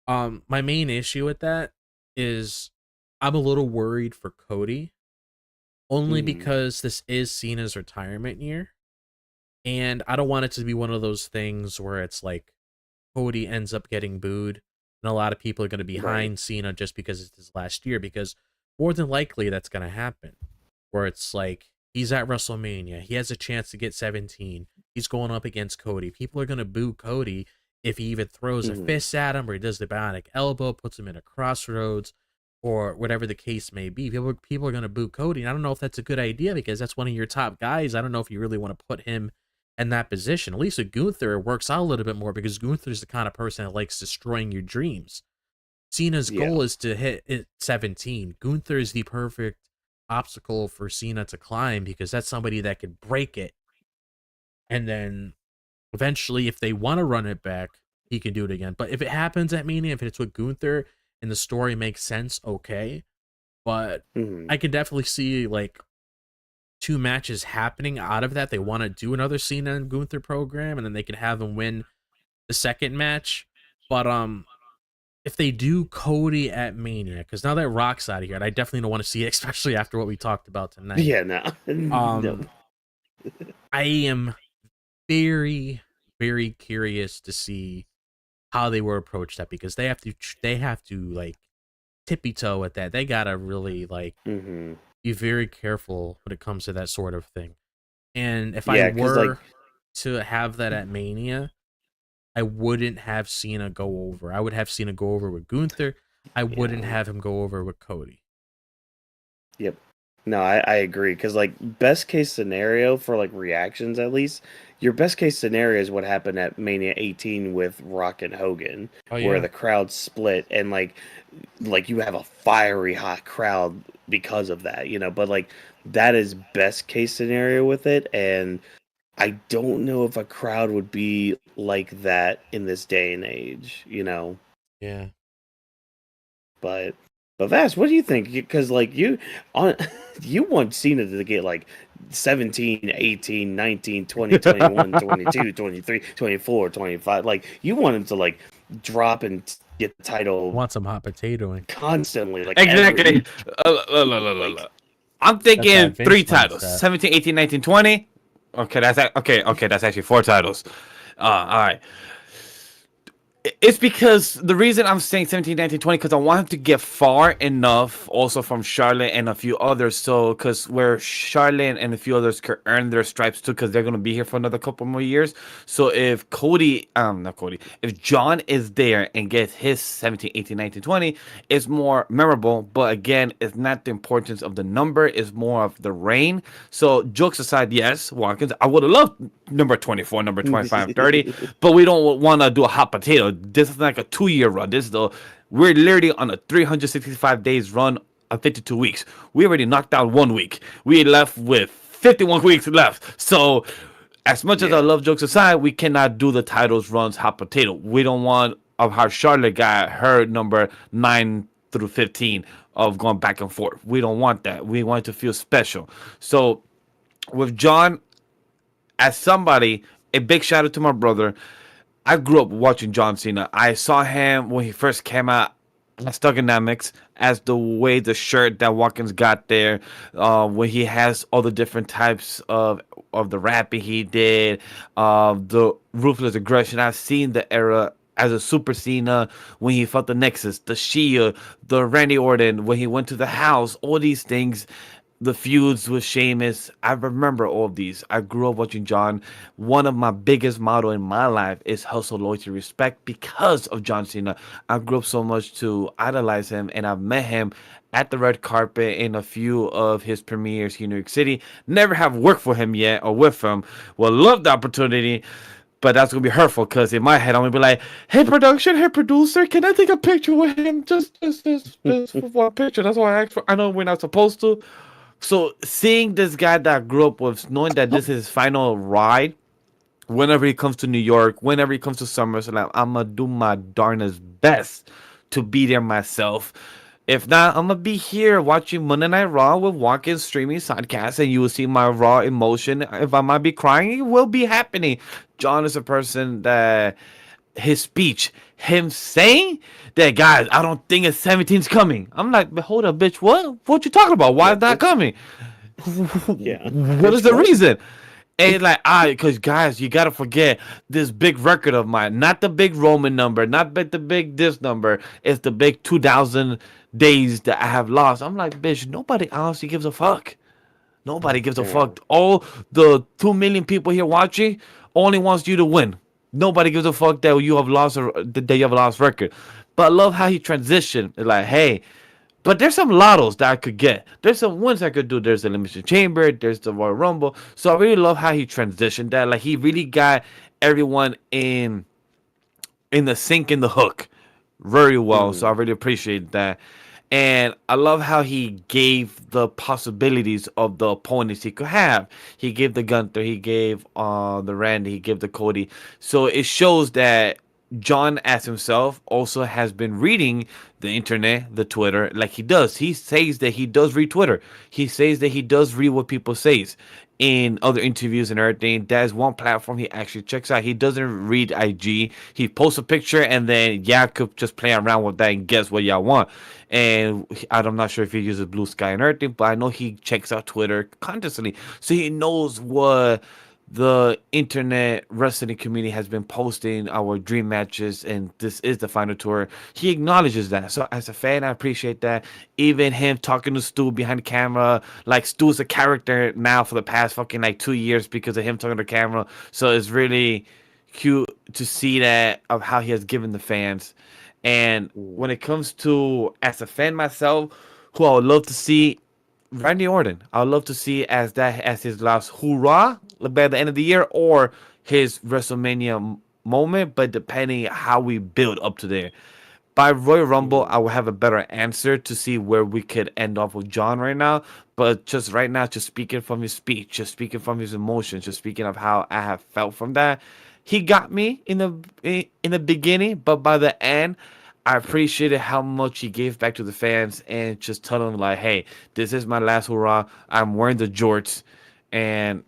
Speaker 5: my main issue with that is I'm a little worried for Cody, only
Speaker 4: Mhm.
Speaker 5: because this is Cena's retirement year, and I don't want it to be one of those things where it's like Cody ends up getting booed, and a lot of people are going to be
Speaker 4: Right.
Speaker 5: behind Cena just because it's his last year. Because more than likely that's going to happen, where it's like he's at WrestleMania, he has a chance to get 17, he's going up against Cody. People are going to boo Cody if he even throws a
Speaker 4: Mhm.
Speaker 5: fist at him or he does the bionic elbow, puts him in a crossroads, or whatever the case may be. People are going to boo Cody, and I don't know if that's a good idea because that's one of your top guys. I don't know if you really want to put him in that position. At least with Gunther, it works out a little bit more because Gunther's the kind of person that likes destroying your dreams. Cena's
Speaker 4: Yeah.
Speaker 5: goal is to hit 17. Gunther is the perfect obstacle for Cena to climb because that's somebody that could break it. And then eventually, if they want to run it back, he can do it again. But if it happens at Mania, if it's with Gunther and the story makes sense, okay. But
Speaker 4: Mhm.
Speaker 5: I can definitely see like two matches happening out of that. They want to do another Cena and Gunther program, and then they can have him win the second match. But if they do Cody at Mania, because now that Rock's out of here, and I definitely don't want to see it, especially after what we talked about tonight.
Speaker 4: Yeah, no. No.
Speaker 5: Um, I am very, very curious to see how they will approach that because they have to like tippy toe at that. They gotta really like
Speaker 4: Mhm.
Speaker 5: be very careful when it comes to that sort of thing. And if I
Speaker 4: Yeah, cuz like
Speaker 5: were to have that at Mania, I wouldn't have Cena go over. I would have Cena go over with Gunther. I wouldn't have him go over with Cody.
Speaker 4: Yep. No, I agree. Because, like, best case scenario for, like, reactions at least, your best case scenario is what happened at Mania 18 with Rock and Hogan,
Speaker 5: Oh,
Speaker 4: where
Speaker 5: yeah.
Speaker 4: the crowd split and, like, you have a fiery hot crowd because of that, you know? But, like, that is best case scenario with it. And I don't know if a crowd would be like that in this day and age, you know?
Speaker 5: Yeah.
Speaker 4: But Vass, what do you think? Because like on you want Cena to get like 17, 18, 19, 20, 21, 22, 23, 24, 25. Like you want him to like drop and get the title
Speaker 5: Want some hot potatoing.
Speaker 4: constantly. Like
Speaker 3: Exactly.
Speaker 4: like,
Speaker 3: I'm
Speaker 5: That's
Speaker 3: thinking
Speaker 5: that
Speaker 3: 3
Speaker 5: Vince
Speaker 3: titles:
Speaker 5: mindset.
Speaker 3: 17, 18, 19, 20. Okay, okay. That's actually 4 titles. All right. It's because the reason I'm saying 17, 19, 20 because I want him to get far enough also from Charlotte and a few others. So, because where Charlotte and a few others could earn their stripes too, because they're going to be here for another couple more years. So, if not Cody, if John is there and gets his 17, 18, 19, 20, it's more memorable. But again, it's not the importance of the number, it's more of the reign. So, jokes aside, yes, Watkins, I would have loved number 24, number 25, 30, but we don't want to do a hot potato. This is like a 2-year run. We're literally on a 365 days run of 52 weeks. We already knocked out 1 week. We left with 51 weeks left. So, as much as I love jokes aside, we cannot do the titles runs hot potato. We don't want of how Charlotte got her number 9 through 15 of going back and forth. We don't want that. We want it to feel special. So, with John, as somebody, a big shout out to my brother. I grew up watching John Cena. I saw him when he first came out as Thuganomics, as the way the shirt that Watkins got there, when he has all the different types of the rapping he did, the ruthless aggression. I've seen the era as a Super Cena when he fought the Nexus, the Shia, the Randy Orton, when he went to the house, all these things, the feuds with Sheamus. I remember all of these. I grew up watching John. One of my biggest motto in my life is hustle, loyalty, respect because of John Cena. I grew up so much to idolize him, and I've met him at the red carpet in a few of his premieres here in New York City. Never have worked for him yet or with him. Well, love the opportunity. But that's gonna be hurtful because in my head I'm gonna be like, "Hey production, hey producer, can I take a picture with him? Just for one picture." That's why I asked for. I know we're not supposed to, so seeing this guy that I grew up with, knowing that this is his final ride, whenever he comes to New York, whenever he comes to SummerSlam, I'm gonna do my darnest best to be there myself. If not, I'm gonna be here watching Monday Night Raw with Watkins streaming sidecast, and you will see my raw emotion. If I might be crying, it will be happening. John is a person that his speech, him saying that, guys, I don't think a 17's coming. I'm like, but hold up, bitch, what you talking about? Why is that coming?
Speaker 4: yeah.
Speaker 3: What is the reason? And like, because guys, you gotta forget this big record of mine, not the big Roman number, not the big this number. It's the big 2,000 days that I have lost. I'm like, bitch, nobody honestly gives a fuck. Nobody gives a fuck. All the 2 million people here watching only wants you to win. Nobody gives a fuck that you have lost or that you have a lost record. But I love how he transitioned. Like, hey, but there's some lottos that I could get. There's some wins I could do. There's the Elimination Chamber. There's the Royal Rumble. So I really love how he transitioned that. Like he really got everyone in the sink in the hook very well. So I really appreciate that. And I love how he gave the possibilities of the opponents he could have. He gave the Gunther, he gave the Randy, he gave the Cody. So it shows that John as himself also has been reading the internet, the Twitter, like he does. He says that he does read Twitter. He says that he does read what people says in other interviews and everything. That is one platform he actually checks out. He doesn't read IG. He posts a picture and then y'all could just play around with that and guess what y'all want. And I'm not sure if he uses Blue Sky and everything, but I know he checks out Twitter constantly. So he knows what the internet wrestling community has been posting our dream matches, and this is the final tour. He acknowledges that. So as a fan, I appreciate that. Even him talking to Stu behind the camera, like Stu's a character now for the past fucking like 2 years because of him talking to the camera. So it's really cute to see that of how he has given the fans. And when it comes to as a fan myself, who I would love to see Randy Orton. I would love to see as his last hoorah by the end of the year or his WrestleMania moment, but depending how we build up to there. By Royal Rumble, I will have a better answer to see where we could end off with John right now. But just right now, just speaking from his speech, just speaking from his emotions, just speaking of how I have felt from that, he got me in the beginning, but by the end, I appreciated how much he gave back to the fans and just telling them like, "Hey, this is my last hurrah. I'm wearing the jorts, and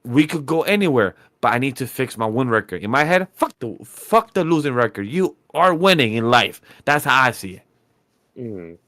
Speaker 3: we could go anywhere, but I need to fix my win record." In my head, fuck the losing record. You are winning in life. That's how I see it.
Speaker 4: Mm.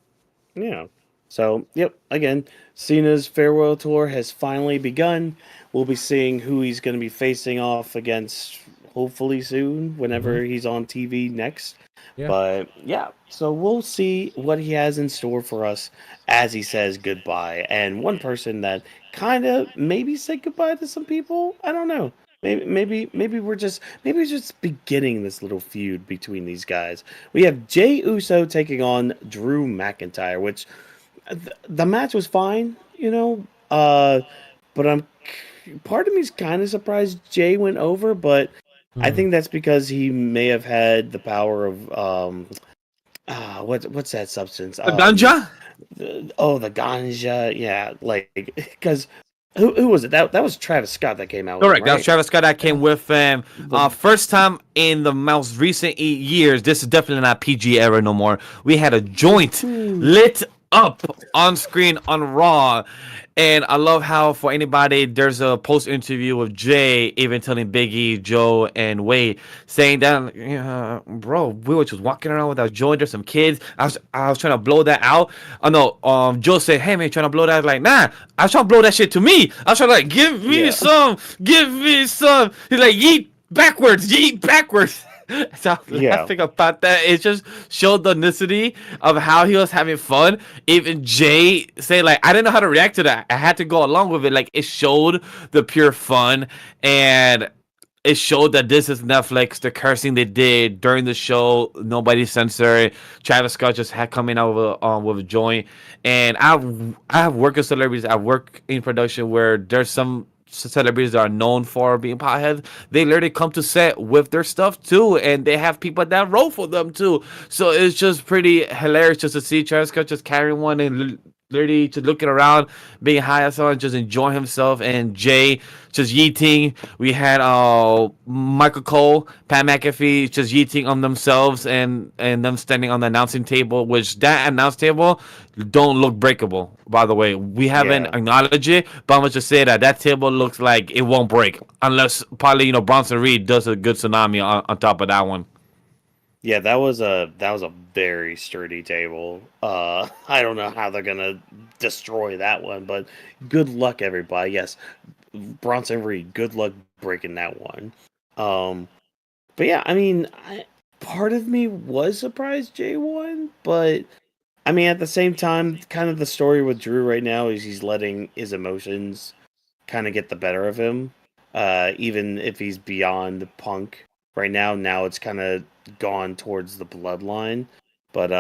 Speaker 4: Yeah. So, yep, again, Cena's farewell tour has finally begun. We'll be seeing who he's going to be facing off against hopefully soon, whenever he's on TV next.
Speaker 5: Yeah.
Speaker 4: But yeah, so we'll see what he has in store for us as he says goodbye. And one person that kind of maybe said goodbye to some people, I don't know. Maybe we're just beginning this little feud between these guys. We have Jey Uso taking on Drew McIntyre, which the match was fine, but part of me's kind of surprised Jay went over, but I think that's because he may have had the power of what's that substance?
Speaker 3: The ganja?
Speaker 4: The ganja, yeah, like because who was it? That was Travis Scott that came out.
Speaker 3: Correct.
Speaker 4: With him,
Speaker 3: That was
Speaker 4: right?
Speaker 3: Travis Scott that came with him. First time in the most recent years. This is definitely not PG era no more. We had a joint lit up on screen on Raw. And I love how for anybody, there's a post interview with Jay, even telling Biggie, Joe, and Wade, saying that, bro, we were just walking around with our joint. There's some kids. I was trying to blow that out. I know. Joe said, "Hey man, trying to blow that?" Like, nah, I was trying to blow that shit to me. I was trying to like, give me some. He's like, yeet backwards. So I was laughing about that. It just showed the ethnicity of how he was having fun. Even Jay say like, I didn't know how to react to that. I had to go along with it. Like it showed the pure fun, and it showed that this is Netflix. The cursing they did during the show, nobody censored. Travis Scott just had coming out with a joint, and I have worked with celebrities. I work in production where there's some celebrities that are known for being potheads. They literally come to set with their stuff too, and they have people that roll for them too. So it's just pretty hilarious just to see Travis Scott just carrying one and literally just looking around, being high as hell, and just enjoying himself. And Jay just yeeting. We had Michael Cole, Pat McAfee just yeeting on themselves, and them standing on the announcing table, which that announce table don't look breakable. By the way, we haven't acknowledged it, but I'm gonna just say that table looks like it won't break unless probably Bronson Reed does a good tsunami on top of that one.
Speaker 4: Yeah, that was a very sturdy table. I don't know how they're gonna destroy that one, but good luck, everybody. Yes, Bronson Reed, good luck breaking that one. But yeah, I mean, part of me was surprised Jay won, but I mean, at the same time, kind of the story with Drew right now is he's letting his emotions kind of get the better of him. Even if he's beyond Punk right now, it's kind of gone towards the bloodline. But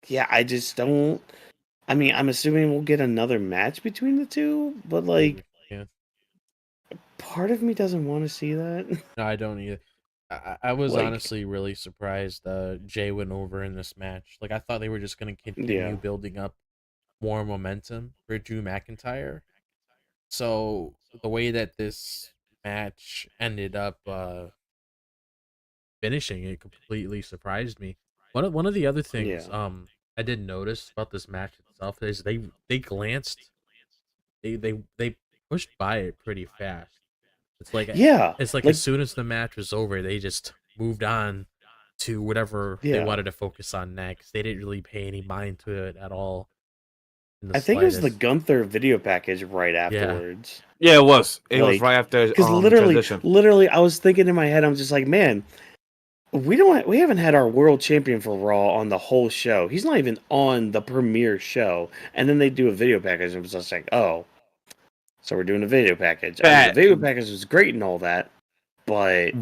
Speaker 4: yeah, I just don't. I mean, I'm assuming we'll get another match between the two, but like,
Speaker 5: Yeah.
Speaker 4: part of me doesn't want to see that.
Speaker 5: No, I don't either. I was
Speaker 4: Like-
Speaker 5: honestly really surprised Jay went over in this match. Like I thought they were just gonna continue
Speaker 4: Yeah.
Speaker 5: building up more momentum for Drew McIntyre. So the way that this match ended up finishing, it completely surprised me. One of the other things I did notice about this match itself is they glanced they pushed by it pretty fast. It's like
Speaker 4: like
Speaker 5: as soon as the match was over, they just moved on to whatever they wanted to focus on next. They didn't really pay any mind to it at all.
Speaker 4: I think it was the Gunther video package right afterwards.
Speaker 3: Yeah, it was. It was right after
Speaker 4: because literally, I was thinking in my head, I'm just like, man, we haven't had our world champion for Raw on the whole show. He's not even on the premiere show, and then they do a video package, and it was just like, oh, so we're doing a video package. I mean, the video package was great and all that, but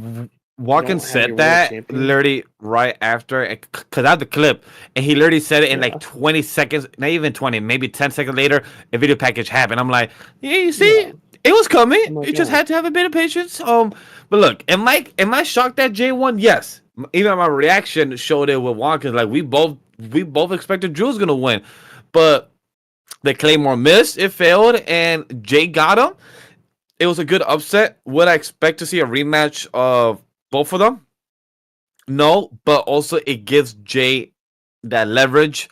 Speaker 3: Walken
Speaker 4: don't have your
Speaker 3: said
Speaker 4: world
Speaker 3: that
Speaker 4: champion.
Speaker 3: literally right after, because I have the clip, and he literally said it in
Speaker 4: Yeah.
Speaker 3: like 20 seconds, not even 20, maybe 10 seconds later, a video package happened. I'm like, yeah, you see,
Speaker 4: Yeah.
Speaker 3: it was coming.
Speaker 4: I'm like,
Speaker 3: You just
Speaker 4: yeah.
Speaker 3: had to have a bit of patience. But look, am I shocked that Jay won? Yes. Even my reaction showed it with Walken. Like we both expected Drew's gonna win, but the Claymore missed, it failed, and Jay got him. It was a good upset. Would I expect to see a rematch of both of them? No, but also it gives Jay that leverage.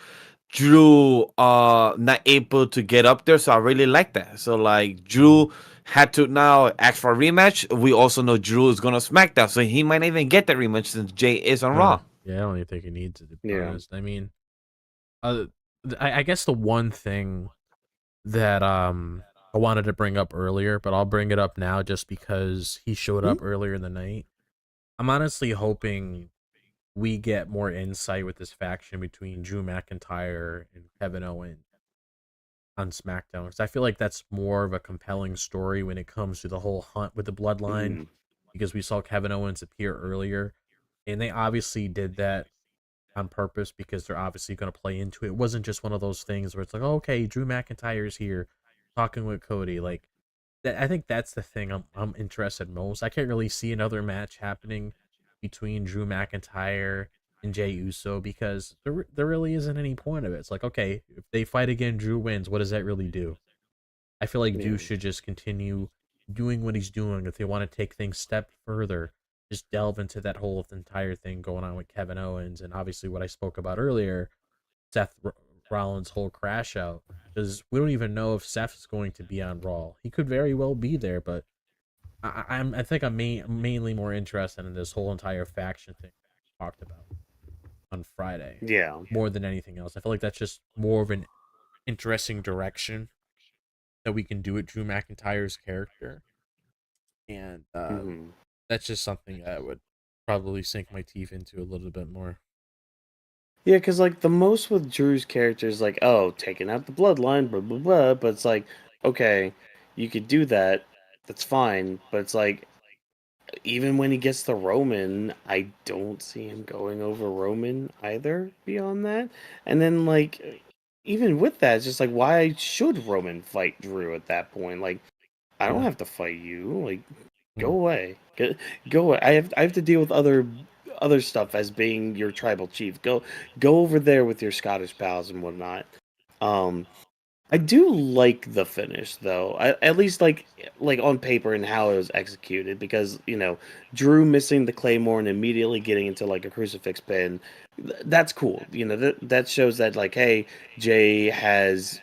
Speaker 3: Drew not able to get up there, so I really like that. So like Drew had to now ask for a rematch. We also know Drew is gonna Smackdown, so he might not even get that rematch since Jay is on Raw.
Speaker 5: Yeah, I don't even think he needs it, to be
Speaker 4: Yeah.
Speaker 5: honest. I mean, uh, I guess the one thing that I wanted to bring up earlier, but I'll bring it up now just because he showed up earlier in the night. I'm honestly hoping we get more insight with this faction between Drew McIntyre and Kevin Owens on SmackDown, because I feel like that's more of a compelling story when it comes to the whole hunt with the bloodline,
Speaker 4: Mhm.
Speaker 5: because we saw Kevin Owens appear earlier, and they obviously did that on purpose because they're obviously going to play into it. It wasn't just one of those things where it's like, oh, okay, Drew McIntyre's here talking with Cody. Like that, I think that's the thing I'm interested most. I can't really see another match happening between Drew McIntyre and Jey Uso because there really isn't any point of it. It's like, okay, if they fight again, Drew wins. What does that really do? I feel like
Speaker 4: Yeah.
Speaker 5: Drew should just continue doing what he's doing. If they want to take things step further, just delve into that whole entire thing going on with Kevin Owens, and obviously what I spoke about earlier, Seth Rollins' whole crash out. Because we don't even know if Seth is going to be on Raw. He could very well be there, but I think I'm mainly more interested in this whole entire faction thing we talked about on Friday
Speaker 4: Yeah.
Speaker 5: more than anything else. I feel like that's just more of an interesting direction that we can do with Drew McIntyre's character, and
Speaker 4: Mhm.
Speaker 5: that's just something that I would probably sink my teeth into a little bit more.
Speaker 4: Yeah, because like the most with Drew's character is like, oh, taking out the bloodline, blah blah blah. But it's like, okay, you could do that. That's fine. But it's like, even when he gets the Roman, I don't see him going over Roman either. Beyond that, and then like, even with that, it's just like, why should Roman fight Drew at that point? Like, I don't
Speaker 5: Yeah.
Speaker 4: have to fight you. Like, go
Speaker 5: Mm.
Speaker 4: away. Go away. I have to deal with other stuff as being your tribal chief. Go over there with your Scottish pals and whatnot. Um, I do like the finish though. At least like on paper and how it was executed because Drew missing the claymore and immediately getting into like a crucifix pin. That's cool. That shows that like, hey, Jay has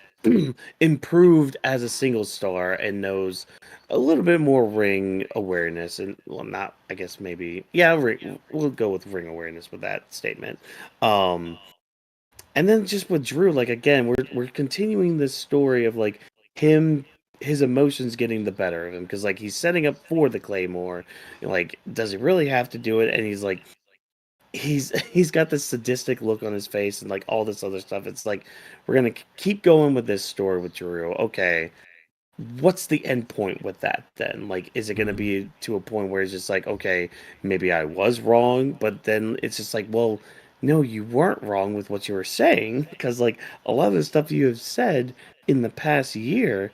Speaker 4: improved as a single star and knows a little bit more ring awareness and well, not I guess maybe yeah, we'll go with ring awareness with that statement. Um, and then just with Drew, like again, we're continuing this story of like him his emotions getting the better of him because like he's setting up for the claymore. Like, does he really have to do it? And he's like he's got this sadistic look on his face and like all this other stuff. It's like we're gonna keep going with this story with Drew. Okay, what's the end point with that then? Like, is it gonna
Speaker 5: Mm.
Speaker 4: be to a point where it's just like, okay, maybe I was wrong, but then it's just like, well, no, you weren't wrong with what you were saying because like a lot of the stuff you have said in the past year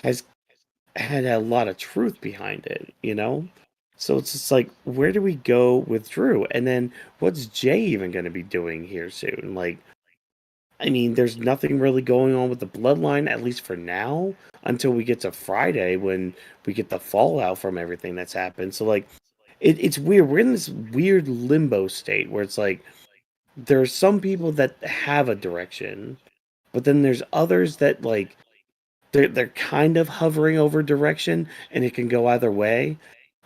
Speaker 4: has had a lot of truth behind it. So it's just like, where do we go with Drew? And then what's Jay even going to be doing here soon? Like, I mean, there's nothing really going on with the bloodline, at least for now, until we get to Friday when we get the fallout from everything that's happened. So, like, it's weird. We're in this weird limbo state where it's like there are some people that have a direction, but then there's others that, like, they're kind of hovering over direction and it can go either way.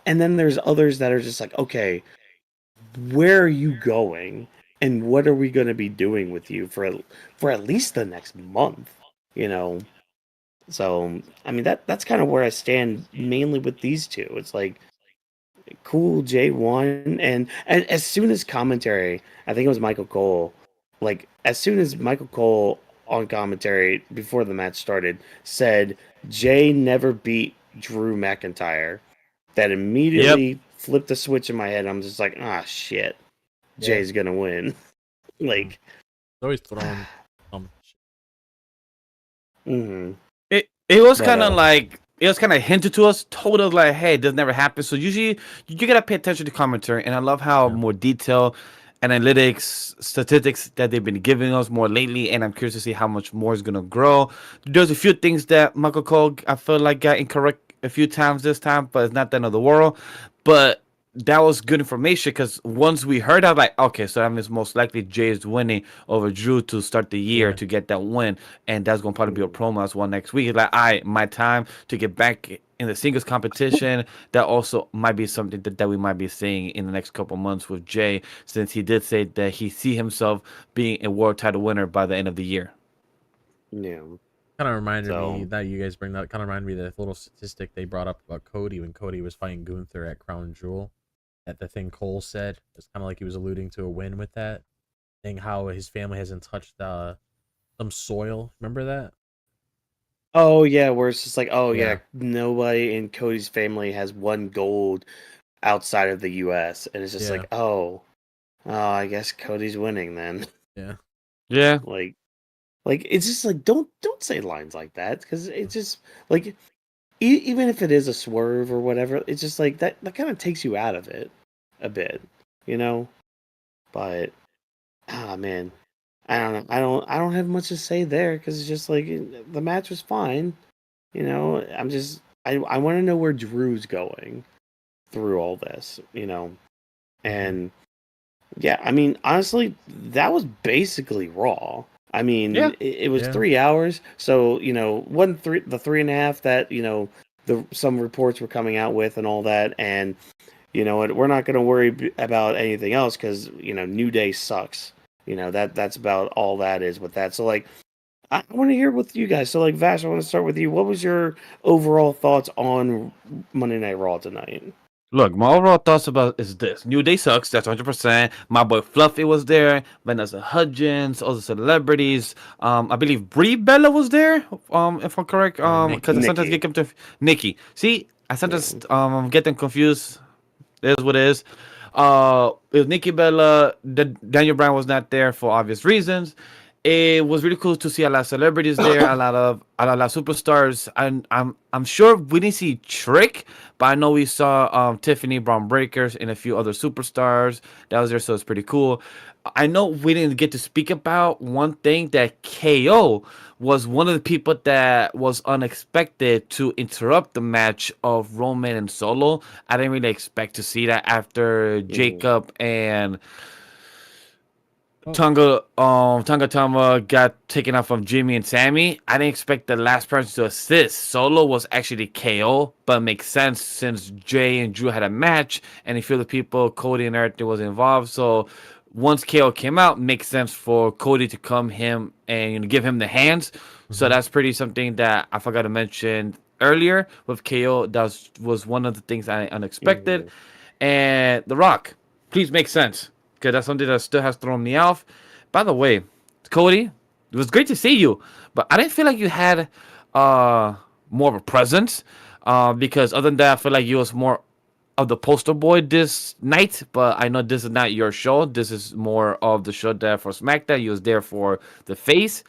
Speaker 4: And then there's others that are just like, okay, where are you going and what are we going to be doing with you for at least the next month, you know? So, I mean that's kind of where I stand mainly with these two. It's like cool J1 and as soon as commentary, I think it was Michael Cole, like as soon as Michael Cole on commentary before the match started said Jay never beat Drew McIntyre, that
Speaker 3: Yep.
Speaker 4: immediately flipped the switch in my head. I'm just like, ah, shit, Jay's gonna win. Like,
Speaker 5: always throwing shit.
Speaker 4: mm-hmm.
Speaker 3: It was
Speaker 4: But,
Speaker 3: kind of like it was kind of hinted to us, told us like, hey, this never happened. So usually you gotta pay attention to commentary, and I love how more detail, analytics, statistics that they've been giving us more lately, and I'm curious to see how much more is gonna grow. There's a few things that Michael Cole I feel like got incorrect a few times this time, but it's not the end of the world. But that was good information because once we heard, I was like, okay, so that means most likely Jay is winning over Drew to start the year to get that win, and that's gonna probably be a promo as well next week. It's like, all right, my time to get back in the singles competition. That also might be something that we might be seeing in the next couple months with Jay, since he did say that he see himself being a world title winner by the end of the year.
Speaker 4: Yeah.
Speaker 5: Kind of reminded me that you guys bring that. Kind of reminded me of the little statistic they brought up about Cody when Cody was fighting Gunther at Crown Jewel. That the thing Cole said, it's kind of like he was alluding to a win with that, saying how his family hasn't touched some soil. Remember that?
Speaker 4: Oh yeah, where it's just like, oh yeah, nobody in Cody's family has won gold outside of the U.S. and it's just like, oh, I guess Cody's winning then.
Speaker 3: Yeah.
Speaker 4: Like it's just like don't say lines like that because it's just like even if it is a swerve or whatever, it's just like that kind of takes you out of it a bit, you know. But man, I don't know. I don't have much to say there because it's just like the match was fine, you know. I want to know where Drew's going through all this, you know, and yeah, I mean honestly, that was basically Raw. I mean, it was 3 hours, so you know, the 3.5 that you know some reports were coming out with and all that, and you know what, we're not going to worry about anything else because you know New Day sucks. You know that's about all that is with that. So like, I want to hear with you guys. So like, Vash, I want to start with you. What was your overall thoughts on Monday Night Raw tonight?
Speaker 3: Look, my overall thoughts about is this: New Day sucks. That's 100%. My boy Fluffy was there. Vanessa Hudgens, all the celebrities. I believe Brie Bella was there. If I'm correct. Because I sometimes get them to Nikki. See, I sometimes get them confused. It is what it is. It was Nikki Bella. Daniel Bryan was not there for obvious reasons. It was really cool to see a lot of celebrities there, a lot of superstars. And I'm sure we didn't see Trick, but I know we saw Tiffany Brown Breakers and a few other superstars that was there, so it's pretty cool. I know we didn't get to speak about one thing, that KO was one of the people that was unexpected to interrupt the match of Roman and Solo. I didn't really expect to see that after Jacob and Tonga Tama got taken out from Jimmy and Sammy. I didn't expect the last person to assist. Solo was actually KO, but it makes sense since Jay and Drew had a match, and a few of the people, Cody and everything, was involved. So once KO came out, it makes sense for Cody to come him and give him the hands. So that's pretty something that I forgot to mention earlier with KO. That was one of the things I unexpected. And The Rock, please make sense. Because that's something that still has thrown me off. By the way, Cody, it was great to see you, but I didn't feel like you had more of a presence. Because other than that, I feel like you was more of the poster boy this night. But I know this is not your show. This is more of the show that for SmackDown. You was there for the face.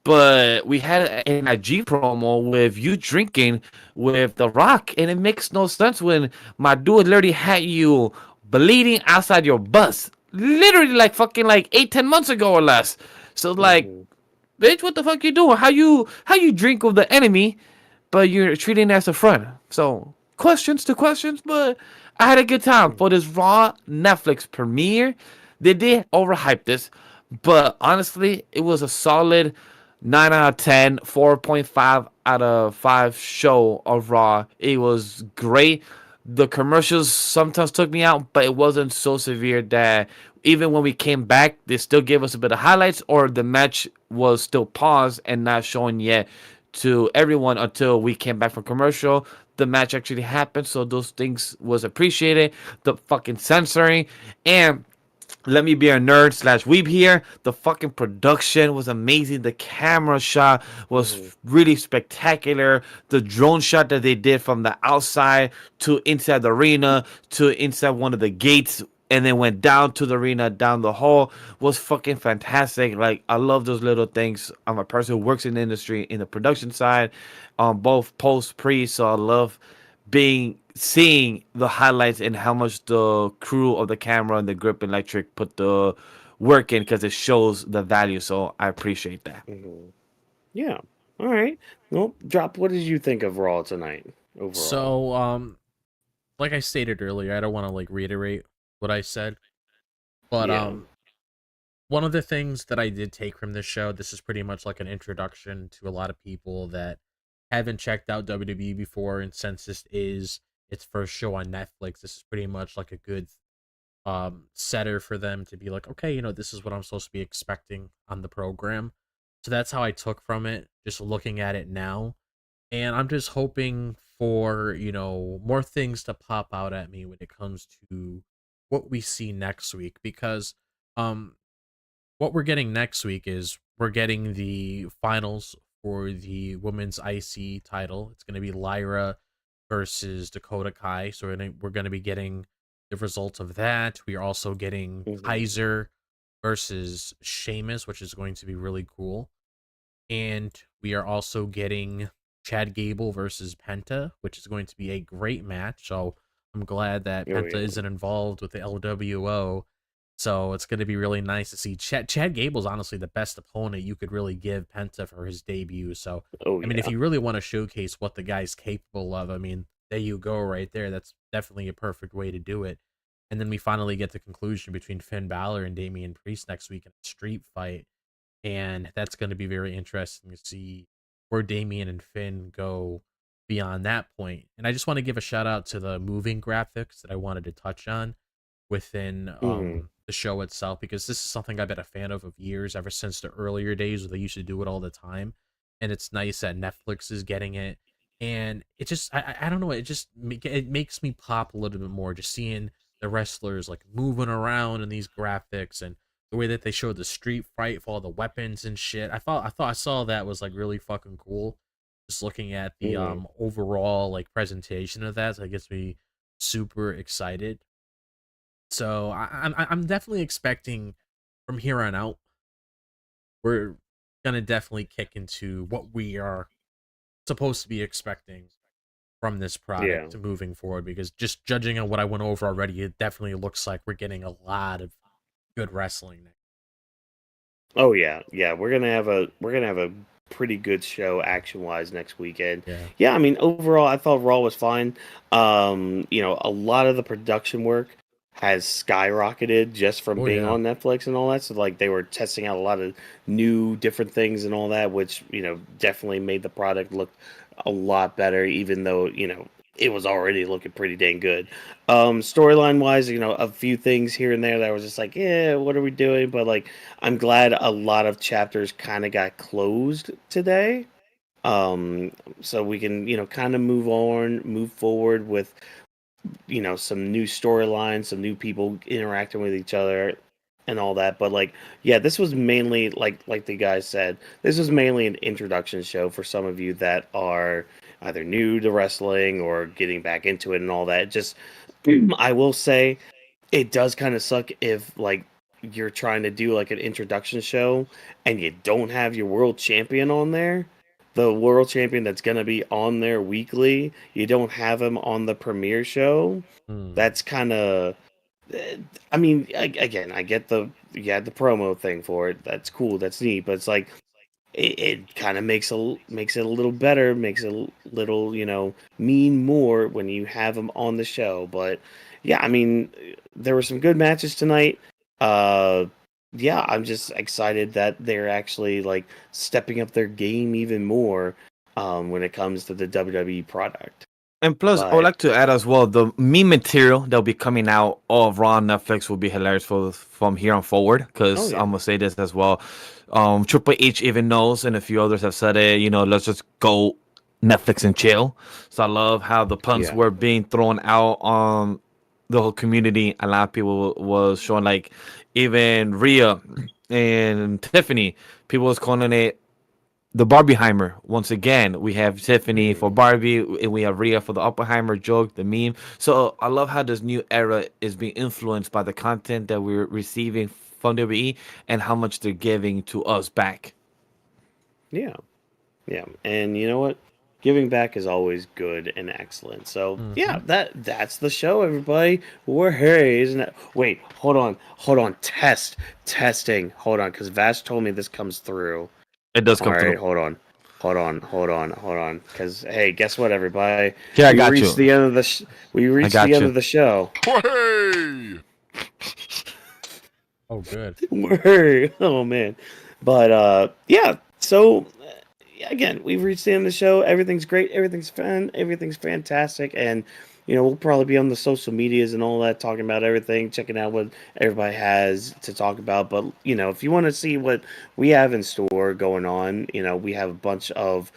Speaker 3: But we had an IG promo with you drinking with The Rock, and it makes no sense when my dude literally had you bleeding outside your bus. Literally like fucking like 8-10 months ago or less. So like, bitch, what the fuck you doing? How you drink with the enemy, but you're treating it as a friend? So questions to questions, but I had a good time for this Raw Netflix premiere. They did overhype this, but honestly, it was a solid 9 out of 10, 4.5 out of 5 show of Raw. It was great. The commercials sometimes took me out, but it wasn't so severe that even when we came back, they still gave us a bit of highlights, or the match was still paused and not showing yet to everyone until we came back from commercial. The match actually happened, so those things was appreciated. The fucking censoring, and let me be a nerd slash weeb here. The fucking production was amazing. The camera shot was really spectacular. The drone shot that they did from the outside to inside the arena to inside one of the gates and then went down to the arena, down the hall was fucking fantastic. Like, I love those little things. I'm a person who works in the industry in the production side, on both post, pre. So I love seeing the highlights and how much the crew of the camera and the grip electric put the work in, because it shows the value. So I appreciate that.
Speaker 4: Yeah. All right. Well, Drop, what did you think of Raw tonight overall?
Speaker 5: So, like I stated earlier, I don't want to like reiterate what I said, but
Speaker 4: Yeah.
Speaker 5: one of the things that I did take from this show, this is pretty much like an introduction to a lot of people that haven't checked out WWE before, and since this is its first show on Netflix, this is pretty much like a good setter for them to be like, okay, you know, this is what I'm supposed to be expecting on the program. So that's how I took from it, just looking at it now. And I'm just hoping for, you know, more things to pop out at me when it comes to what we see next week, because um what we're getting next week is we're getting the finals for the women's IC title. It's going to be Lyra versus Dakota Kai. So we're going to be getting the results of that. We are also getting Kaiser versus Sheamus, which is going to be really cool. And we are also getting Chad Gable versus Penta, which is going to be a great match. So I'm glad that Penta isn't involved with the LWO. So it's going to be really nice to see. Chad Gable's honestly the best opponent you could really give Penta for his debut. So, I mean, if you really want to showcase what the guy's capable of, I mean, there you go right there. That's definitely a perfect way to do it. And then we finally get the conclusion between Finn Balor and Damian Priest next week in a street fight. And that's going to be very interesting to see where Damian and Finn go beyond that point. And I just want to give a shout out to the moving graphics that I wanted to touch on within the show itself, because this is something I've been a fan of years, ever since the earlier days where they used to do it all the time. And it's nice that Netflix is getting it. And it just, I don't know, it makes me pop a little bit more just seeing the wrestlers like moving around in these graphics, and the way that they showed the street fight for all the weapons and shit. I thought I saw that was like really fucking cool. Just looking at the overall like presentation of that, so it gets me super excited. So I'm definitely expecting from here on out, we're gonna definitely kick into what we are supposed to be expecting from this product moving forward, because just judging on what I went over already, it definitely looks like we're getting a lot of good wrestling next.
Speaker 4: Oh yeah, we're gonna have a pretty good show action wise next weekend. Yeah, I mean overall I thought Raw was fine. You know, a lot of the production work has skyrocketed just from being on Netflix and all that. So like they were testing out a lot of new different things and all that, which, you know, definitely made the product look a lot better, even though, you know, it was already looking pretty dang good. Storyline wise, you know, a few things here and there that was just like, yeah, what are we doing? But like, I'm glad a lot of chapters kind of got closed today. So we can, you know, kind of move forward with, you know, some new storylines, some new people interacting with each other and all that. But like, yeah, this was mainly like the guys said, this was mainly an introduction show for some of you that are either new to wrestling or getting back into it and all that. Just I will say it does kind of suck if like you're trying to do like an introduction show and you don't have your world champion on there. The world champion that's going to be on there weekly, you don't have him on the premiere show. That's kind of, I mean, again, I get the promo thing for it. That's cool. That's neat. But it's like it kind of makes it a little better, makes it a little, you know, mean more when you have him on the show. But yeah, I mean, there were some good matches tonight. Yeah, I'm just excited that they're actually like stepping up their game even more when it comes to the WWE product.
Speaker 3: And plus, I would like to add as well, the meme material that'll be coming out of Raw on Netflix will be hilarious from here on forward. Because I'm gonna say this as well, Triple H even knows, and a few others have said it. You know, let's just go Netflix and chill. So I love how the puns were being thrown out on the whole community. A lot of people was showing like even Rhea and Tiffany. People was calling it the Barbieheimer. Once again, we have Tiffany for Barbie, and we have Rhea for the Oppenheimer joke, the meme. So I love how this new era is being influenced by the content that we're receiving from WWE and how much they're giving to us back.
Speaker 4: Yeah. Yeah. And you know what? Giving back is always good and excellent. So yeah, that's the show, everybody. We're here, isn't it? Wait, hold on. Testing. Hold on, because Vash told me this comes through.
Speaker 3: It does
Speaker 4: All
Speaker 3: come
Speaker 4: right,
Speaker 3: through.
Speaker 4: hold on. Because hey, guess what, everybody?
Speaker 3: Here, I
Speaker 4: We
Speaker 3: got
Speaker 4: reached
Speaker 3: you.
Speaker 4: the end of the we reached
Speaker 3: got
Speaker 4: the end
Speaker 3: you.
Speaker 4: of the show.
Speaker 1: Hey!
Speaker 5: Oh, good.
Speaker 4: Oh man, but yeah. So again, we've reached the end of the show. Everything's great. Everything's fun. Everything's fantastic. And, we'll probably be on the social medias and all that, talking about everything, checking out what everybody has to talk about. But, if you want to see what we have in store going on, we have a bunch of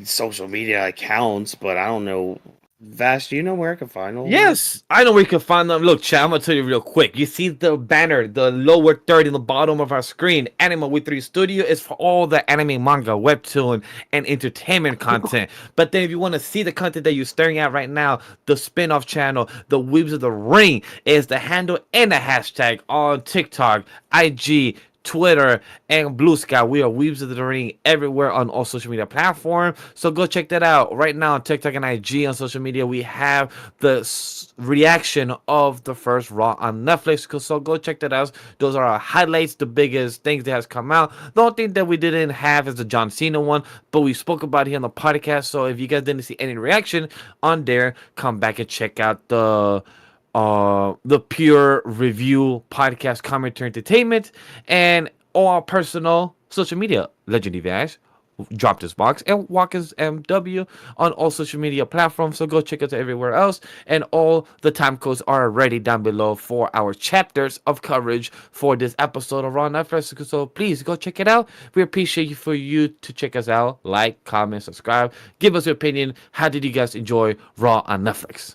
Speaker 4: social media accounts, but I don't know. Vash, do you know where I can find all that?
Speaker 3: Yes, I know where you can find them. Look, chat, I'm gonna tell you real quick. You see the banner, the lower third in the bottom of our screen. Anime with 3 Studio is for all the anime, manga, webtoon, and entertainment content. But then if you want to see the content that you're staring at right now, the spin-off channel, the Weebs of the Ring, is the handle and the hashtag on TikTok, IG, Twitter, and Blue Sky. We are Weebs of the Ring everywhere on all social media platforms. So go check that out. Right now on TikTok and IG on social media, we have the reaction of the first Raw on Netflix. So go check that out. Those are our highlights, the biggest things that has come out. The only thing that we didn't have is the John Cena one, but we spoke about it here on the podcast. So if you guys didn't see any reaction on there, come back and check out the pure review podcast commentary entertainment and all our personal social media. Legendary Vash dropped his box and Watkins MW on all social media platforms. So go check us everywhere else. And all the time codes are already down below for our chapters of coverage for this episode of Raw Netflix. So please go check it out. We appreciate you for you to check us out. Like, comment, subscribe. Give us your opinion. How did you guys enjoy Raw on Netflix?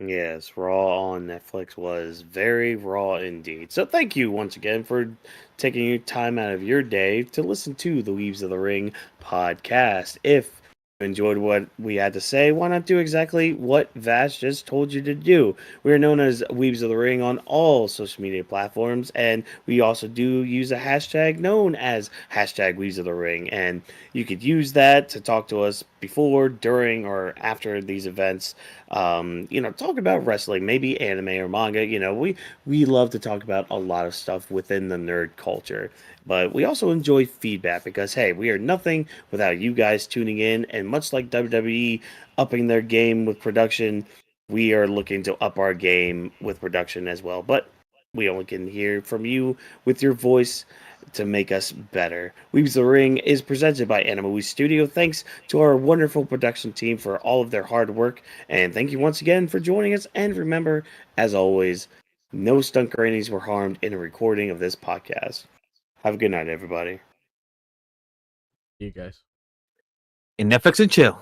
Speaker 4: Yes, Raw on Netflix was very raw indeed. So thank you once again for taking your time out of your day to listen to the Weaves of the Ring podcast. If you enjoyed what we had to say, why not do exactly what Vash just told you to do? We are known as Weaves of the Ring on all social media platforms, and we also do use a hashtag known as hashtag Weaves of the Ring. And you could use that to talk to us before, during, or after these events. Talk about wrestling, maybe anime or manga. We love to talk about a lot of stuff within the nerd culture, but we also enjoy feedback because hey, we are nothing without you guys tuning in. And much like WWE upping their game with production, we are looking to up our game with production as well. But we only can hear from you with your voice to make us better. Weebs the Ring is presented by Anime Studio. Thanks to our wonderful production team for all of their hard work. And thank you once again for joining us. And remember, as always, no stunt grannies were harmed in a recording of this podcast. Have a good night, everybody.
Speaker 5: You guys.
Speaker 3: In Netflix and chill.